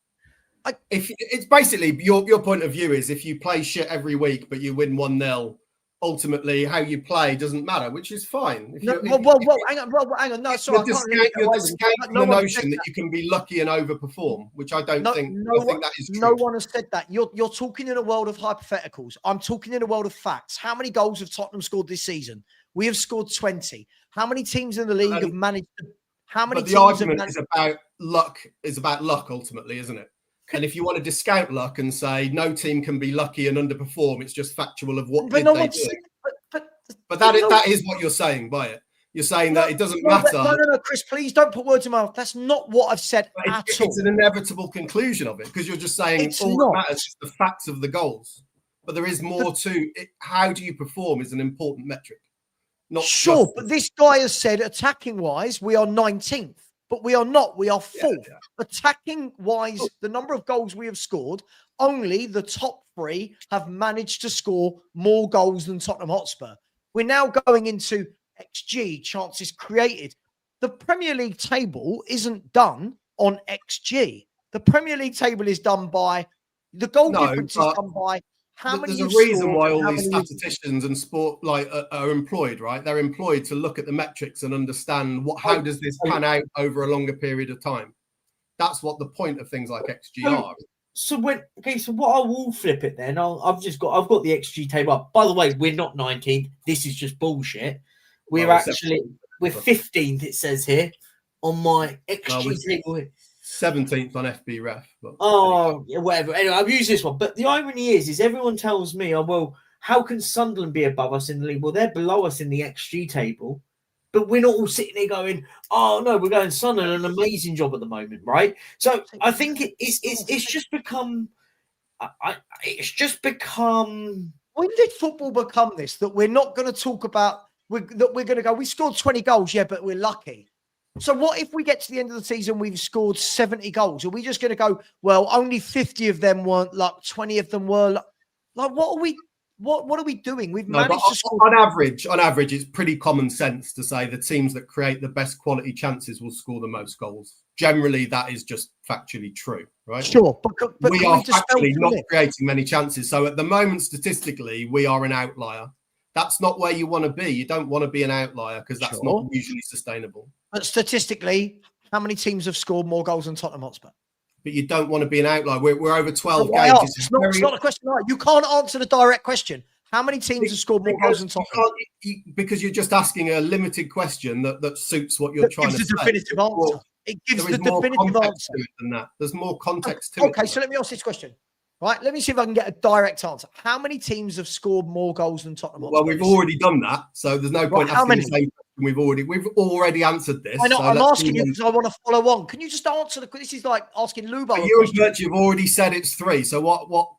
if it's basically your point of view is if you play shit every week but you win 1-0. Ultimately, how you play doesn't matter, which is fine.
Hang on. No, sorry,
you're discounting the notion that you can be lucky and overperform, which I don't think. I think that is true.
No one has said that. You're talking in a world of hypotheticals. I'm talking in a world of facts. How many goals have Tottenham scored this season? We have scored 20. How many teams in the league have managed to? How many? But the argument
is about luck. Is about luck ultimately, isn't it? And if you want to discount luck and say no team can be lucky and underperform, it's just factual of what they do. But that is what you're saying by it. You're saying that it doesn't matter.
No, Chris, please don't put words in my mouth. That's not what I've said at all.
It's an inevitable conclusion of it because you're just saying all that matters is the facts of the goals. But there is more to it. How do you perform is an important metric. Not sure,
but this guy has said attacking-wise, we are 19th. But we are not. We are 4th. Yeah. Attacking-wise, the number of goals we have scored, only the top 3 have managed to score more goals than Tottenham Hotspur. We're now going into XG, chances created. The Premier League table isn't done on XG. The Premier League table is done by the goal difference is done by how many.
There's a reason why all these statisticians and sport are employed, right? They're employed to look at the metrics and understand how does this pan out over a longer period of time. That's what the point of things like XG are.
So what I will flip it then. I've got the XG table up. By the way, we're not 19th. This is just bullshit. We're 15th. It says here on my XG table here.
17th on FB Ref. But
yeah, whatever. Anyway, I've used this one. But the irony is everyone tells me, oh, well, how can Sunderland be above us in the league? Well, they're below us in the XG table. But we're not all sitting there going, oh, no, we're going Sunderland, an amazing job at the moment, right? So I think it's just become...
When did football become this? That we're not going to talk about... that we're going to go, we scored 20 goals, yeah, but we're lucky. So what if we get to the end of the season, we've scored 70 goals? Are we just going to go, well, only 50 of them weren't luck, 20 of them were luck? Like, what are we doing? We've managed to score.
On average, it's pretty common sense to say the teams that create the best quality chances will score the most goals. Generally, that is just factually true, right?
Sure. But
we are actually not creating many chances. So at the moment, statistically, we are an outlier. That's not where you want to be. You don't want to be an outlier because that's not usually sustainable.
But statistically, how many teams have scored more goals than Tottenham Hotspur?
But you don't want to be an outlier. We're over 12 games.
It's not a question. You can't answer the direct question. How many teams have scored more goals than Tottenham?
Because you're just asking a limited question that suits what you're trying to say.
It gives the definitive answer. It gives the definitive answer.
Than that. There's more context to it.
Okay, so let me ask this question. Right, let me see if I can get a direct answer. How many teams have scored more goals than Tottenham Hotspur?
Well, we've already done that, so there's no point asking the same question. We've already answered this.
I know. I'm asking you because I want to follow on. Can you just answer this is like asking Lubo.
You and Perchy have already said it's 3. So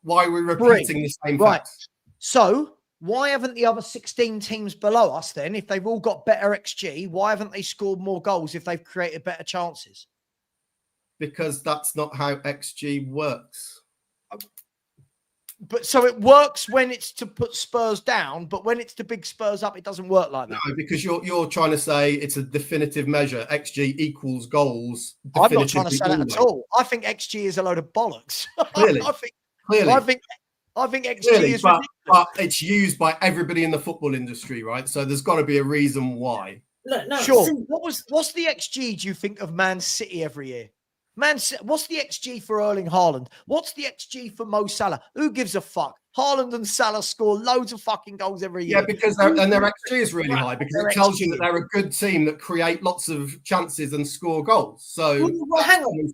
why are we repeating the same facts?
So why haven't the other 16 teams below us then, if they've all got better XG, why haven't they scored more goals if they've created better chances?
Because that's not how XG works.
But so it works when it's to put Spurs down, but when it's to big Spurs up, it doesn't work like that.
No, because you're trying to say it's a definitive measure. XG equals goals.
I'm not trying to say that
always.
at all. I think XG is a load of bollocks.
Clearly.
I think XG
Clearly,
is
but it's used by everybody in the football industry, right? So there's got to be a reason why.
No,
sure. What's the XG, do you think, of Man City every year? What's the XG for Erling Haaland? What's the XG for Mo Salah? Who gives a fuck? Haaland and Salah score loads of fucking goals every year.
Yeah, because their XG is really high because it tells you that they're a good team that create lots of chances and score goals. So
well, hang on,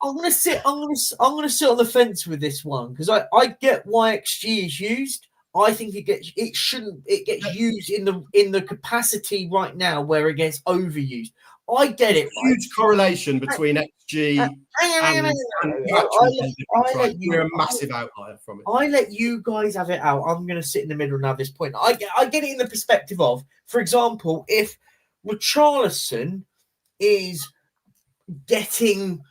I'm gonna sit on the fence with this one because I get why XG is used. I think it gets used in the capacity right now where it gets overused. I get it.
Huge correlation between XG and we're a massive outlier from it.
I let you guys have it out. I'm going to sit in the middle now at this point. I get it in the perspective of, for example, if Richarlison is getting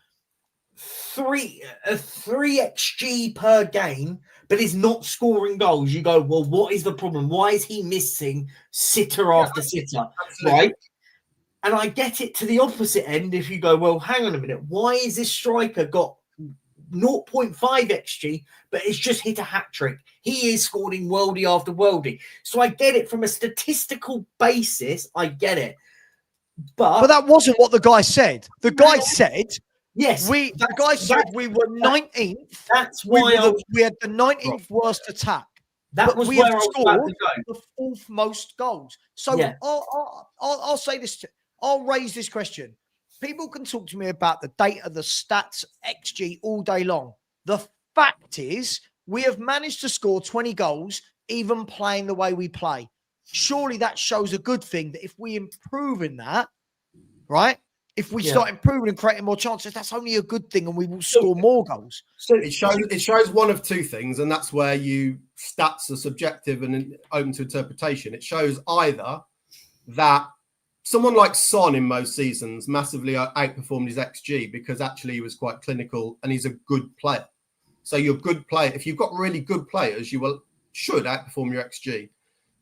3 XG per game, but is not scoring goals, you go, well, what is the problem? Why is he missing sitter after sitter? Right? And I get it to the opposite end if you go, well, hang on a minute. Why is this striker got 0.5 XG, but it's just hit a hat trick? He is scoring worldie after worldie. So I get it from a statistical basis. I get it. But
that wasn't what the guy said. The guy said,
yes,
the guy said we were 19th.
That's why
we had the 19th worst attack.
That was where I was about to go.
The 4th most goals. So yeah. I'll say this. I'll raise this question. People can talk to me about the data, the stats, XG all day long. The fact is, we have managed to score 20 goals, even playing the way we play. Surely that shows a good thing that if we improve in that, right? If we start improving and creating more chances, that's only a good thing and we will score more goals.
So it shows one of two things, and that's where stats are subjective and open to interpretation. It shows either that someone like Son in most seasons massively outperformed his XG because actually he was quite clinical and he's a good player. So you're a good player. If you've got really good players, you should outperform your XG.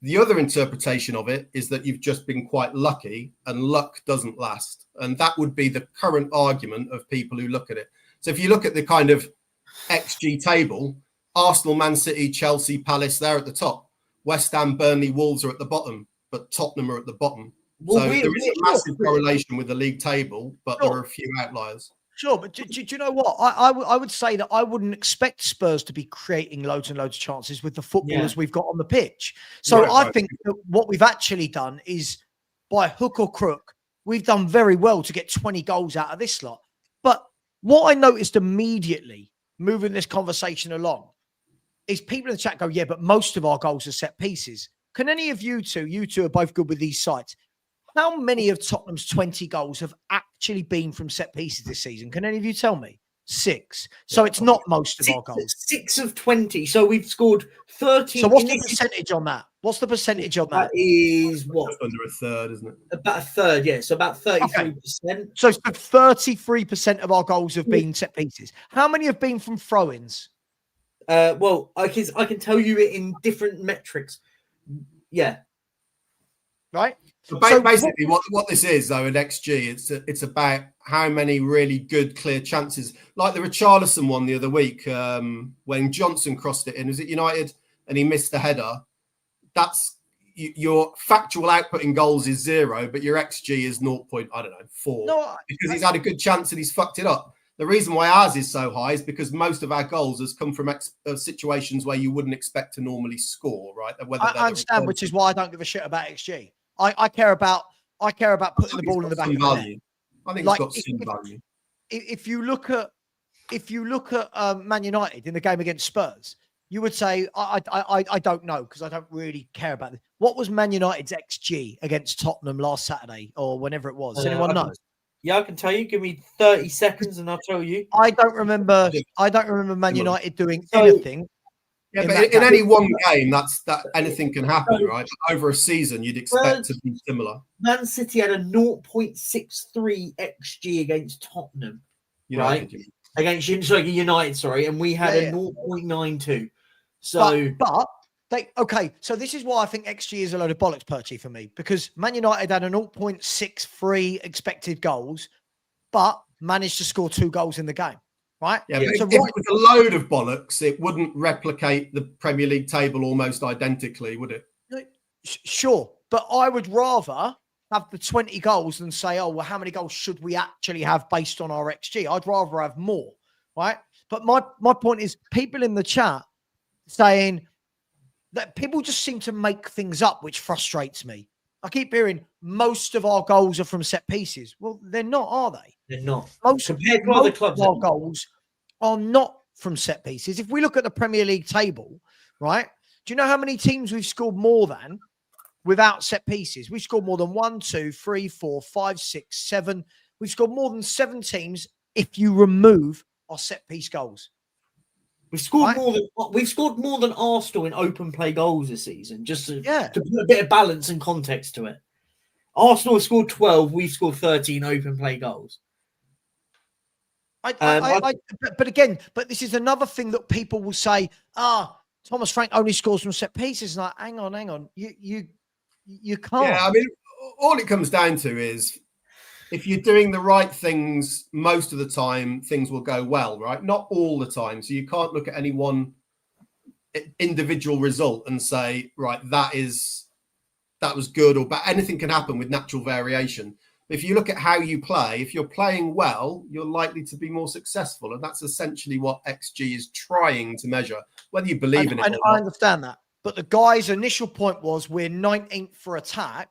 The other interpretation of it is that you've just been quite lucky and luck doesn't last. And that would be the current argument of people who look at it. So if you look at the kind of XG table, Arsenal, Man City, Chelsea, Palace, they're at the top. West Ham, Burnley, Wolves are at the bottom, but Tottenham are at the bottom. Well, so there is a massive correlation with the league table, but there are a few outliers.
Sure, but do you know what? I would say that I wouldn't expect Spurs to be creating loads and loads of chances with the footballers we've got on the pitch. So I think that what we've actually done is, by hook or crook, we've done very well to get 20 goals out of this lot. But what I noticed immediately, moving this conversation along, is people in the chat go, yeah, but most of our goals are set pieces. Can any of you two are both good with these sites, how many of Tottenham's 20 goals have actually been from set pieces this season? Can any of you tell me? 6. So it's not most of our goals.
6 of 20. So we've scored 13.
So what's the percentage on that? What's the percentage on that?
That is what?
Just under a third, isn't it?
About a third, yeah. So about 33%.
Okay. So 33% of our goals have been set pieces. How many have been from throw-ins?
Well, I can tell you it in different metrics. Yeah.
Right.
So basically, what this is, though, an XG, it's about how many really good, clear chances. Like the Richarlison one the other week, when Johnson crossed it in, was it United, and he missed the header. That's your factual output in goals is 0, but your XG is 0.4.
No,
because he's had a good chance and he's fucked it up. The reason why ours is so high is because most of our goals has come from situations where you wouldn't expect to normally score, right?
I understand, which is why I don't give a shit about XG. I care about putting the ball in the back of the net.
I think it's got some value.
If you look at Man United in the game against Spurs, you would say I don't know because I don't really care about this. What was Man United's XG against Tottenham last Saturday or whenever it was? Does anyone know?
Yeah, I can tell you. Give me 30 seconds and I'll tell you.
I don't remember Man United doing anything.
Yeah, but in any one game, that anything can happen, right? But over a season, you'd expect to be similar.
Man City had a 0.63 XG against Tottenham, right? Against United, and we had a 0.92. So,
so this is why I think XG is a load of bollocks, Perchy, for me, because Man United had a 0.63 expected goals, but managed to score 2 goals in the game, right?
Yeah, but
so
if it was a load of bollocks, it wouldn't replicate the Premier League table almost identically, would it?
Sure, but I would rather have the 20 goals than say, oh, well, how many goals should we actually have based on our XG? I'd rather have more, right? But my point is, people in the chat saying that people just seem to make things up, which frustrates me. I keep hearing most of our goals are from set pieces. Well, they're not, are they?
they're not.
Most
Compared to other clubs,
of our goals are not from set pieces. If we look at the Premier League table, right? Do you know how many teams we've scored more than without set pieces? We've scored more than 1, 2, 3, 4, 5, 6, 7. We've scored more than 7 teams if you remove our set piece goals.
We've scored more than Arsenal in open play goals this season, just to put a bit of balance and context to it. Arsenal have scored 12, we've scored 13 open play goals.
But this is another thing that people will say, Thomas Frank only scores from set pieces. And like, hang on. You can't.
Yeah, I mean, all it comes down to is if you're doing the right things most of the time, things will go well, right? Not all the time. So you can't look at any one individual result and say, right, that was good or bad. Anything can happen with natural variation. If you look at how you play, if you're playing well, you're likely to be more successful. And that's essentially what XG is trying to measure, whether you believe in it or not.
I understand that. But the guy's initial point was we're 19th for attack,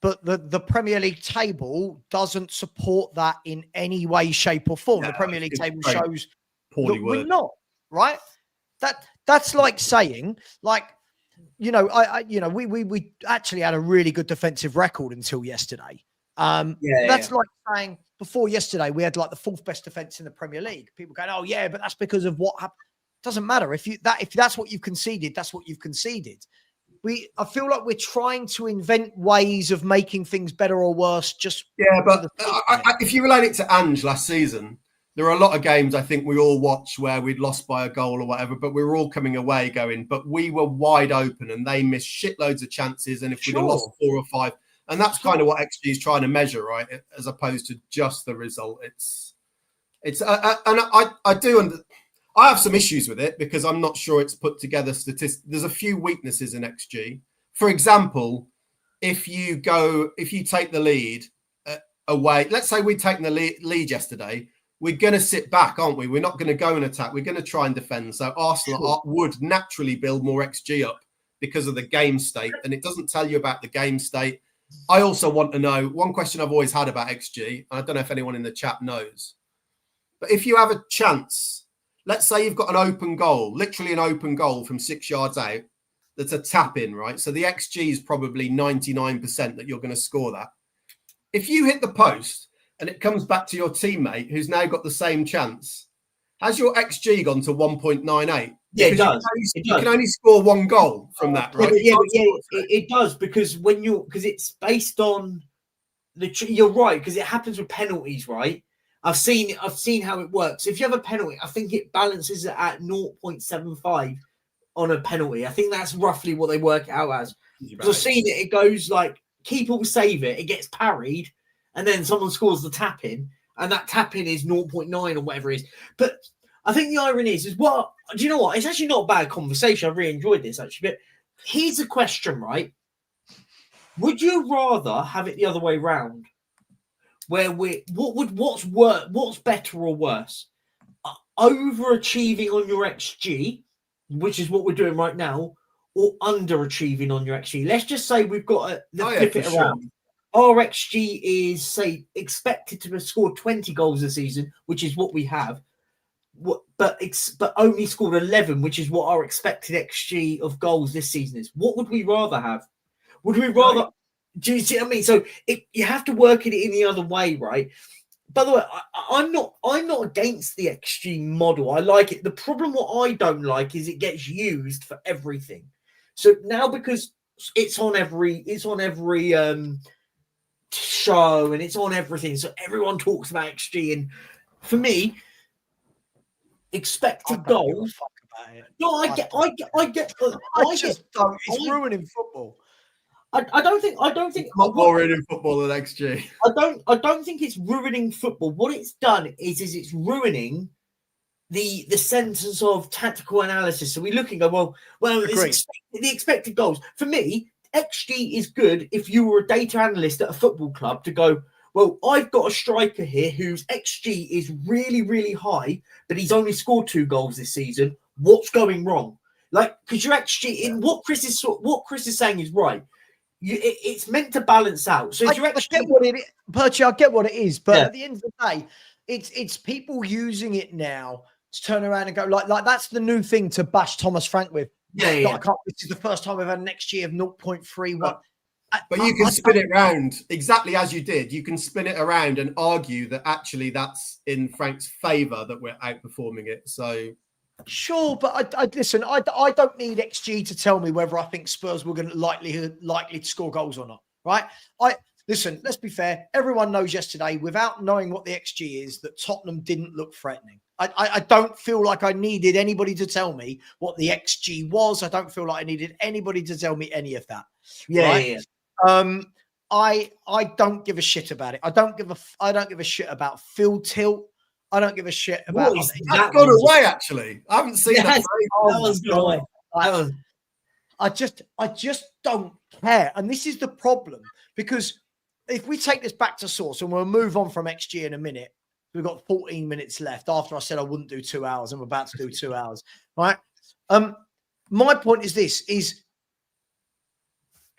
but the Premier League table doesn't support that in any way, shape or form.
No,
the Premier League table shows that we're not, right? That's like saying, like, we actually had a really good defensive record until yesterday. That's like saying before yesterday we had like the 4th best defense in the Premier League. People going, oh yeah, but that's because of what happened. Doesn't matter if that's what you've conceded. That's what you've conceded. I feel like we're trying to invent ways of making things better or worse.
But if you relate it to Ange last season, there are a lot of games I think we all watch where we'd lost by a goal or whatever, but we were all coming away going, but we were wide open and they missed shitloads of chances. And if we'd have lost 4 or 5, and that's kind of what XG is trying to measure, right? As opposed to just the result. I have some issues with it because I'm not sure it's put together statistics. There's a few weaknesses in XG. For example, if you take the lead away, let's say we'd taken the lead yesterday, we're going to sit back, aren't we? We're not going to go and attack. We're going to try and defend. So Arsenal would naturally build more XG up because of the game state, and it doesn't tell you about the game state. I also want to know, one question I've always had about XG, and I don't know if anyone in the chat knows, but if you have a chance, let's say you've got an open goal, literally an open goal from 6 yards out, that's a tap in, right? So the XG is probably 99% that you're going to score that. If you hit the post and it comes back to your teammate who's now got the same chance, has your XG gone to 1.98?
Yeah, it does.
You can only score 1 goal from that, right?
It does because it's based on you're right, because it happens with penalties, right? I've seen how it works. If you have a penalty, I think it balances it at 0.75 on a penalty. I think that's roughly what they work it out as. Because I've seen it goes like keeper will save it, it gets parried, and then someone scores the tap in, and that tap in is 0.9 or whatever it is. But I think the irony is what do you know what? It's actually not a bad conversation. I really enjoyed this actually. But here's a question, right? Would you rather have it the other way round? Where what's better or worse? Overachieving on your XG, which is what we're doing right now, or underachieving on your XG. Let's just say we've got flip it around. Sure. Our XG is, say, expected to have scored 20 goals a season, which is what we have, but only scored 11, which is what our expected XG of goals this season is. What would we rather have? Would we rather? Right. Do you see what I mean? So you have to work it in the other way, right? By the way, I'm not against the XG model. I like it. The problem what I don't like is it gets used for everything. So now because it's on every show and it's on everything, so everyone talks about XG. And for me, expected goals.
about it.
No, I get.
I just don't. It's ruining football.
I don't think.
Not more in football than XG.
I don't think it's ruining football. What it's done is it's ruining the sentence of tactical analysis. So we look and go, well, the expected goals. For me, XG is good if you were a data analyst at a football club to go, well, I've got a striker here whose XG is really, really high, but he's only scored 2 goals this season. What's going wrong? Like, because your XG in what Chris is saying is right. It's meant to balance out. So if
I get what it is, Perchy, I get what it is, but at the end of the day, it's people using it now to turn around and go like that's the new thing to bash Thomas Frank with.
Yeah.
This is the first time we've had an XG of 0.31.
But you can spin it around exactly as you did. You can spin it around and argue that actually that's in Frank's favour that we're outperforming it. So
sure, but I listen. I don't need XG to tell me whether I think Spurs were going to likely to score goals or not. Right? Listen. Let's be fair. Everyone knows yesterday, without knowing what the XG is, that Tottenham didn't look threatening. I don't feel like I needed anybody to tell me what the XG was. I don't feel like I needed anybody to tell me any of that.
Yeah.
I don't give a shit about it. I don't give a shit about field tilt. I don't give a shit about
that's gone away. Actually, I haven't seen that.
That was gone away.
I just don't care, and this is the problem, because if we take this back to source, and we'll move on from XG in a minute. We've got 14 minutes left. After I said I wouldn't do 2 hours, I'm about to do 2 hours. Right? My point is this: is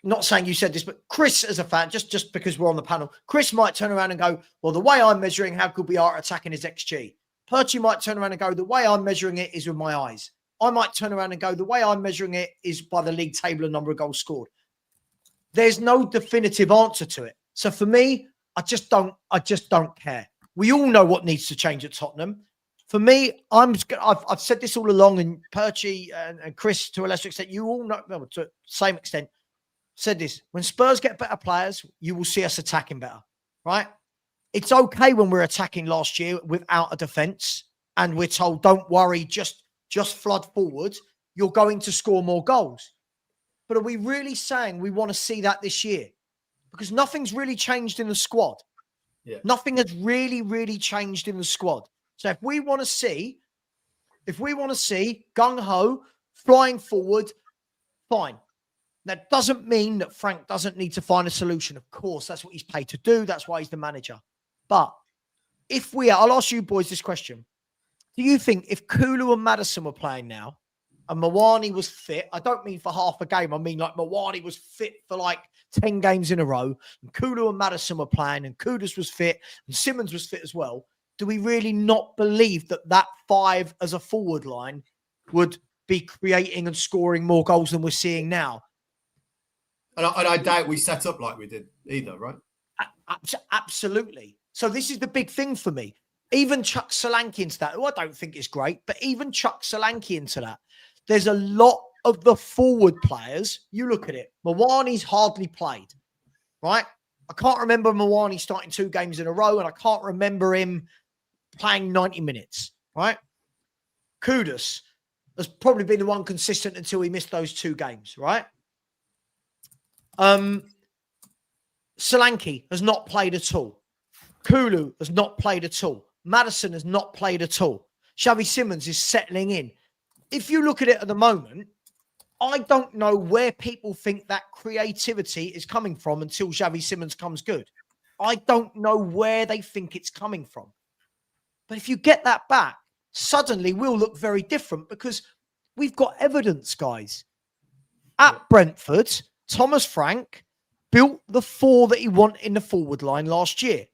not saying you said this, but Chris, as a fan, just because we're on the panel, Chris might turn around and go, well, the way I'm measuring how good we are at attacking is XG. Perchy might turn around and go, the way I'm measuring it is with my eyes. I might turn around and go, the way I'm measuring it is by the league table and number of goals scored. There's no definitive answer to it. So for me, I just don't care. We all know what needs to change at Tottenham. For me, I've said this all along, and Perchy and Chris, to a lesser extent, you all know, to the same extent, said this: when Spurs get better players, you will see us attacking better, right? It's okay when we're attacking last year without a defence and we're told, don't worry, just flood forward. You're going to score more goals. But are we really saying we want to see that this year? Because nothing's really changed in the squad. Yeah. Nothing has really, really changed in the squad. So if we want to see gung-ho, flying forward, fine. That doesn't mean that Frank doesn't need to find a solution. Of course, that's what he's paid to do. That's why he's the manager. But I'll ask you boys this question. Do you think if Kulu and Maddison were playing now and Mawani was fit, I don't mean for half a game, I mean like Mawani was fit for like 10 games in a row, and Kulu and Maddison were playing, and Kudus was fit, and Simmons was fit as well, do we really not believe that 5 as a forward line would be creating and scoring more goals than we're seeing now?
And I doubt we set up like we did either, right?
Absolutely. So this is the big thing for me. Even Chuck Solanke into that, who I don't think is great, but even Chuck Solanke into that, there's a lot of the forward players. You look at it. Mawani's hardly played, right? I can't remember Mawani starting 2 games in a row, and I can't remember him playing 90 minutes, right? Kudus has probably been the one consistent until he missed those 2 games, right? Solanke has not played at all. Kulu has not played at all. Maddison has not played at all. Xavi Simmons is settling in. If you look at it at the moment, I don't know where people think that creativity is coming from until Xavi Simmons comes good. I don't know where they think it's coming from. But if you get that back, suddenly we'll look very different because we've got evidence, guys. At Brentford, Thomas Frank built the 4 that he wanted in the forward line last year,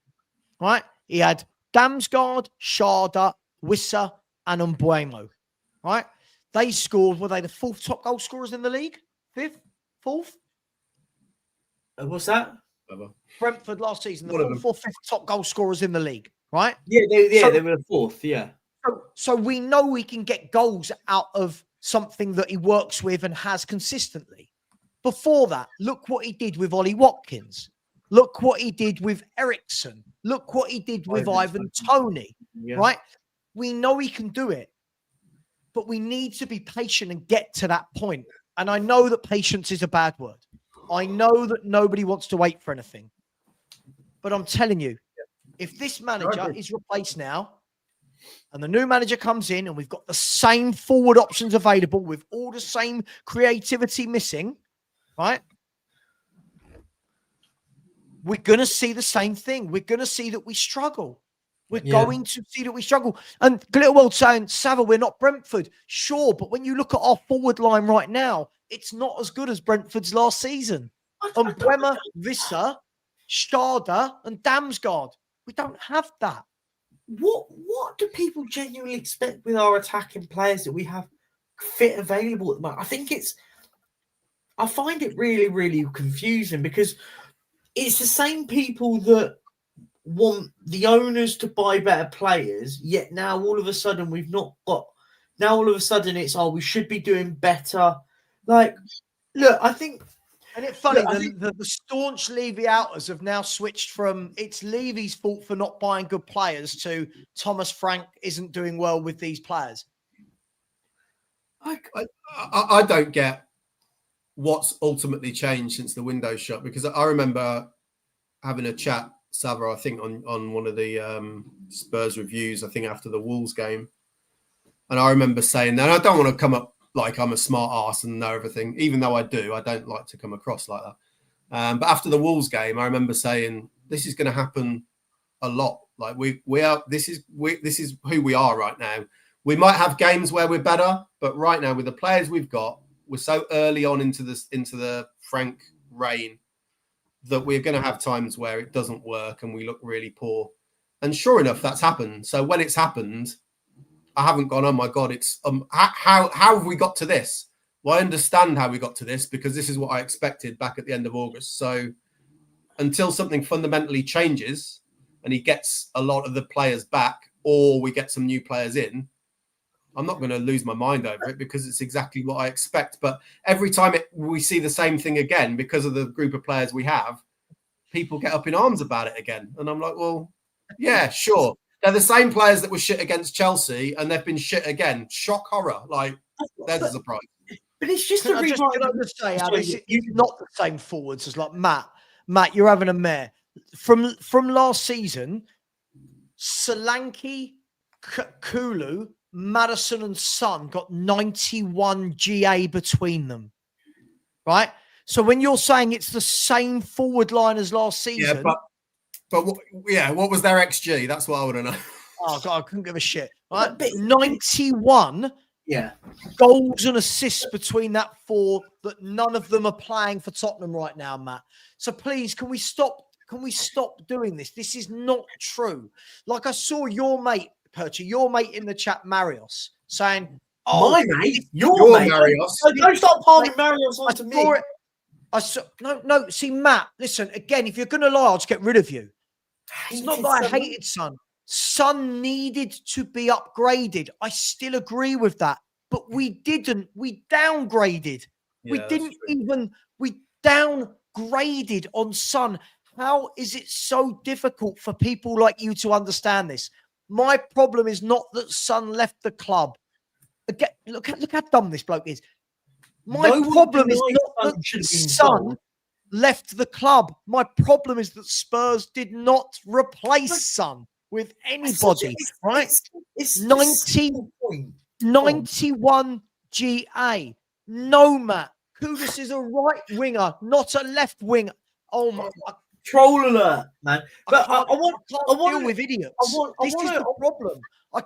right? He had Damsgaard, Sharda, Wissa, and Mbuemo, right? They scored, were they the 4th top goal scorers in the league? 5th? 4th?
What's that?
Brentford last season, the 4th or 5th top goal scorers in the league, right?
Yeah, they were 4th, yeah.
So we know we can get goals out of something that he works with and has consistently. Before that, look what he did with Ollie Watkins. Look what he did with Ericsson. Look what he did with Ivan Toney, right? We know he can do it. but we need to be patient and get to that point. And I know that patience is a bad word. I know that nobody wants to wait for anything. But I'm telling you, if this manager is replaced now and the new manager comes in and we've got the same forward options available with all the same creativity missing, right? We're going to see the same thing. We're going to see that we struggle. We're going to see that we struggle. And Glitterworld saying, Savva, we're not Brentford. Sure, but when you look at our forward line right now, it's not as good as Brentford's last season. And Bremer, Visser, Stade and Damsgaard. We don't have that.
What do people genuinely expect with our attacking players that we have fit available at the moment? I find it really, really confusing because it's the same people that want the owners to buy better players, yet now all of a sudden we've not got. Now all of a sudden it's, we should be doing better. Like, look, I think.
And it's funny, the staunch Levy outers have now switched from it's Levy's fault for not buying good players to Thomas Frank isn't doing well with these players.
I don't get what's ultimately changed since the window shut, because I remember having a chat, Savva, I think on one of the Spurs reviews, I think after the Wolves game. And I remember saying that, and I don't want to come up like I'm a smart arse and know everything, even though I do. I don't like to come across like that. But after the Wolves game, I remember saying, this is going to happen a lot. Like this is who we are right now. We might have games where we're better, but right now with the players we've got, we're so early on into the Frank reign that we're going to have times where it doesn't work and we look really poor. And sure enough, that's happened. So when it's happened, I haven't gone, oh my God, it's how have we got to this? Well, I understand how we got to this because this is what I expected back at the end of August. So until something fundamentally changes and he gets a lot of the players back or we get some new players in, I'm not going to lose my mind over it because it's exactly what I expect. But every time we see the same thing again because of the group of players we have, people get up in arms about it again. And I'm like, well, yeah, sure. They're the same players that were shit against Chelsea and they've been shit again. Shock horror. Like, there's a surprise.
But it's just
Can I just say, it's not the same forwards as like Matt. Matt, you're having a mare. From last season, Solanke, Kulu, Maddison and Son got 91 GA between them. Right? So when you're saying it's the same forward line as last season...
Yeah, but what was their XG? That's what I want to know.
Oh, God, I couldn't give a shit. Right? 91 goals and assists between that four that none of them are playing for Tottenham right now, Matt. So please, can we stop doing this? This is not true. Like I saw your mate, Perchy, your mate in the chat, Marios, saying,
my mate? Your mate?
Marios.
Don't stop palming Marios onto me.
No. See, Matt, listen, again, if you're going to lie, I'll just get rid of you. It's not that I hated Son. Son needed to be upgraded. I still agree with that. But we didn't. We downgraded. We downgraded on Son. How is it so difficult for people like you to understand this? My problem is not that Son left the club. Again, look how dumb this bloke is. My problem is not that Son left the club. My problem is that Spurs did not replace Son with anybody, right?
It's
91 GA. No, Matt. Kudus is a right winger, not a left winger. Oh, my.
Troll alert, man. But I want
to deal with idiots. This is the problem. I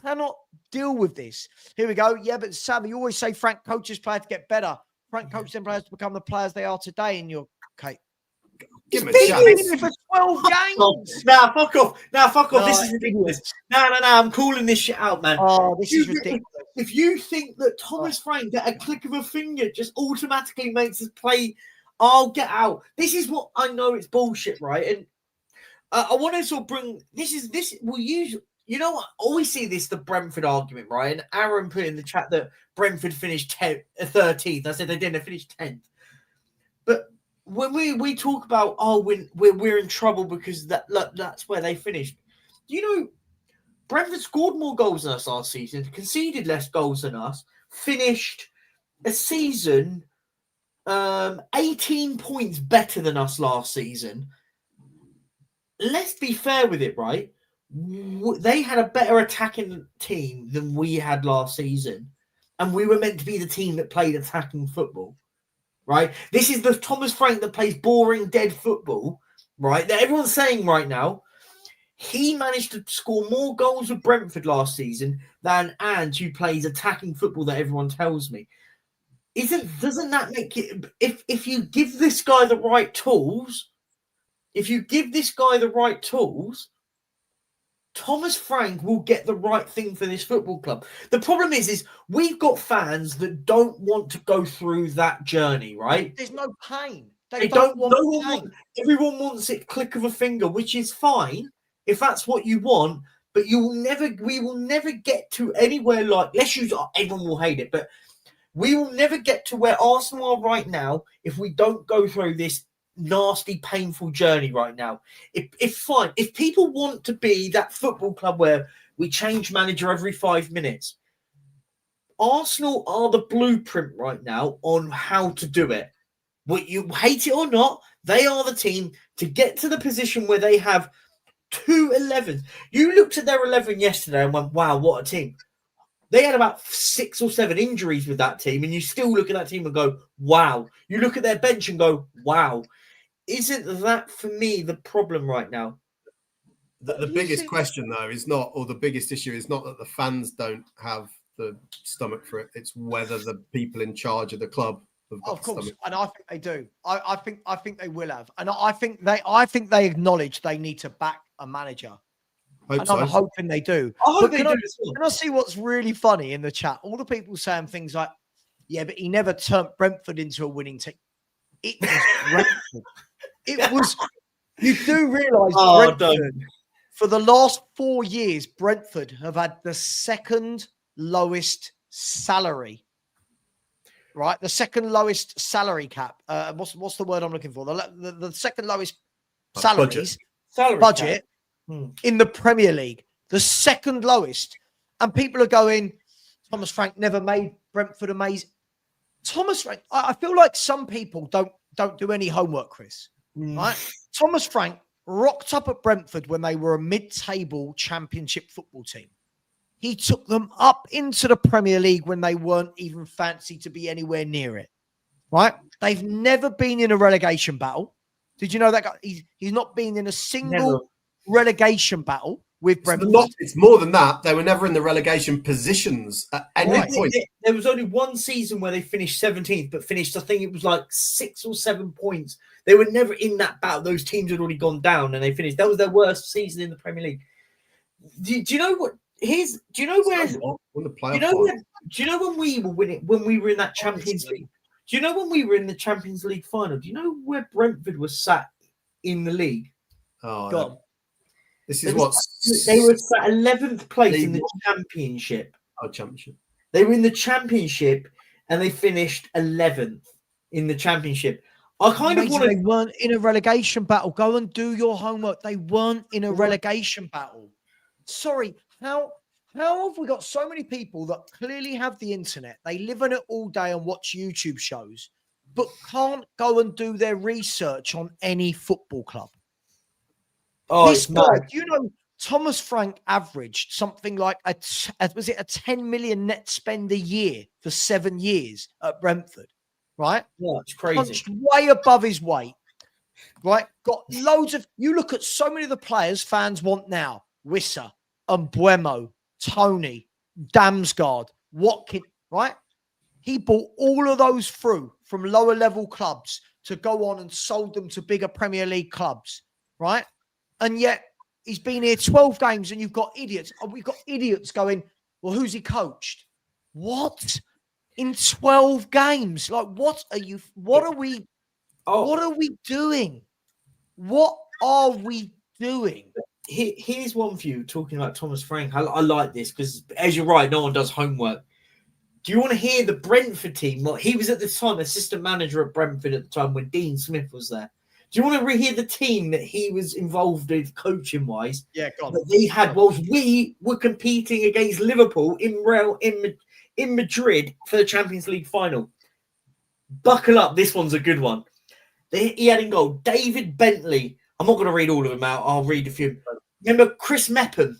cannot deal with this. Here we go. Yeah, but Savva, you always say Frank coaches players to get better. Frank coaches them players to become the players they are today in your case.
Give him a
chance. For 12 games.
Nah, fuck off. This is ridiculous. No. I'm calling this shit out, man.
Oh, this is ridiculous.
If you think that Thomas Frank at a click of a finger just automatically makes us play, I'll get out. This is what I know it's bullshit, right? And I want to sort of bring this. We'll use. You know what? I always see the Brentford argument, right? And Aaron put in the chat that Brentford finished 13th. I said they didn't. They finished 10th. But when we talk about, we're in trouble because that's where they finished. You know, Brentford scored more goals than us last season, conceded less goals than us, finished a season 18 points better than us last season. Let's be fair with it, right? They had a better attacking team than we had last season. And we were meant to be the team that played attacking football, right? This is the Thomas Frank that plays boring, dead football, right? That everyone's saying right now. He managed to score more goals with Brentford last season than Ange, who plays attacking football that everyone tells me. Doesn't that make it, if you give this guy the right tools, Thomas Frank will get the right thing for this football club. The problem is we've got fans that don't want to go through that journey, right?
There's no pain.
Everyone wants it click of a finger, which is fine if that's what you want, but we will never get to anywhere like, everyone will hate it, but we will never get to where Arsenal are right now if we don't go through this nasty, painful journey right now. If people want to be that football club where we change manager every 5 minutes, Arsenal are the blueprint right now on how to do it. What you hate it or not, they are the team to get to the position where they have 2 11s. You looked at their 11 yesterday and went, wow, what a team. They had about 6 or 7 injuries with that team, and you still look at that team and go, wow. You look at their bench and go, wow. Isn't that, for me, the problem right now?
The biggest question, though, is not, or the biggest issue is not that the fans don't have the stomach for it. It's whether the people in charge of the club have got
of course,
stomach.
and I think they do. I think they will have, and I think they acknowledge they need to back a manager. I'm hoping they do. Can I see what's really funny in the chat? All the people saying things like, "Yeah, but he never turned Brentford into a winning team." It was Brentford. It was. You do realise Brentford, for the last 4 years, Brentford have had the second lowest salary. Right, the second lowest salary cap. What's the word I'm looking for? The second lowest budget in the Premier League. The second lowest, and people are going, Thomas Frank never made Brentford amazing. Thomas Frank, I feel like some people don't do any homework, Chris. Right? Thomas Frank rocked up at Brentford when they were a mid-table Championship football team. He took them up into the Premier League when they weren't even fancy to be anywhere near it, right? They've never been in a relegation battle. Did you know that guy? He's not been in a single relegation battle with Brentford.
It's more than that. They were never in the relegation positions at any point.
There was only one season where they finished 17th, but finished, I think it was like 6 or 7 points. They were never in that battle. Those teams had already gone down and they finished. That was their worst season in the Premier League. Do you know what? Do you know when we were winning, when we were in that Champions League? Do you know when we were in the Champions League final? Do you know where Brentford was sat in the league?
Oh,
God.
This is
they were sat 11th place in the Championship.
Oh, Championship.
They were in the Championship and they finished 11th in the Championship. I kind of want
They weren't in a relegation battle. Go and do your homework. They weren't in a relegation battle. Sorry, how have we got so many people that clearly have the internet? They live on it all day and watch YouTube shows, but can't go and do their research on any football club. Oh, this guy, you know, Thomas Frank averaged something like was it a 10 million net spend a year for 7 years at Brentford, right?
Yeah, it's crazy.
Punched way above his weight, right? Got loads of. You look at so many of the players fans want now: Wissa, Mbuemo, Tony, Damsgaard, Watkins, right? He bought all of those through from lower level clubs to go on and sold them to bigger Premier League clubs, right? And yet he's been here 12 games and you've got idiots. We've got idiots going, well, who's he coached? What? In 12 games? Like, what are we doing? What are we doing?
Here's one for you, talking about Thomas Frank. I like this because, as you're right, no one does homework. Do you want to hear the Brentford team? Well, he was at the time assistant manager at Brentford at the time when Dean Smith was there. Do you want to rehear the team that he was involved with coaching wise?
Yeah, go on.
That they had whilst we were competing against Liverpool in Madrid for the Champions League final. Buckle up, this one's a good one. He had in goal David Bentley. I'm not going to read all of them out. I'll read a few. Remember Chris Mepham?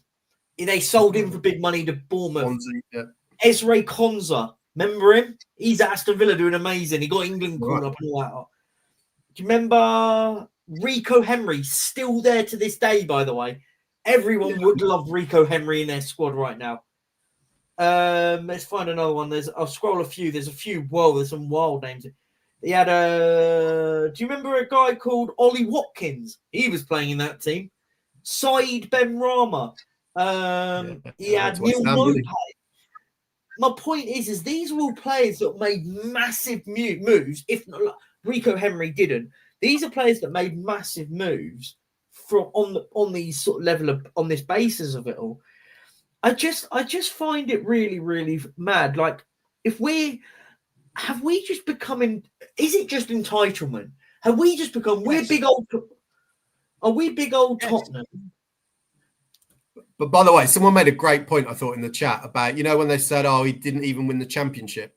They sold him for big money to Bournemouth.
Yeah.
Ezra Konza. Remember him? He's at Aston Villa doing amazing. He got England called up and all that. Do you remember Rico Henry? Still there to this day, by the way. Everyone would love Rico Henry in their squad right now. Let's find another one. I'll scroll a few. There's a few. Whoa, there's some wild names. He had do you remember a guy called Ollie Watkins? He was playing in that team. Saeed Ben Rama. He had Neil Mope. My point is these are all players that made massive moves. If not, Rico Henry didn't. These are players that made massive moves on these sort of level of on this basis of it all. I just find it really, really mad. Like, have we just becoming? Is it just entitlement? Have we just become? We're big old. Are we big old Tottenham?
But by the way, someone made a great point, I thought, in the chat about, when they said, oh, he didn't even win the championship.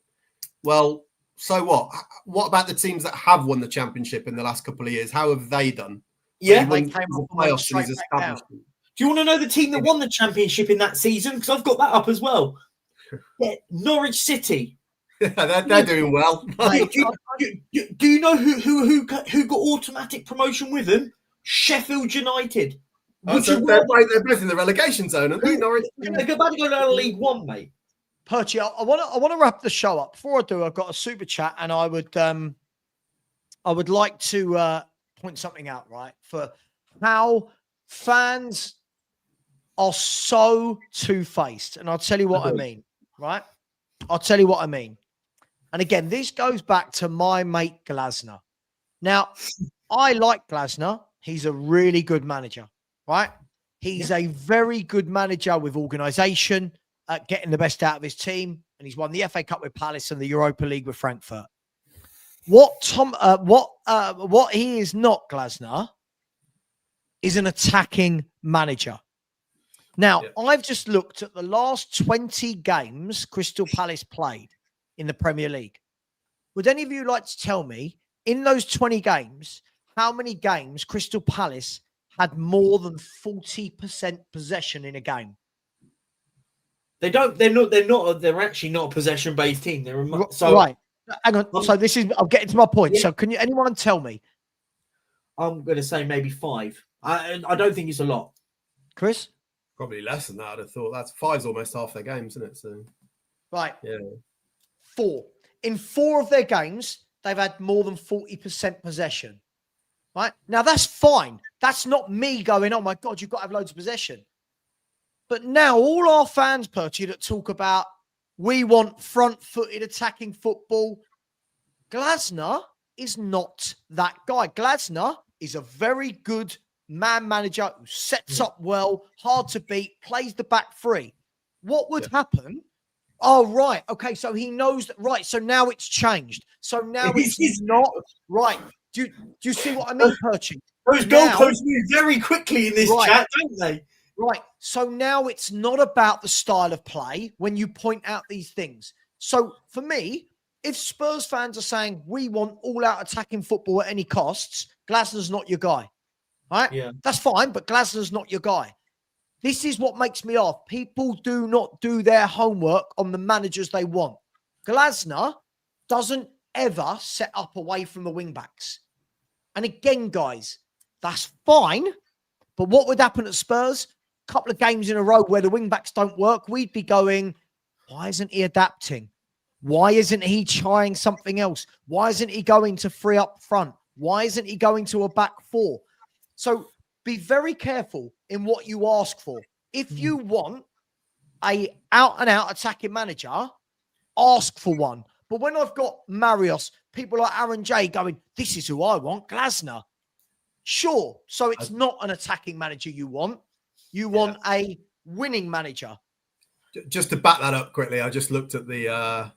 Well, so what? What about the teams that have won the championship in the last couple of years? How have they done?
Yeah, they came up playoffs and he's established.
Do you want to know the team that won the championship in that season? Because I've got that up as well. Yeah, Norwich City.
they're doing well.
Do you know who got automatic promotion with them? Sheffield United.
Oh, so they're both in the relegation zone, aren't they? Norwich.
They're about to go down to League One, mate.
Perchy, I want to wrap the show up. Before I do, I've got a super chat, and I would like to point something out, right, for how fans are so two-faced, and I'll tell you what I mean, right? I'll tell you what I mean. And again, this goes back to my mate Glasner. Now, I like Glasner. He's a really good manager. Right? He's a very good manager with organisation, getting the best out of his team, and he's won the FA Cup with Palace and the Europa League with Frankfurt. What he is not, Glasner, is an attacking manager. Now, I've just looked at the last 20 games Crystal Palace played in the Premier League. Would any of you like to tell me, in those 20 games, how many games Crystal Palace had more than 40% possession in a game?
They're actually not a possession-based team. They're
right. Hang on. So I'm getting to my point. Yeah. So can anyone tell me?
I'm going to say maybe 5. I don't think it's a lot.
Chris?
Probably less than that, I'd have thought. 5's almost half their games, isn't it? So,
right.
Yeah.
4. In 4 of their games, they've had more than 40% possession. Right? Now, that's fine. That's not me going, oh, my God, you've got to have loads of possession. But now all our fans, Perchy, that talk about we want front-footed attacking football, Glasner is not that guy. Glasner is a very good man manager who sets up well, hard to beat, plays the back three. What would happen? Oh, right. Okay, so he knows that. Right, so now it's changed. So now it's not. Right. Do you see what I mean, Perchy?
Those goalposts move very quickly in this chat, don't they?
Right. So now it's not about the style of play when you point out these things. So for me, if Spurs fans are saying we want all-out attacking football at any costs, Glasner's not your guy. Right?
Yeah.
That's fine, but Glasner's not your guy. This is what makes me off. People do not do their homework on the managers they want. Glasner doesn't ever set up away from the wing-backs. And again, guys, that's fine. But what would happen at Spurs? A couple of games in a row where the wing-backs don't work, we'd be going, why isn't he adapting? Why isn't he trying something else? Why isn't he going to 3 up front? Why isn't he going to a back 4? So be very careful in what you ask for. If you want a out-and-out attacking manager, ask for one. But when I've got Marios, people like Aaron J going, this is who I want, Glasner. Sure. So it's not an attacking manager you want. You want a winning manager.
Just to back that up quickly, I just looked at the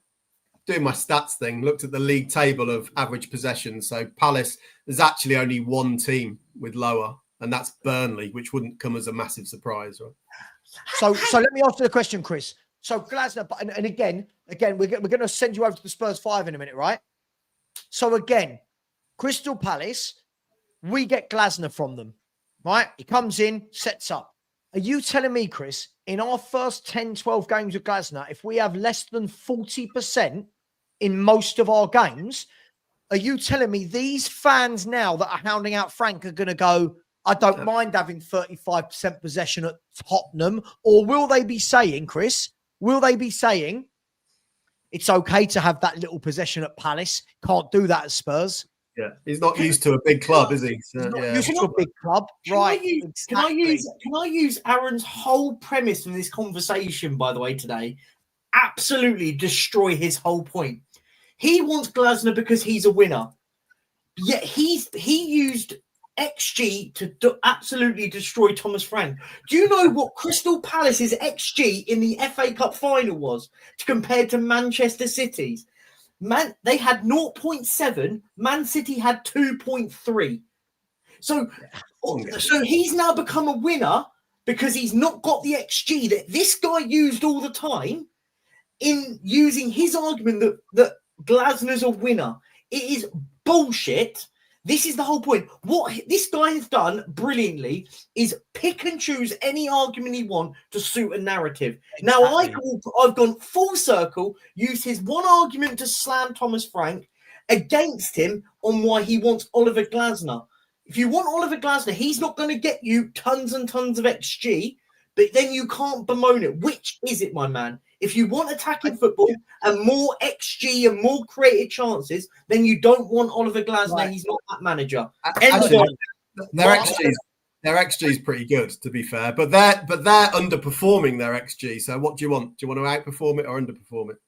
doing my stats thing, looked at the league table of average possession. So Palace, there's actually only one team with lower, and that's Burnley, which wouldn't come as a massive surprise, right?
So let me ask you the question, Chris. So Glasner, and again, we're going to send you over to the Spurs 5 in a minute, right? So again, Crystal Palace, we get Glasner from them, right? He comes in, sets up. Are you telling me, Chris, in our first 10, 12 games with Glasner, if we have less than 40% in most of our games, are you telling me these fans now that are hounding out Frank are going to go, I don't mind having 35% possession at Tottenham? Or will they be saying, Chris, it's okay to have that little possession at Palace, can't do that at Spurs?
Yeah, he's not used to a big club, is he? So,
He's not
yeah.
used to a big club, right?
Can I use Aaron's whole premise from this conversation, by the way, today? Absolutely destroy his whole point. He wants Glasner because he's a winner. Yet he used XG to absolutely destroy Thomas Frank. Do you know what Crystal Palace's XG in the FA Cup final was compared to Manchester City's? They had 0.7. Man City had 2.3. So he's now become a winner because he's not got the XG that this guy used all the time in using his argument that Glasner's a winner. It is bullshit. This is the whole point. What this guy has done brilliantly is pick and choose any argument he wants to suit a narrative. Exactly. Now, I've gone full circle, used his one argument to slam Thomas Frank against him on why he wants Oliver Glasner. If you want Oliver Glasner, he's not going to get you tons and tons of XG, but then you can't bemoan it. Which is it, my man? If you want attacking football and more XG and more creative chances, then you don't want Oliver Glasner. Right. He's not that manager.
Actually, their XG is pretty good, to be fair, but they're underperforming their XG. So what do you want? Do you want to outperform it or underperform it?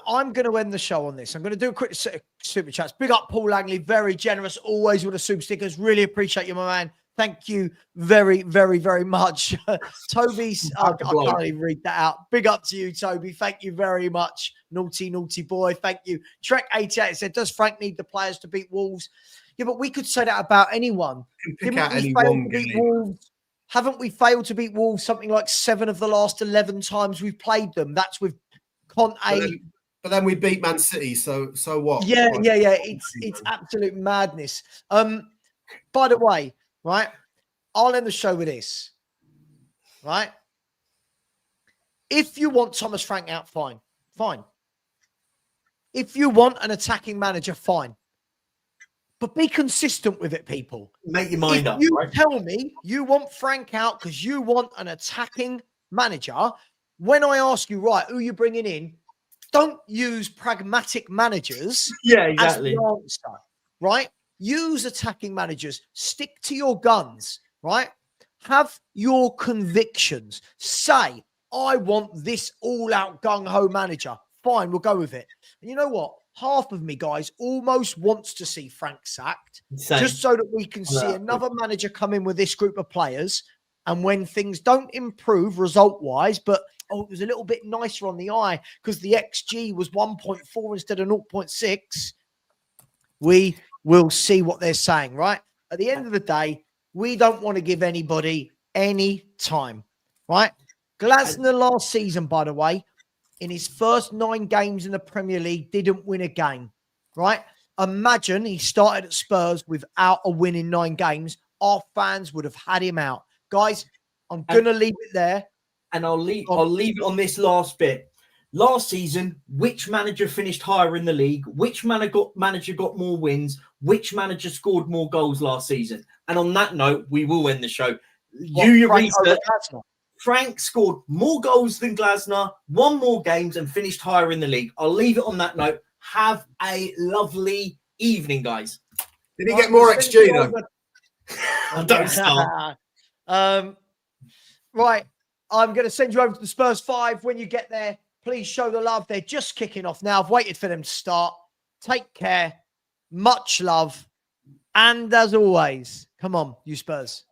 I'm going to end the show on this. I'm going to do a quick super chats. Big up Paul Langley, very generous, always with the super stickers. Really appreciate you, my man. Thank you very, very, very much. Toby's, I can't even read that out. Big up to you, Toby. Thank you very much. Naughty, naughty boy. Thank you. Trek88 said, does Frank need the players to beat Wolves? Yeah, but we could say that about anyone. Haven't we failed to beat Wolves something like 7 of the last 11 times we've played them? That's with Conte.
But then we beat Man City, so what?
Yeah. It's absolute madness. By the way, right, I'll end the show with this, right? If you want Thomas Frank out, fine. If you want an attacking manager, fine. But be consistent with it, people.
Make your mind up.
You tell me you want Frank out because you want an attacking manager. When I ask you, right, who are you bringing in? Don't use pragmatic managers as the answer, right? Use attacking managers. Stick to your guns, right? Have your convictions. Say, I want this all-out gung-ho manager. Fine, we'll go with it. And you know what? Half of me, guys, almost wants to see Frank sacked. Same. Just so that we can see another manager come in with this group of players. And when things don't improve result-wise, but it was a little bit nicer on the eye because the XG was 1.4 instead of 0.6, we will see what they're saying, right? At the end of the day, we don't want to give anybody any time, right? Glasner last season, by the way, in his first 9 games in the Premier League, didn't win a game, right? Imagine he started at Spurs without a win in 9 games. Our fans would have had him out. Guys, I'm going to leave it there.
And I'll leave it on this last bit. Last season, which manager finished higher in the league? Which manager got more wins? Which manager scored more goals last season? And on that note, we will end the show. Your research. Frank scored more goals than Glasner, won more games, and finished higher in the league. I'll leave it on that note. Have a lovely evening, guys.
Did he get more XG, though?
Don't start.
Right. I'm going to send you over to the Spurs 5. When you get there, please show the love. They're just kicking off now. I've waited for them to start. Take care. Much love. And as always, come on, you Spurs.